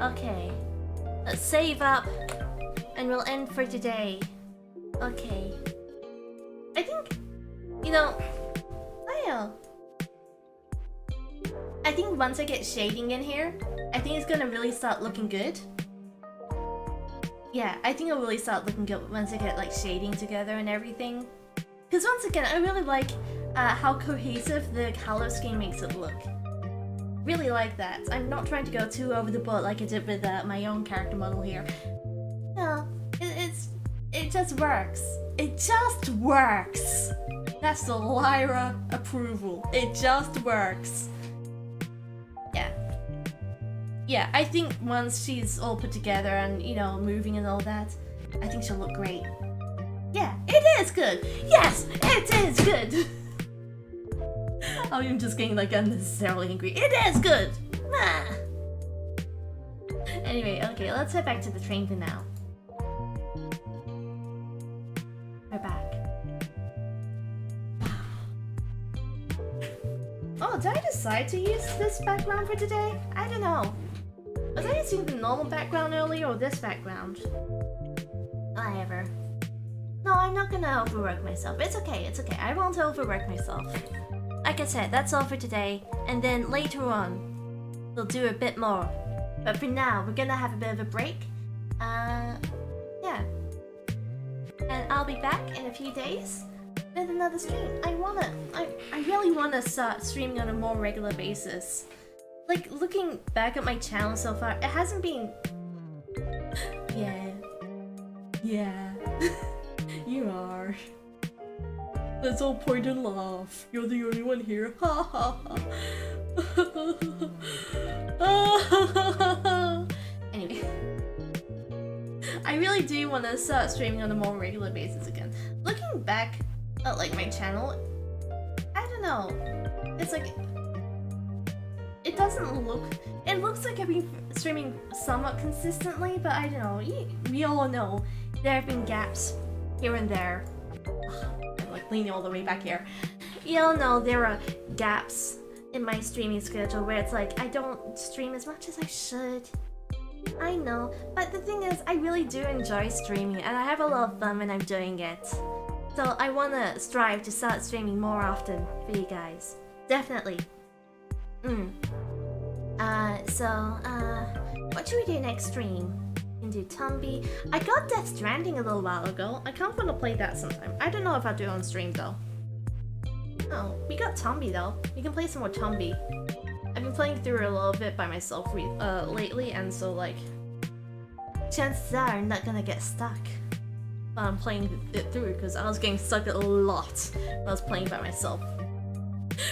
Okay. Let's save up, and we'll end for today. Okay. I think, you know, I think once I get shading in here, I think it's gonna really start looking good. Yeah, I think it'll really start looking good once I get like shading together and everything. Because once again, I really like how cohesive the color scheme makes it look. Really like that. I'm not trying to go too over the board like I did with my own character model here. No, it just works. It just works. That's the Lyra approval. It just works. Yeah. Yeah, I think once she's all put together and, you know, moving and all that, I think she'll look great. Yeah, it is good! Yes, it is good! I'm just getting like unnecessarily angry. It is good! Ah. Anyway, okay, let's head back to the train for now. We're back. Oh, did I decide to use this background for today? I don't know. Was I using the normal background earlier or this background? Whatever. No, I'm not gonna overwork myself. It's okay, it's okay. I won't overwork myself. Like I said, that's all for today. And then later on, we'll do a bit more. But for now, we're gonna have a bit of a break. Yeah. And I'll be back in a few days with another stream. I really wanna start streaming on a more regular basis. Like, looking back at my channel so far, it hasn't been... Yeah. You are. Let's all point and laugh. You're the only one here. Ha ha ha. Anyway. I really do want to start streaming on a more regular basis again. Looking back at like my channel, I don't know. It's like... It doesn't look... It looks like I've been streaming somewhat consistently, but I don't know. We all know there have been gaps here and there. I'm like leaning all the way back here. You all know there are gaps in my streaming schedule where it's like I don't stream as much as I should. I know, but the thing is, I really do enjoy streaming and I have a lot of fun when I'm doing it. So I want to strive to start streaming more often for you guys. Definitely. What should we do next stream? We can do Tumby. I got Death Stranding a little while ago. I kind of want to play that sometime. I don't know if I'll do it on stream though. Oh, we got Tumby though. We can play some more Tumby. I've been playing through it a little bit by myself lately, and so like, chances are I'm not gonna get stuck while I'm playing it through, because I was getting stuck a lot when I was playing by myself.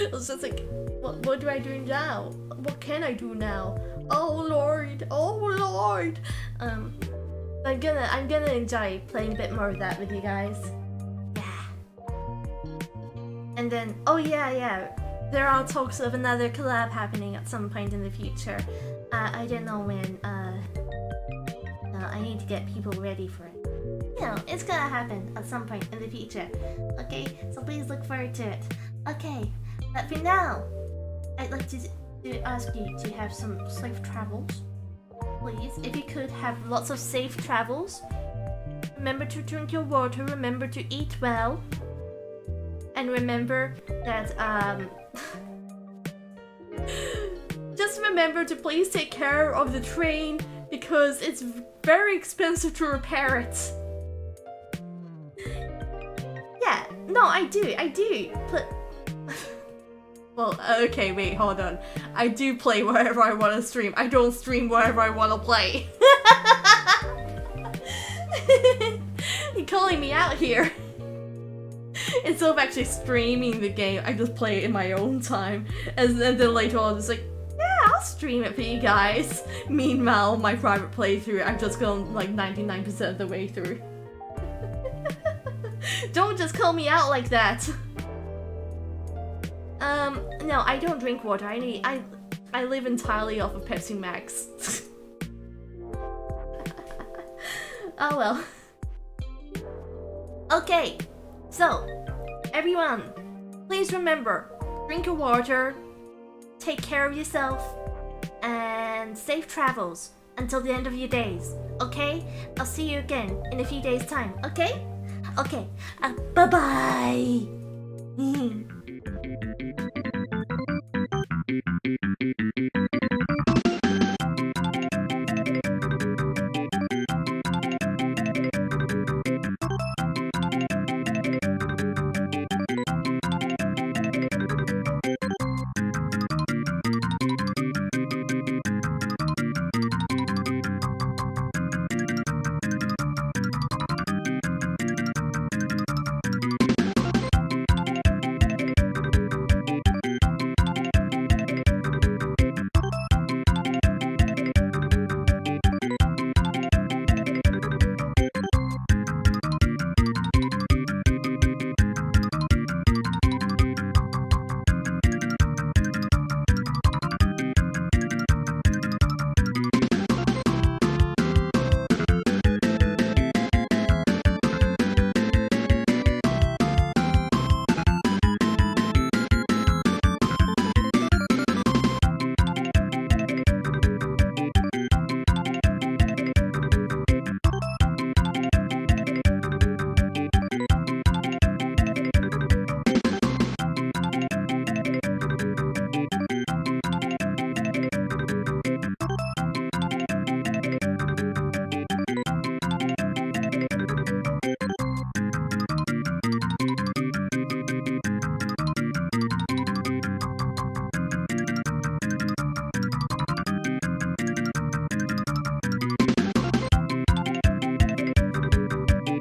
It was just like, what do I do now? What can I do now? Oh lord, oh lord. I'm gonna enjoy playing a bit more of that with you guys. Yeah. And then, oh yeah. There are talks of another collab happening at some point in the future. I don't know when. I need to get people ready for it. You know, it's gonna happen at some point in the future. Okay, so please look forward to it. Okay, but for now, I'd like to ask you to have some safe travels. Please, if you could have lots of safe travels. Remember to drink your water, remember to eat well. And remember that, just remember to please take care of the train because it's very expensive to repair it. Yeah, No, I do. Well, okay, wait, hold on. I do play wherever I want to stream. I don't stream wherever I want to play. You're calling me out here. Instead of actually streaming the game, I just play it in my own time. And then later on, it's like, yeah, I'll stream it for you guys. Meanwhile, my private playthrough, I've just gone like 99% of the way through. Don't just call me out like that. No, I don't drink water. I live entirely off of Pepsi Max. Oh well. Okay, so everyone, please remember, drink your water, take care of yourself, and safe travels until the end of your days. Okay? I'll see you again in a few days' time. Okay? Okay. Bye bye.